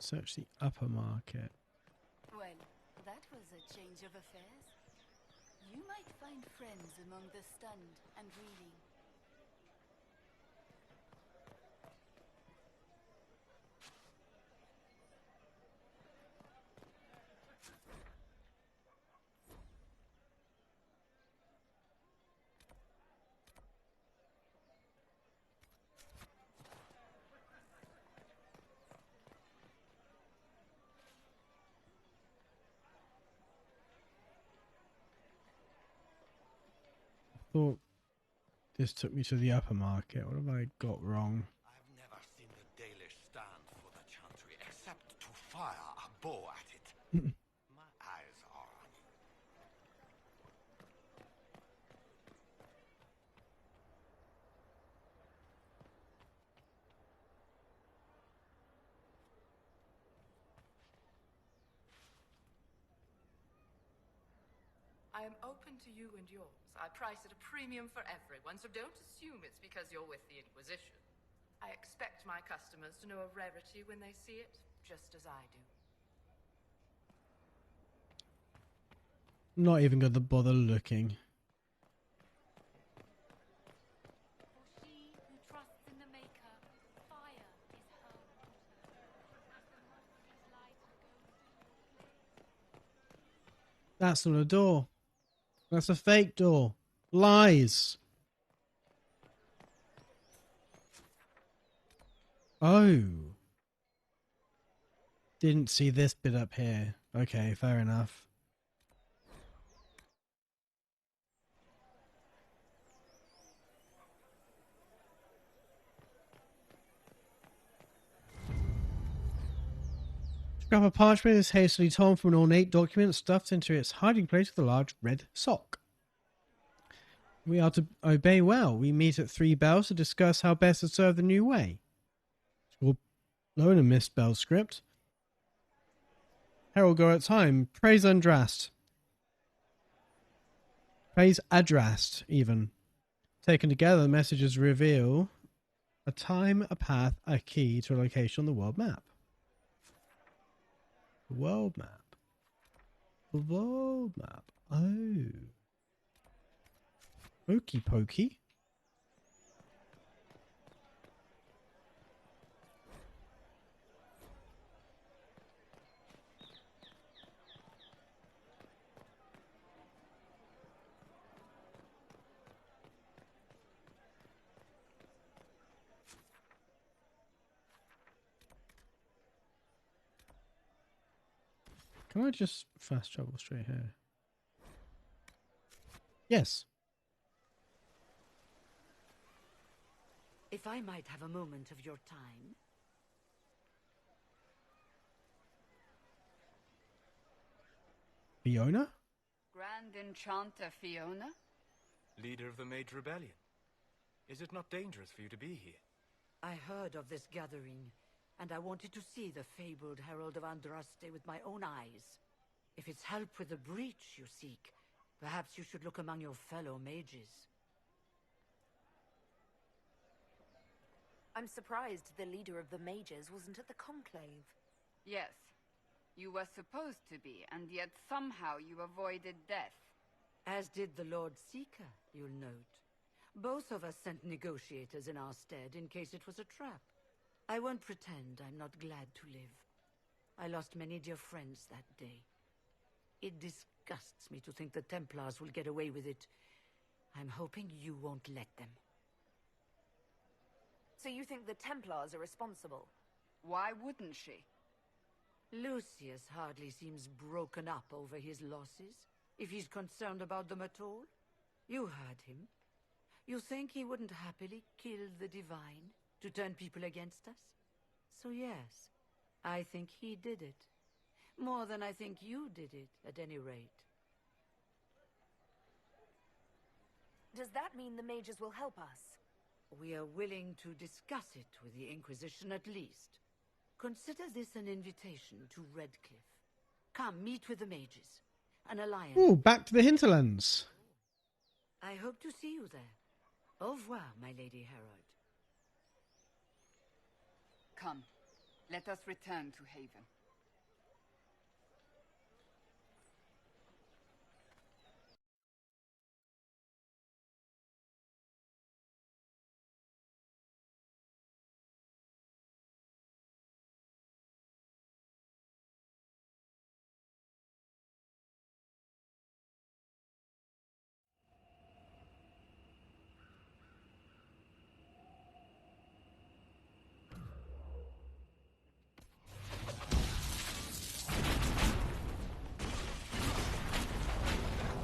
Search the upper market. Well, that was a change of affairs. You might find friends among the stunned and reeling. Thought this took me to the upper market. What have I got wrong? I've never seen the Dalish stand for the chantry except to fire a bow at it. My eyes are on you. I am open to you and yours. I price at a premium for everyone, so don't assume it's because you're with the Inquisition. I expect my customers to know a rarity when they see it, just as I do. Not even going to bother looking. For she who trusts in the Maker, fire is her water. As the monster's light goes to That's not a door. That's a fake door. Lies. Oh. Didn't see this bit up here. Okay, fair enough. Scrap of parchment is hastily torn from an ornate document stuffed into its hiding place with a large red sock. We are to obey well. We meet at 3 bells to discuss how best to serve the new way. Or low in a misspelled script. Herald go at time. Praise Undrast. Praise Adrast, even. Taken together, the messages reveal a time, a path, a key to a location on the world map. The world map. The world map. Oh. Okey pokey. Can I just fast travel straight here? Yes. If I might have a moment of your time. Fiona? Grand Enchanter Fiona? Leader of the Mage Rebellion. Is it not dangerous for you to be here? I heard of this gathering, and I wanted to see the fabled Herald of Andraste with my own eyes. If it's help with the breach you seek, perhaps you should look among your fellow mages. I'm surprised the leader of the mages wasn't at the conclave. Yes. You were supposed to be, and yet somehow you avoided death. As did the Lord Seeker, you'll note. Both of us sent negotiators in our stead in case it was a trap. I won't pretend I'm not glad to live. I lost many dear friends that day. It disgusts me to think the Templars will get away with it. I'm hoping you won't let them. So you think the Templars are responsible? Why wouldn't she? Lucius hardly seems broken up over his losses, if he's concerned about them at all. You heard him. You think he wouldn't happily kill the Divine to turn people against us? So yes, I think he did it. More than I think you did it, at any rate. Does that mean the mages will help us? We are willing to discuss it with the Inquisition at least. Consider this an invitation to Redcliffe. Come, meet with the mages. An alliance. Ooh, back to the hinterlands. I hope to see you there. Au revoir, my Lady Herald. Come, let us return to Haven.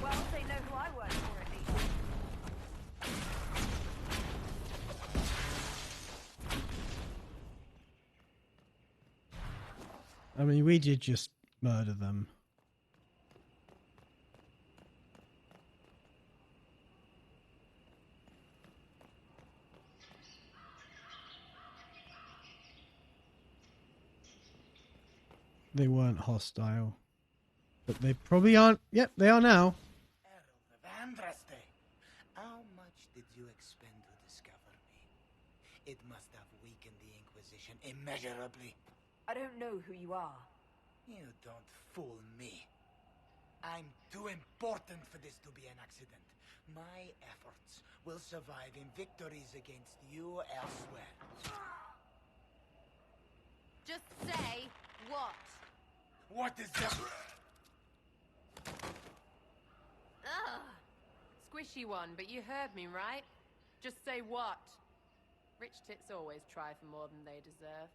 Well, they know who I work for at least. I mean, we did just murder them. They weren't hostile. But they probably aren't. Yep, they are now. How much did you expend to discover me? It must have weakened the Inquisition immeasurably. I don't know who you are. You don't fool me. I'm too important for this to be an accident. My efforts will survive in victories against you elsewhere. Just say what? What is that? Ugh. Squishy one, but you heard me, right? Just say what? Rich tits always try for more than they deserve.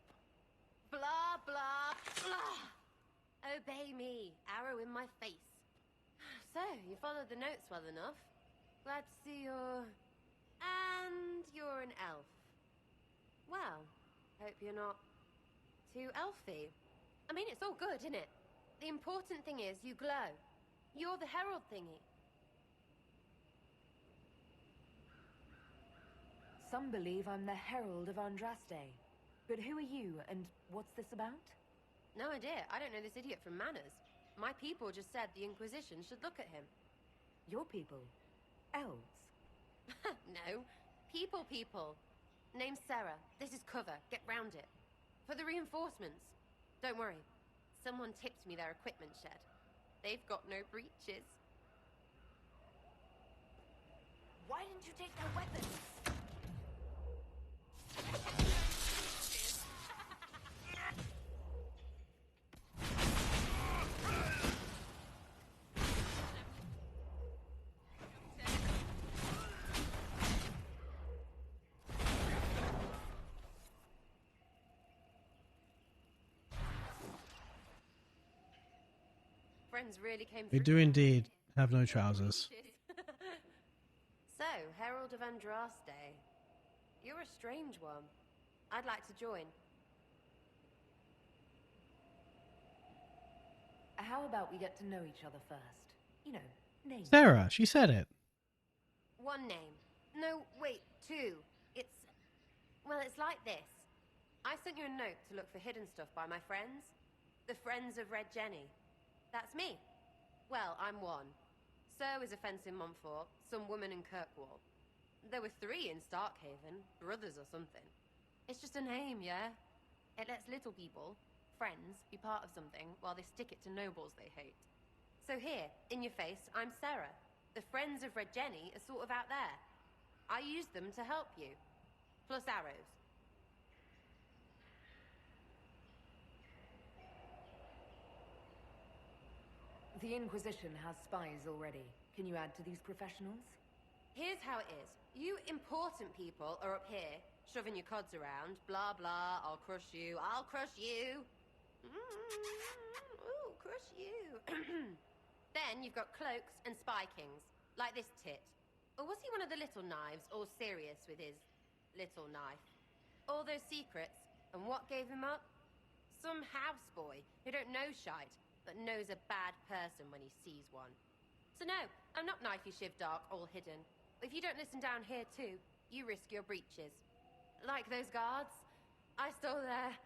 Blah, blah, blah! Obey me. Arrow in my face. So, you followed the notes well enough. Glad to see you're... And you're an elf. Well, hope you're not too elfy. I mean, it's all good, isn't it? The important thing is you glow. You're the herald thingy. Some believe I'm the Herald of Andraste. But who are you, and what's this about? No idea. I don't know this idiot from Manners. My people just said the Inquisition should look at him. Your people? Elves? No. People. Name's Sarah. This is cover. Get round it. For the reinforcements. Don't worry. Someone tipped me their equipment shed. They've got no breaches. Why didn't you take their weapons? Friends really came They through. do indeed have no trousers. So, Herald of Andraste. You're a strange one. I'd like to join. How about we get to know each other first? You know, names. Sarah, she said it. One name. No, wait, two. It's like this. I sent you a note to look for hidden stuff by my friends. The Friends of Red Jenny. That's me. Well, I'm one. So is a fence in Montfort, some woman in Kirkwall. There were 3 in Starkhaven, brothers or something. It's just a name, yeah? It lets little people, friends, be part of something while they stick it to nobles they hate. So here, in your face, I'm Sarah. The Friends of Red Jenny are sort of out there. I use them to help you. Plus arrows. The Inquisition has spies already. Can you add to these professionals? Here's how it is. You important people are up here, shoving your cods around. Blah, blah, I'll crush you. Ooh, crush you. Then you've got cloaks and spy kings, like this tit. Or was he one of the little knives, all serious with his little knife? All those secrets, and what gave him up? Some houseboy who don't know shite, but knows a bad person when he sees one. So no, I'm not knifey shiv dark, all hidden. If you don't listen down here too, you risk your breeches. Like those guards, I stole their...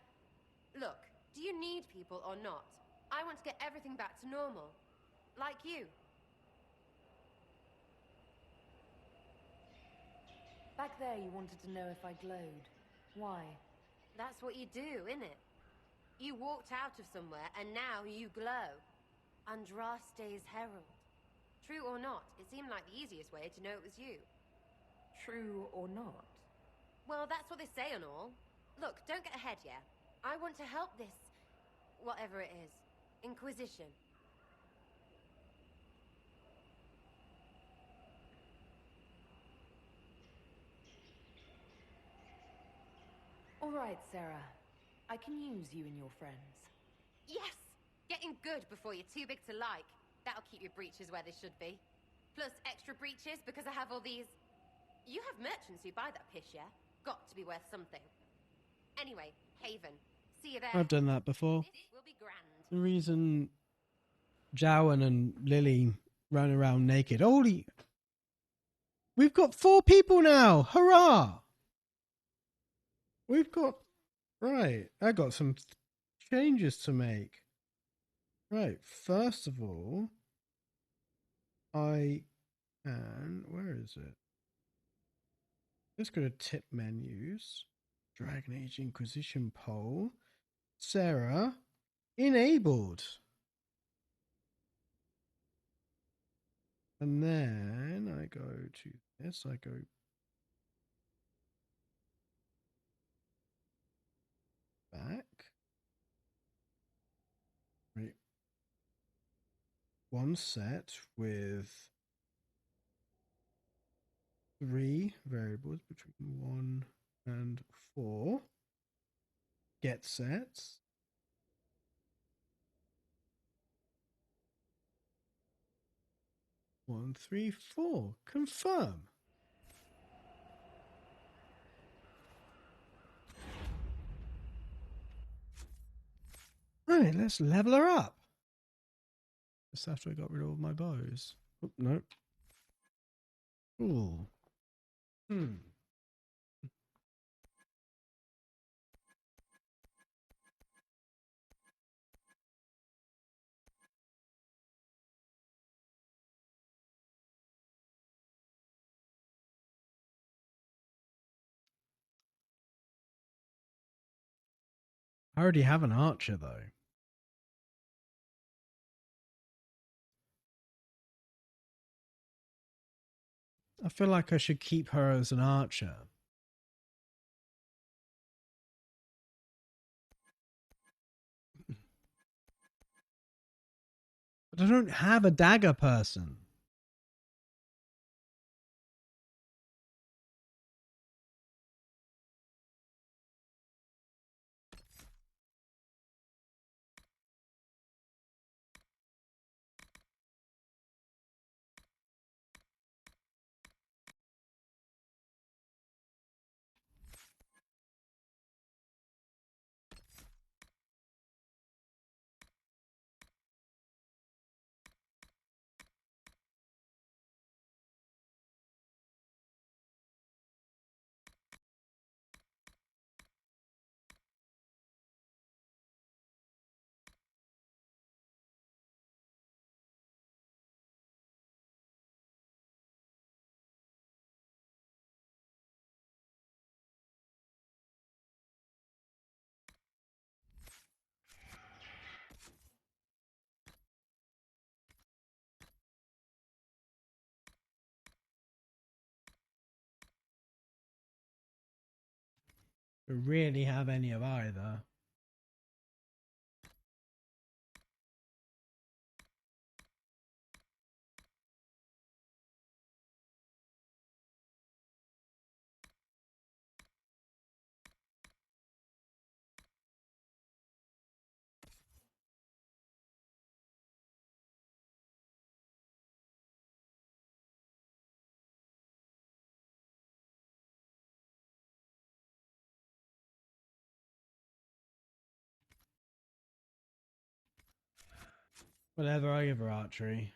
Look, do you need people or not? I want to get everything back to normal. Like you. Back there you wanted to know if I glowed. Why? That's what you do, innit? You walked out of somewhere, and now you glow. Andraste's herald. True or not, it seemed like the easiest way to know it was you. True or not? Well, that's what they say and all. Look, don't get ahead, yeah? I want to help this... whatever it is. Inquisition. All right, Sarah. I can use you and your friends. Yes! Getting good before you're too big to like. That'll keep your breeches where they should be. Plus extra breeches because I have all these... You have merchants who buy that pish, yeah? Got to be worth something. Anyway, Haven. See you there. I've done that before. This will be grand. The reason Jowan and Lily run around naked. Holy... We've got 4 people now! Hurrah! We've got... Right, I got some changes to make. Right, first of all, I can... Where is it? Let's go to tip menus. Dragon Age Inquisition poll. Sarah, enabled. And then I go to this. I go back. Right. One set with 3 variables between 1 and 4. Get sets. One, 3, 4. Confirm. Right, let's level her up. Just after I got rid of all my bows. Oh, no. Ooh. I already have an archer, though. I feel like I should keep her as an archer. But I don't have a dagger person. Don't really have any of either. Whatever, I give her archery.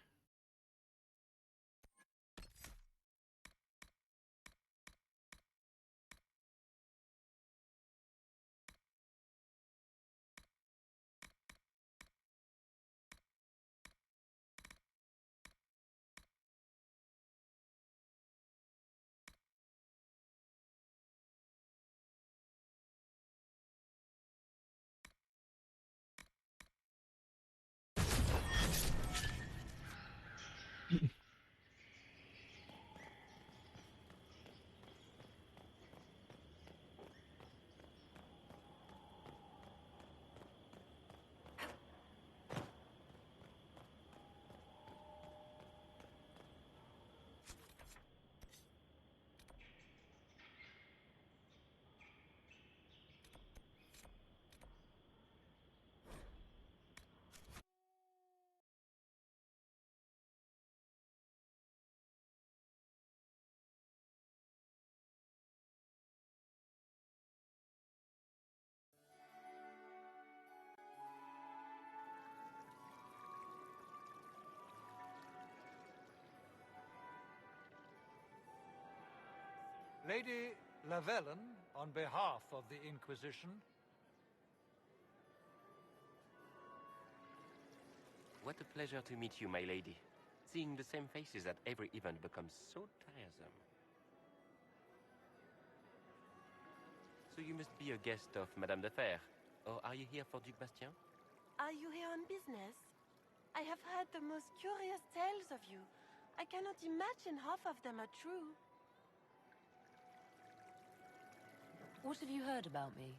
Lady Lavellen, on behalf of the Inquisition. What a pleasure to meet you, my lady. Seeing the same faces at every event becomes so tiresome. So you must be a guest of Madame de Fer. Or are you here for Duc Bastien? Are you here on business? I have heard the most curious tales of you. I cannot imagine half of them are true. What have you heard about me?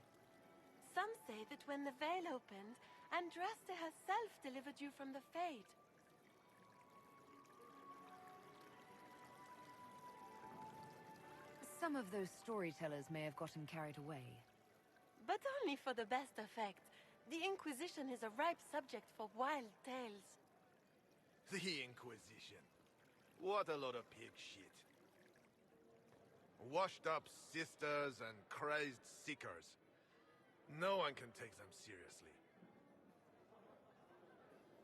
Some say that when the veil opened, Andraste herself delivered you from the Fade. Some of those storytellers may have gotten carried away. But only for the best effect. The Inquisition is a ripe subject for wild tales. The Inquisition. What a lot of pig shit. Washed up sisters and crazed seekers. No one can take them seriously.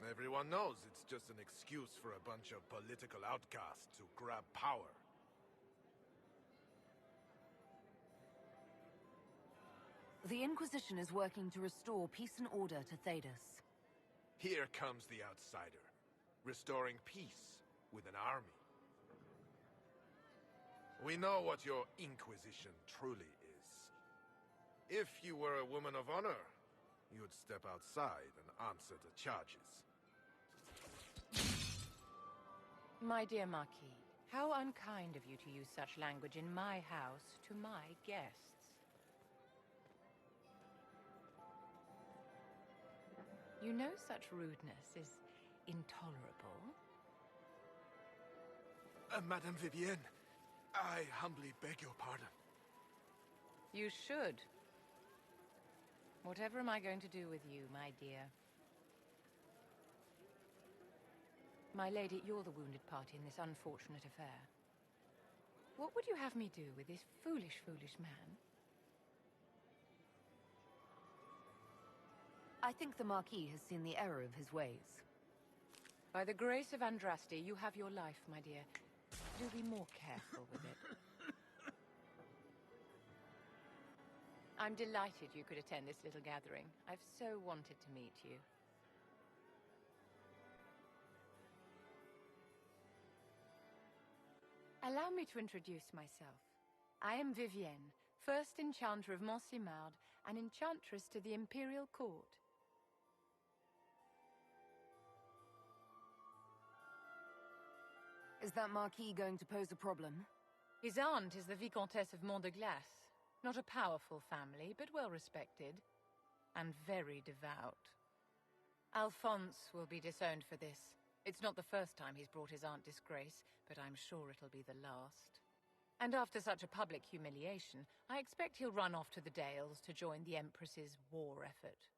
Everyone knows it's just an excuse for a bunch of political outcasts to grab power. The Inquisition is working to restore peace and order to Thedas. Here comes the outsider, restoring peace with an army. We know what your Inquisition truly is. If you were a woman of honor, you'd step outside and answer the charges. My dear Marquis, how unkind of you to use such language in my house to my guests. You know such rudeness is intolerable. Madame Vivienne, I humbly beg your pardon. You should. Whatever am I going to do with you, my dear? My lady, you're the wounded party in this unfortunate affair. What would you have me do with this foolish, foolish man? I think the Marquis has seen the error of his ways. By the grace of Andraste, you have your life, my dear. Do be more careful with it. I'm delighted you could attend this little gathering. I've so wanted to meet you. Allow me to introduce myself. I am Vivienne, first Enchanter of Montsimard and Enchantress to the Imperial Court. Is that Marquis going to pose a problem? His aunt is the Vicomtesse of Mont de Glace. Not a powerful family, but well respected. And very devout. Alphonse will be disowned for this. It's not the first time he's brought his aunt disgrace, but I'm sure it'll be the last. And after such a public humiliation, I expect he'll run off to the Dales to join the Empress's war effort.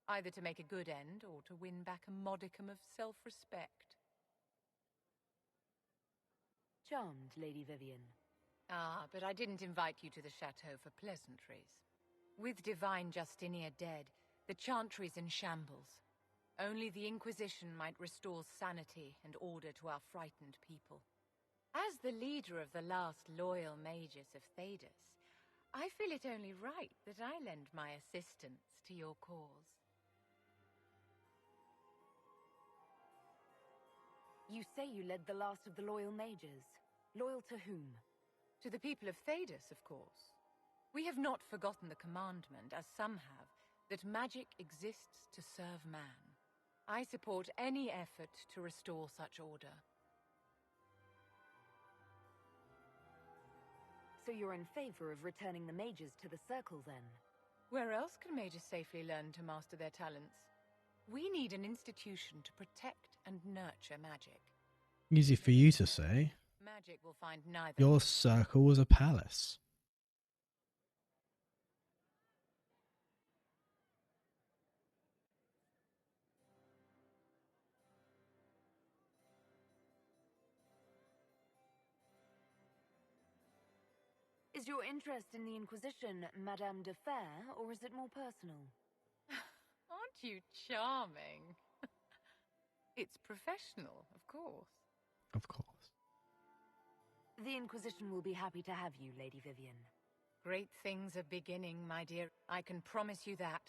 Either to make a good end, or to win back a modicum of self-respect. Charmed, Lady Vivienne. Ah, but I didn't invite you to the chateau for pleasantries. With Divine Justinia dead, the Chantry's in shambles. Only the Inquisition might restore sanity and order to our frightened people. As the leader of the last loyal mages of Thedas, I feel it only right that I lend my assistance to your cause. You say you led the last of the loyal mages. Loyal to whom? To the people of Thedas, of course. We have not forgotten the commandment, as some have, that magic exists to serve man. I support any effort to restore such order. So you're in favor of returning the mages to the Circle, then? Where else can mages safely learn to master their talents? We need an institution to protect and nurture magic. Easy for you to say. Magic will find neither. Your circle was a palace. Is your interest in the Inquisition Madame de Fer, or is it more personal? Aren't you charming? It's professional, of course. Of course. The Inquisition will be happy to have you, Lady Vivienne. Great things are beginning, my dear. I can promise you that.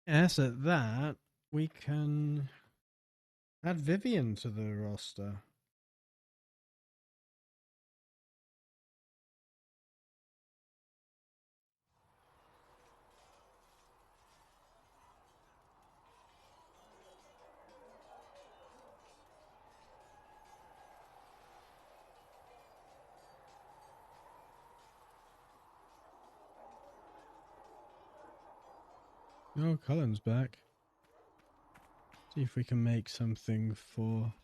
Yes, at that, we can add Vivian to the roster. Oh, Cullen's back. See if we can make something for...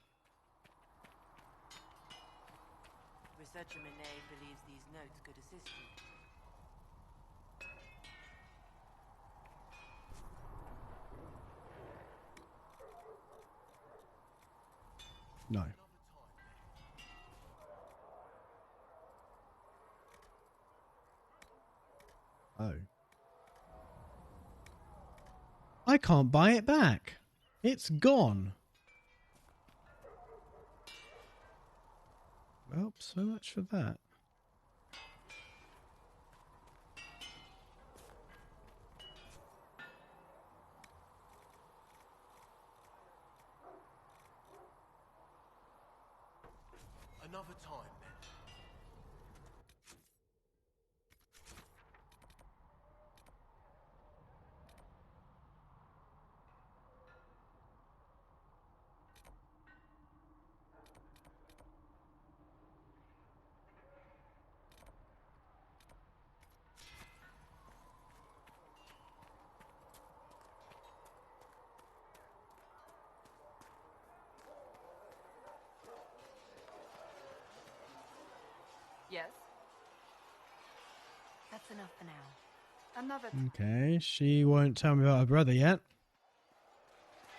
Researcher Monet believes these notes could assist you. No. Oh. I can't buy it back. It's gone. Well, so much for that. Another time, then. Yes? That's enough for now. Another Okay, she won't tell me about her brother yet.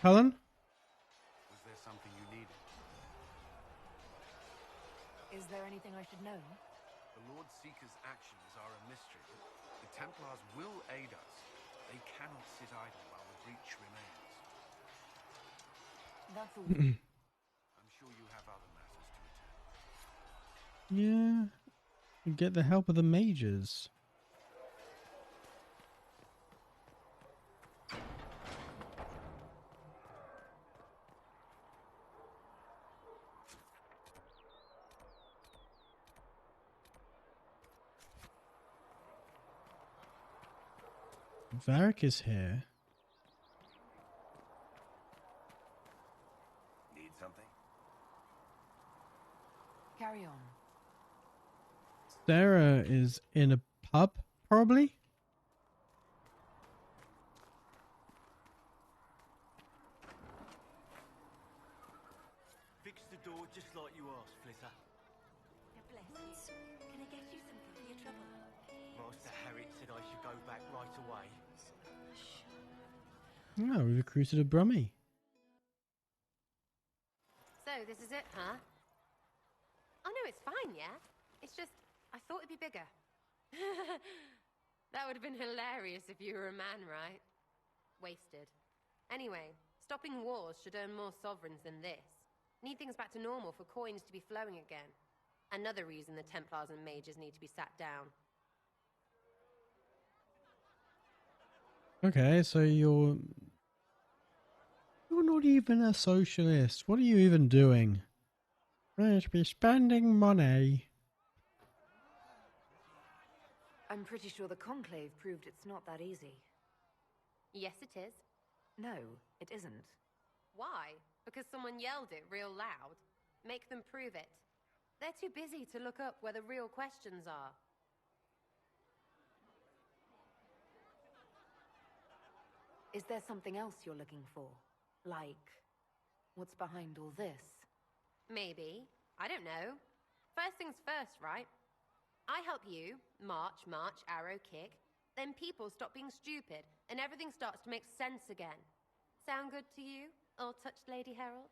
Cullen? Was there something you needed? Is there anything I should know? The Lord Seeker's actions are a mystery. The Templars will aid us. They cannot sit idle while the breach remains. That's all. I'm sure you have other matters to attend. Yeah. Get the help of the mages. Varric is here. Need something? Carry on. Sarah is in a pub, probably? Fix the door just like you asked, Flitter. Bless you. Can I get you something for your trouble? Master Harriet said I should go back right away. Oh, we recruited a Brummie. So, this is it, huh? Oh no, it's fine, yeah? It's just, I thought it'd be bigger. That would have been hilarious if you were a man, right? Wasted. Anyway, stopping wars should earn more sovereigns than this. Need things back to normal for coins to be flowing again. Another reason the Templars and mages need to be sat down. Okay, so you're not even a socialist. What are you even doing? Right, be spending money. I'm pretty sure the Conclave proved it's not that easy. Yes, it is. No, it isn't. Why? Because someone yelled it real loud? Make them prove it. They're too busy to look up where the real questions are. Is there something else you're looking for? Like, what's behind all this? Maybe. I don't know. First things first, right? I help you, march, arrow, kick. Then people stop being stupid, and everything starts to make sense again. Sound good to you, all-touched Lady Herald?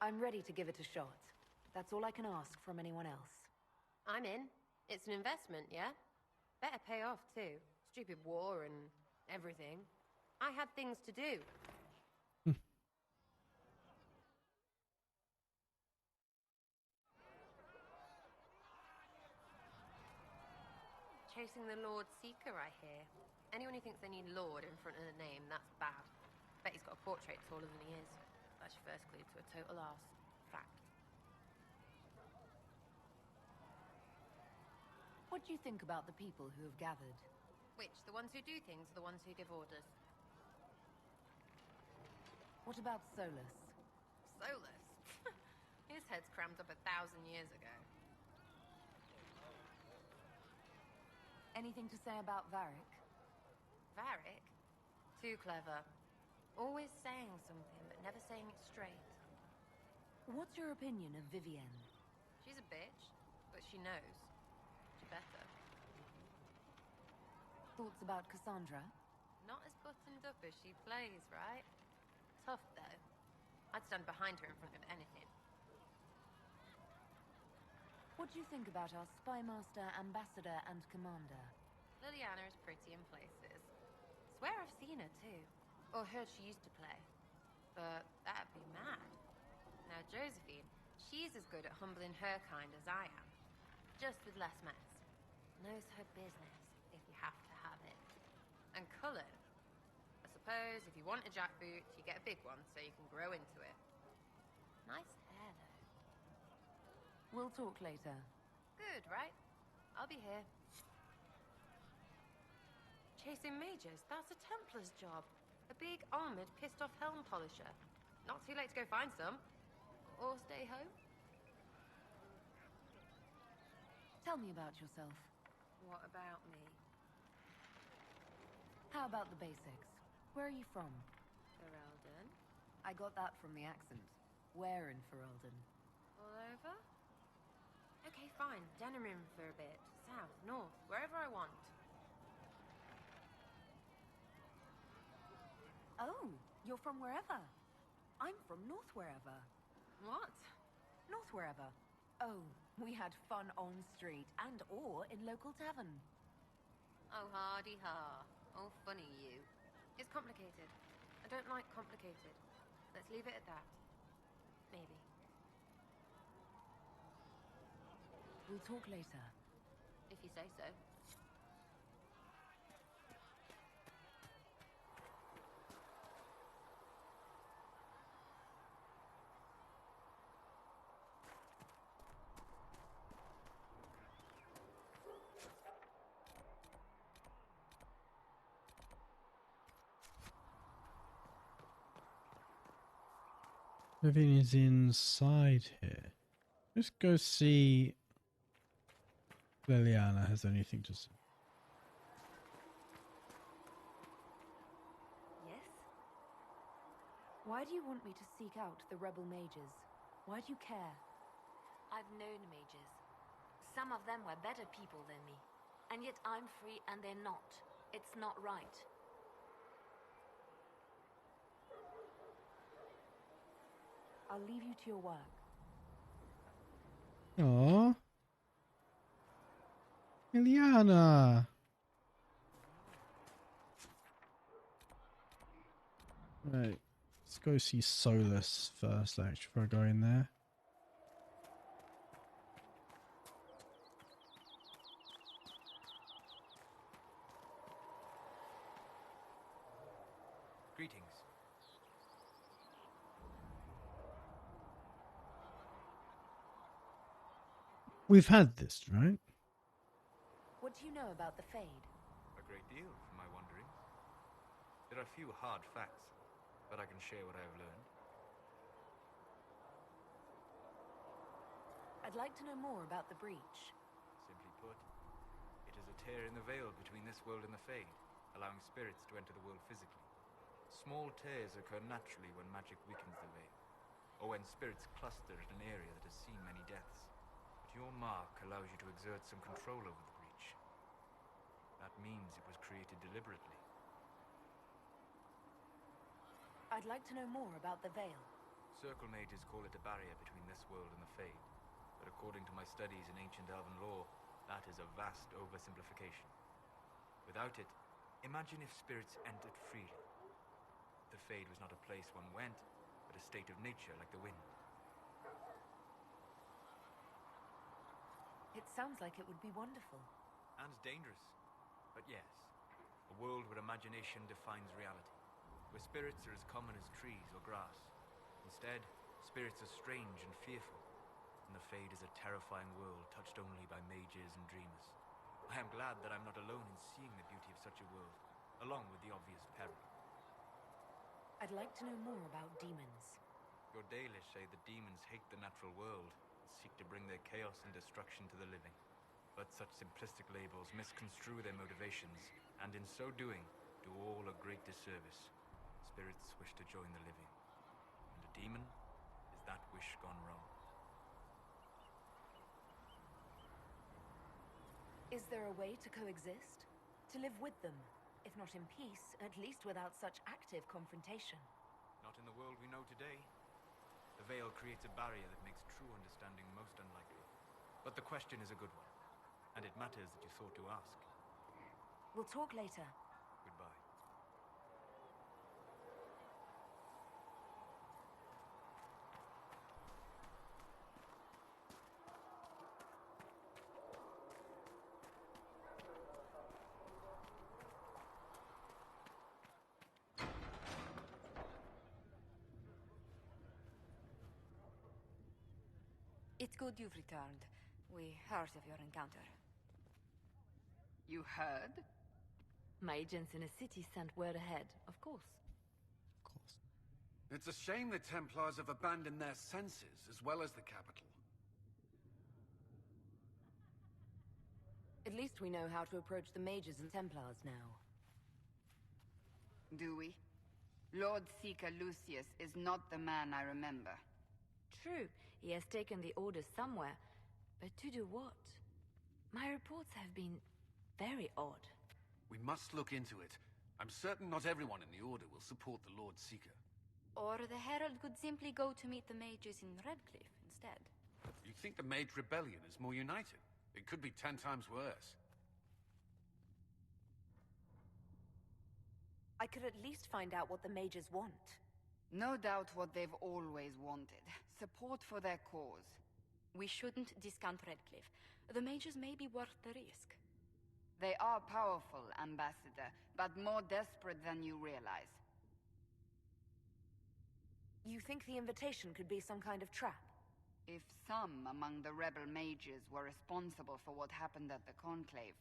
I'm ready to give it a shot. That's all I can ask from anyone else. I'm in. It's an investment, yeah? Better pay off, too. Stupid war and everything. I had things to do. Chasing the Lord Seeker, I hear. Anyone who thinks they need Lord in front of the name, that's bad. Bet he's got a portrait taller than he is. That's your first clue to a total arse. Fact. What do you think about the people who have gathered? Which, the ones who do things or the ones who give orders? What about Solus? Solus? His head's crammed up 1,000 years ago. Anything to say about Varric? Varric? Too clever. Always saying something, but never saying it straight. What's your opinion of Vivienne? She's a bitch, but she knows. She better. Thoughts about Cassandra? Not as buttoned up as she plays, right? Tough, though. I'd stand behind her in front of anything. What do you think about our Spymaster, Ambassador, and Commander? Liliana is pretty in places. Swear I've seen her, too. Or heard she used to play. But that'd be mad. Now, Josephine, she's as good at humbling her kind as I am. Just with less mess. Knows her business, if you have to have it. And Cullen. I suppose if you want a jackboot, you get a big one so you can grow into it. Nice hair, though. We'll talk later. Good, right? I'll be here. Chasing mages, that's a Templar's job. A big, armored, pissed-off helm polisher. Not too late to go find some. Or stay home. Tell me about yourself. What about me? How about the basics? Where are you from? Ferelden. I got that from the accent. Where in Ferelden? All over? Okay, fine. Denerim for a bit. South, north, wherever I want. Oh, you're from wherever. I'm from north wherever. What? North wherever. Oh, we had fun on street and or in local tavern. Oh, hardy ha. Oh, funny you. It's complicated. I don't like complicated. Let's leave it at that. Maybe. We'll talk later. If you say so. Everything is inside here. Let's go see if Liliana has anything to say. Yes? Why do you want me to seek out the rebel mages? Why do you care? I've known mages. Some of them were better people than me. And yet I'm free and they're not. It's not right. I'll leave you to your work. Aww. Liliana! Right. Let's go see Solus first, actually, before I go in there. Greetings. We've had this, right? What do you know about the Fade? A great deal, from my wanderings. There are few hard facts, but I can share what I have learned. I'd like to know more about the Breach. Simply put, it is a tear in the veil between this world and the Fade, allowing spirits to enter the world physically. Small tears occur naturally when magic weakens the veil, or when spirits cluster at an area that has seen many deaths. But your mark allows you to exert some control over the breach. That means it was created deliberately. I'd like to know more about the Veil. Circle mages call it a barrier between this world and the Fade, but according to my studies in ancient elven lore, that is a vast oversimplification. Without it, imagine if spirits entered freely. The Fade was not a place one went, but a state of nature like the wind. It sounds like it would be wonderful. and dangerous. But yes, a world where imagination defines reality, where spirits are as common as trees or grass. Instead, spirits are strange and fearful, and the Fade is a terrifying world touched only by mages and dreamers. I am glad that I'm not alone in seeing the beauty of such a world, along with the obvious peril. I'd like to know more about demons. Your Dalish say the demons hate the natural world and seek to bring their chaos and destruction to the living. But such simplistic labels misconstrue their motivations, and in so doing, do all a great disservice. Spirits wish to join the living, and a demon is that wish gone wrong. Is there a way to coexist? To live with them? If not in peace, at least without such active confrontation. Not in the world we know today. The veil creates a barrier that makes true understanding most unlikely. But the question is a good one, and it matters that you thought to ask. We'll talk later. Goodbye. It's good you've returned. We heard of your encounter. You heard? My agents in the city sent word ahead, of course. It's a shame the Templars have abandoned their senses, as well as the capital. At least we know how to approach the mages and Templars now. Do we? Lord Seeker Lucius is not the man I remember. True, he has taken the orders somewhere, but to do what? My reports have been very odd. We must look into it. I'm certain not everyone in the Order will support the Lord Seeker. Or the Herald could simply go to meet the mages in Redcliffe instead. You think the Mage Rebellion is more united? It could be 10 times worse. I could at least find out what the mages want. No doubt what they've always wanted. Support for their cause. We shouldn't discount Redcliffe. The mages may be worth the risk. They are powerful, Ambassador, but more desperate than you realize. You think the invitation could be some kind of trap? If some among the rebel mages were responsible for what happened at the Conclave.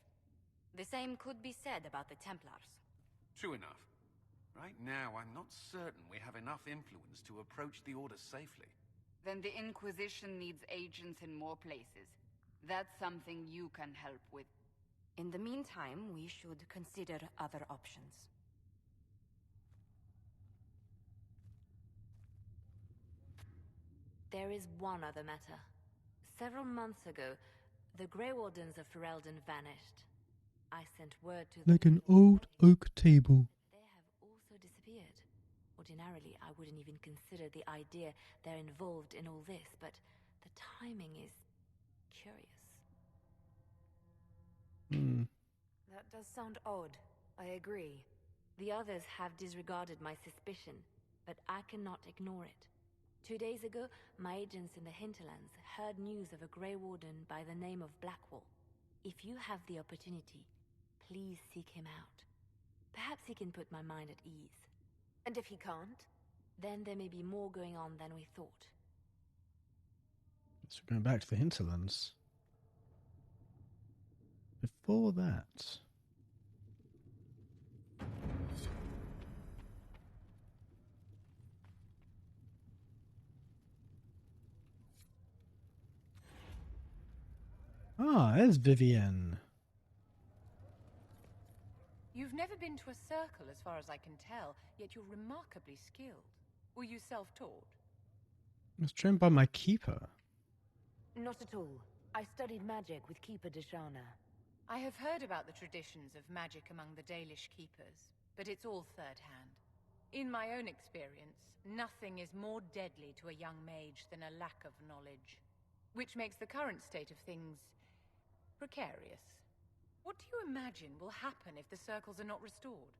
The same could be said about the Templars. True enough. Right now, I'm not certain we have enough influence to approach the Order safely. Then the Inquisition needs agents in more places. That's something you can help with. In the meantime, we should consider other options. There is one other matter. Several months ago, the Grey Wardens of Ferelden vanished. I sent word to them. Like an old oak table. They have also disappeared. Ordinarily, I wouldn't even consider the idea they're involved in all this, but the timing is curious. That does sound odd. I agree. The others have disregarded my suspicion, but I cannot ignore it. 2 days ago, my agents in the hinterlands heard news of a Grey Warden by the name of Blackwall. If you have the opportunity, please seek him out. Perhaps he can put my mind at ease. And if he can't? Then there may be more going on than we thought. So we're going back to the hinterlands. Before that... Ah, there's Vivienne. You've never been to a circle, as far as I can tell, yet you're remarkably skilled. Were you self-taught? I was trained by my keeper. Not at all. I studied magic with Keeper Deshana. I have heard about the traditions of magic among the Dalish keepers, but it's all third-hand. In my own experience, nothing is more deadly to a young mage than a lack of knowledge, which makes the current state of things precarious. What do you imagine will happen if the circles are not restored?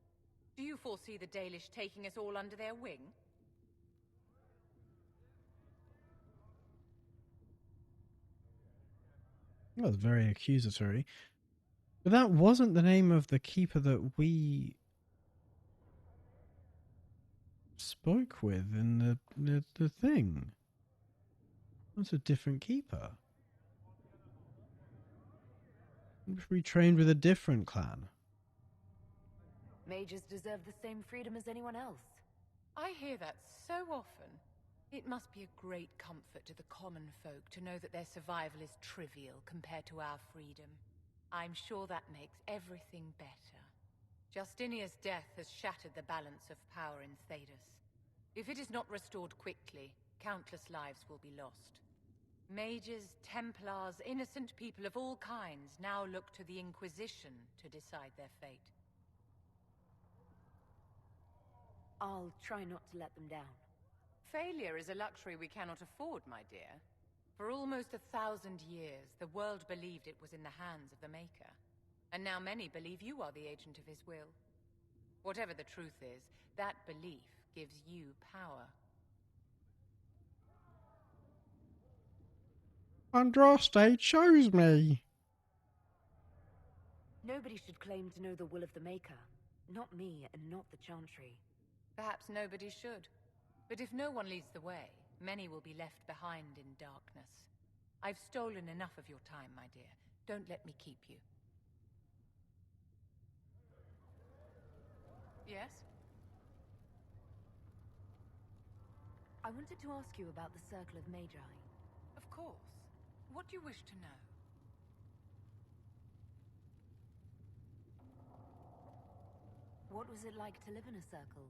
Do you foresee the Dalish taking us all under their wing? That was very accusatory. But that wasn't the name of the keeper that we spoke with in the thing. That's a different keeper. We trained with a different clan. Mages deserve the same freedom as anyone else. I hear that so often. It must be a great comfort to the common folk to know that their survival is trivial compared to our freedom. I'm sure that makes everything better. Justinia's death has shattered the balance of power in Thedas. If it is not restored quickly, countless lives will be lost. Mages, Templars, innocent people of all kinds now look to the Inquisition to decide their fate. I'll try not to let them down. Failure is a luxury we cannot afford, my dear. For almost 1,000 years, the world believed it was in the hands of the Maker. And now many believe you are the agent of his will. Whatever the truth is, that belief gives you power. Andraste chose me. Nobody should claim to know the will of the Maker. Not me, and not the Chantry. Perhaps nobody should. But if no one leads the way, many will be left behind in darkness. I've stolen enough of your time, my dear. Don't let me keep you. Yes? I wanted to ask you about the Circle of Magi. Of course. What do you wish to know? What was it like to live in a circle?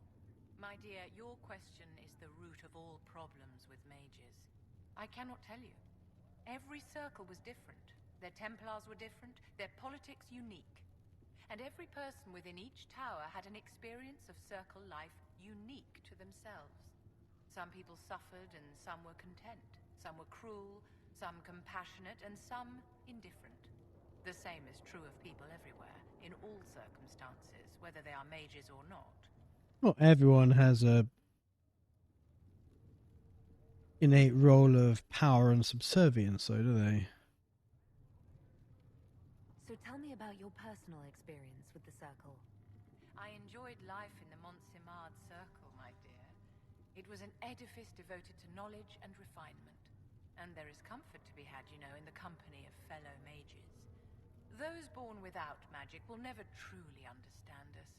My dear, your question is the root of all problems with mages. I cannot tell you. Every circle was different. Their Templars were different, their politics unique. And every person within each tower had an experience of circle life unique to themselves. Some people suffered and some were content. Some were cruel, some compassionate, and some indifferent. The same is true of people everywhere, in all circumstances, whether they are mages or not. Not everyone has a innate role of power and subservience, though, do they? So tell me about your personal experience with the Circle. I enjoyed life in the Montsimard Circle, my dear. It was an edifice devoted to knowledge and refinement. And there is comfort to be had, you know, in the company of fellow mages. Those born without magic will never truly understand us.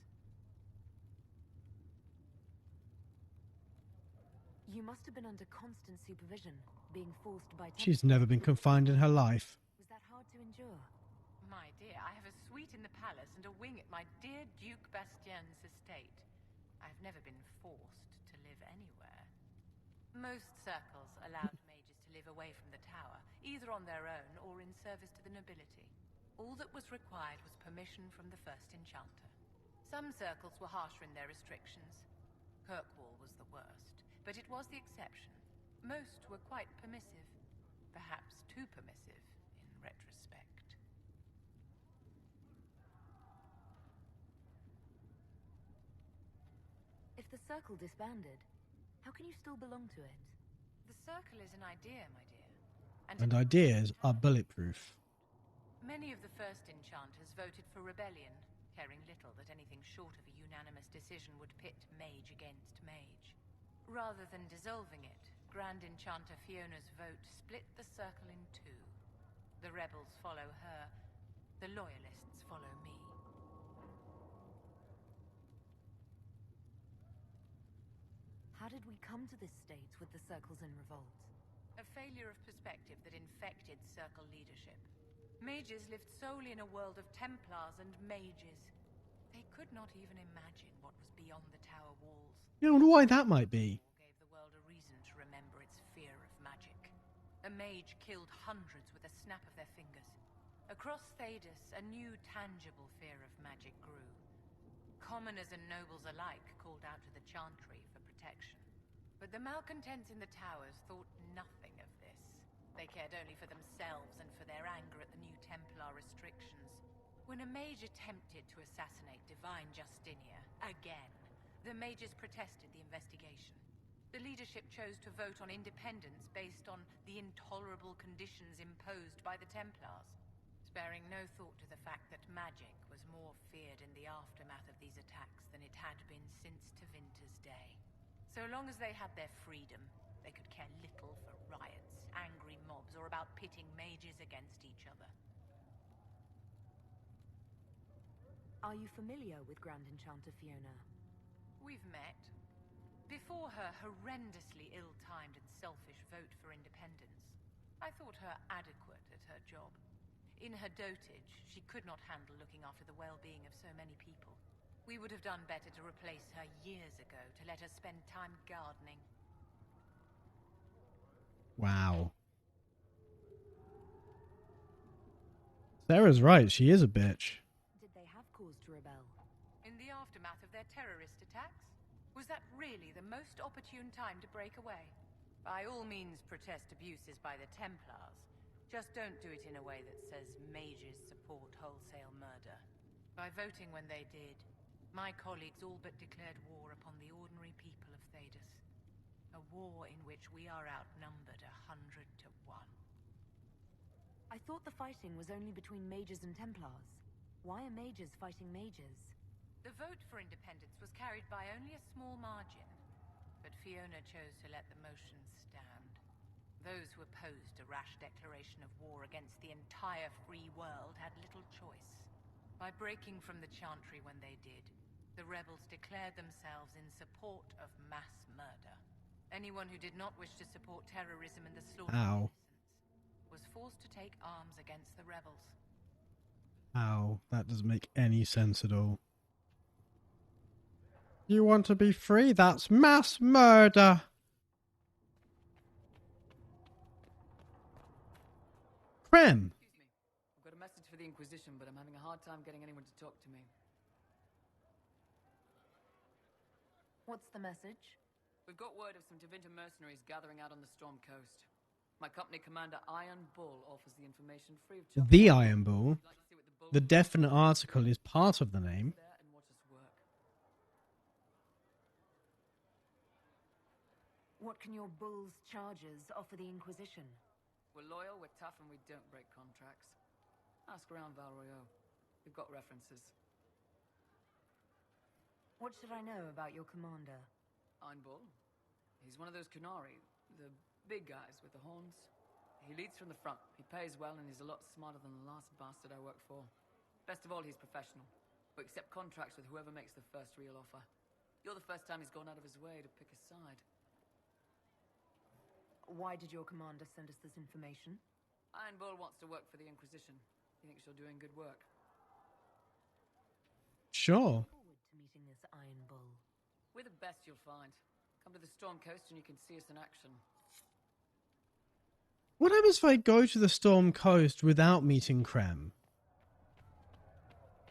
You must have been under constant supervision, being forced by... She's never been confined in her life. Was that hard to endure? My dear, I have a suite in the palace and a wing at my dear Duke Bastien's estate. I've never been forced to live anywhere. Most circles allowed mages to live away from the tower, either on their own or in service to the nobility. All that was required was permission from the first enchanter. Some circles were harsher in their restrictions. Kirkwall was the worst, but it was the exception. Most were quite permissive, perhaps too permissive in retrospect. If the Circle disbanded, how can you still belong to it? The Circle is an idea, my dear. And ideas are bulletproof. Many of the first enchanters voted for rebellion, caring little that anything short of a unanimous decision would pit mage against mage. Rather than dissolving it, Grand Enchanter Fiona's vote split the Circle in two. The rebels follow her, the loyalists follow me. How did we come to this state with the Circles in revolt? A failure of perspective that infected Circle leadership. Mages lived solely in a world of Templars and mages. They could not even imagine what was beyond the tower walls. I wonder why that might be. Gave the world a reason to remember its fear of magic. A mage killed hundreds with a snap of their fingers. Across Thedas, a new tangible fear of magic grew. Commoners and nobles alike called out to the Chantry for protection. But the malcontents in the towers thought nothing of this. They cared only for themselves and for their anger at the new Templar restrictions. When a mage attempted to assassinate Divine Justinia, again, the mages protested the investigation. The leadership chose to vote on independence based on the intolerable conditions imposed by the Templars. sparing no thought to the fact that magic was more feared in the aftermath of these attacks than it had been since Tevinter's day. So long as they had their freedom, they could care little for riots, angry mobs, or about pitting mages against each other. Are you familiar with Grand Enchanter Fiona? We've met. Before her horrendously ill-timed and selfish vote for independence, I thought her adequate at her job. In her dotage, she could not handle looking after the well-being of so many people. We would have done better to replace her years ago, to let her spend time gardening. Wow. Sarah's right, she is a bitch. Did they have cause to rebel? In the aftermath of their terrorist attacks? Was that really the most opportune time to break away? By all means protest abuses by the Templars. Just don't do it in a way that says mages support wholesale murder. By voting when they did, my colleagues all but declared war upon the ordinary people of Thedas. A war in which we are outnumbered 100 to 1. I thought the fighting was only between mages and Templars. Why are mages fighting mages? The vote for independence was carried by only a small margin, but Fiona chose to let the motion stand. Those who opposed a rash declaration of war against the entire free world had little choice. By breaking from the Chantry when they did, the rebels declared themselves in support of mass murder. Anyone who did not wish to support terrorism and the slaughter of innocents was forced to take arms against the rebels. Ow, that doesn't make any sense at all. You want to be free? That's mass murder! Krem! Excuse me. I've got a message for the Inquisition, but I'm having a hard time getting anyone to talk to me. What's the message? We've got word of some Tevinter mercenaries gathering out on the Storm Coast. My company commander, Iron Bull, offers the information free of charge. The Iron Bull. The definite article is part of the name. What can your bull's charges offer the Inquisition? We're loyal, we're tough, and we don't break contracts. Ask around Val Royeaux. We've got references. What should I know about your commander? Iron Bull. He's one of those Kunari, the big guys with the horns. He leads from the front. He pays well, and he's a lot smarter than the last bastard I worked for. Best of all, he's professional. We accept contracts with whoever makes the first real offer. You're the first time he's gone out of his way to pick a side. Why did your commander send us this information? Iron Bull wants to work for the Inquisition. He thinks you're doing good work. Sure. Forward to meeting this Iron Bull. We're the best you'll find. Come to the Storm Coast and you can see us in action. What happens if I go to the Storm Coast without meeting Krem?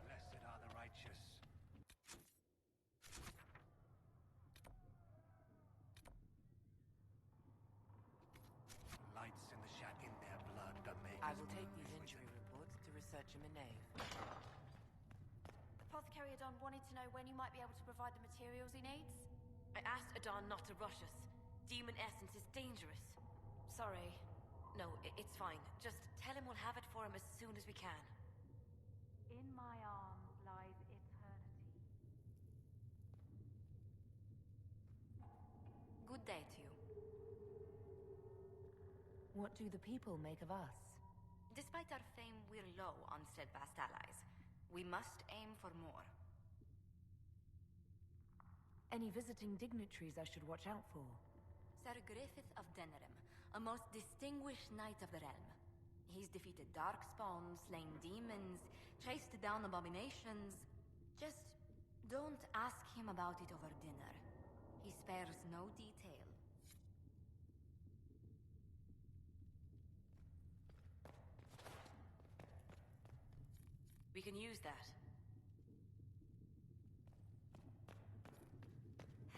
Blessed are the righteous. Lights in the shat in their blood, the mages. I will take these injury reports to research in Manet. Apothecary Adon wanted to know when you might be able to provide the materials he needs. I asked Adon not to rush us. Demon essence is dangerous. Sorry. No, it's fine. Just tell him we'll have it for him as soon as we can. In my arms lies eternity. Good day to you. What do the people make of us? Despite our fame, we're low on steadfast allies. We must aim for more. Any visiting dignitaries I should watch out for? Sir Griffith of Denerim, a most distinguished knight of the realm. He's defeated darkspawn, slain demons, chased down abominations. Just don't ask him about it over dinner. He spares no detail. We can use that.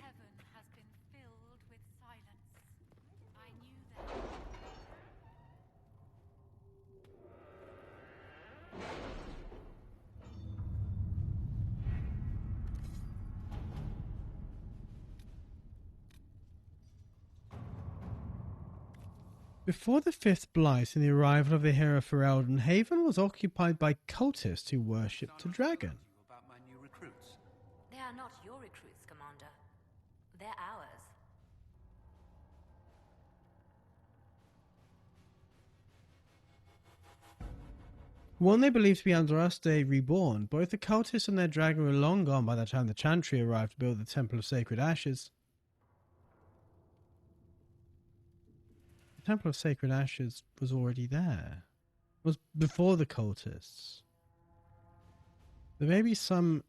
Heaven has been filled with silence. I knew that. Before the Fifth Blight and the arrival of the hero Ferelden, Haven was occupied by cultists who worshipped a dragon. About my new recruits. They are not your recruits, Commander. They're ours. One they believed to be Andraste reborn, both the cultists and their dragon were long gone by the time the Chantry arrived to build the Temple of Sacred Ashes. The Temple of Sacred Ashes was already there. It was before the cultists. There may be some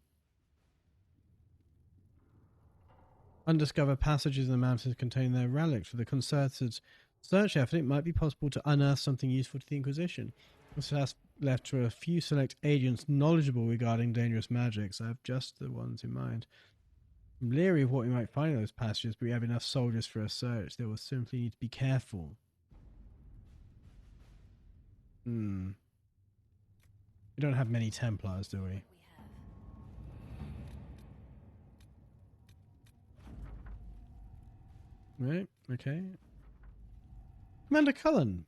undiscovered passages in the mountains containing their relics. For the concerted search effort, it might be possible to unearth something useful to the Inquisition. This has left to a few select agents knowledgeable regarding dangerous magics. I have just the ones in mind. I'm leery of what we might find in those passages, but we have enough soldiers for a search. They will simply need to be careful. We don't have many Templars, do we? Right, okay. Commander Cullen,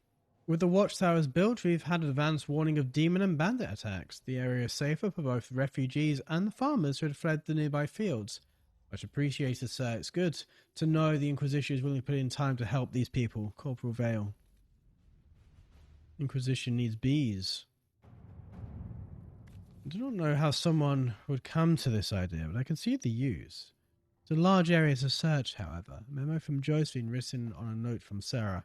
with the watchtowers built, we've had advance warning of demon and bandit attacks. The area is safer for both refugees and the farmers who had fled the nearby fields. Much appreciated, sir. It's good to know the Inquisition is willing to put in time to help these people. Corporal Vale. Inquisition needs bees. I do not know how someone would come to this idea, but I can see the use. It's a large area to search, however. A memo from Josephine written on a note from Sarah.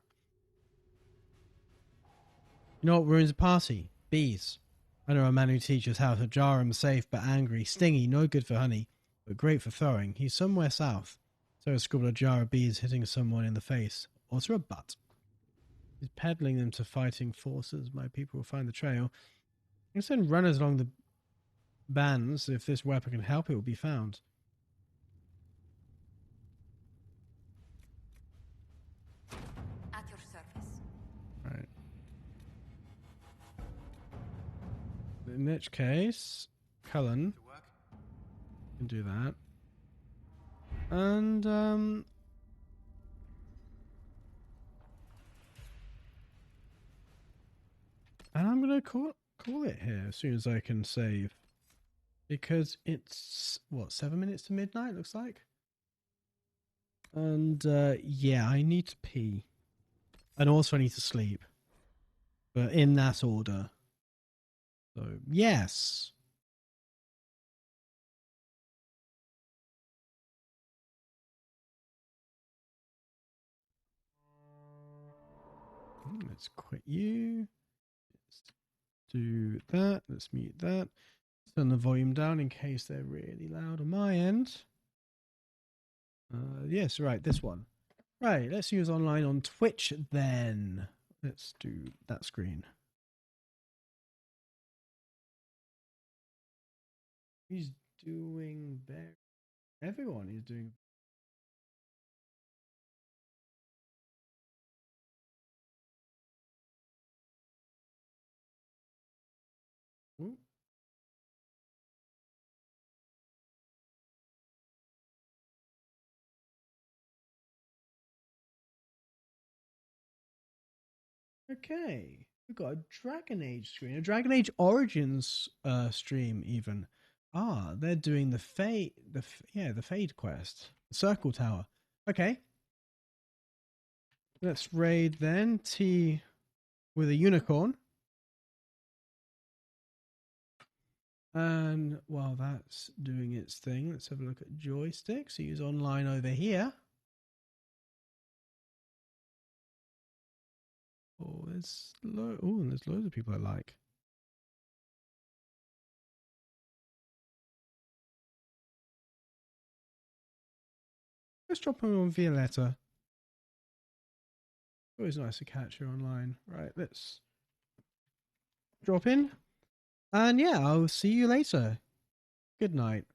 You know what ruins a party? Bees. I know a man who teaches how to jar 'em safe but angry, stingy, no good for honey, but great for throwing. He's somewhere south. So I scribbled a jar of bees hitting someone in the face, or to a butt. He's peddling them to fighting forces. My people will find the trail. You can send runners along the bands. If this weapon can help, it will be found. At your service. Right. In which case, Cullen can do that. And I'm gonna call it here as soon as I can save, because it's what, 7 minutes to midnight looks like. And yeah, I need to pee, and also I need to sleep, but in that order. So yes. Let's quit you. Let's do that. Let's mute that. Turn the volume down in case they're really loud on my end. Yes, right, this one. Right, let's use online on Twitch then. Let's do that screen. He's doing better. Everyone is doing. Ooh. Okay, we've got a Dragon Age screen, a Dragon Age Origins stream even. Ah, they're doing the Fade, the Fade quest, the Circle Tower. Okay, let's raid then. T with a unicorn. And while that's doing its thing, let's have a look at joysticks. Use online over here. Oh, there's loads of people I like. Let's drop them on Violetta. Always nice to catch her online. Right, let's drop in. And yeah, I'll see you later. Good night.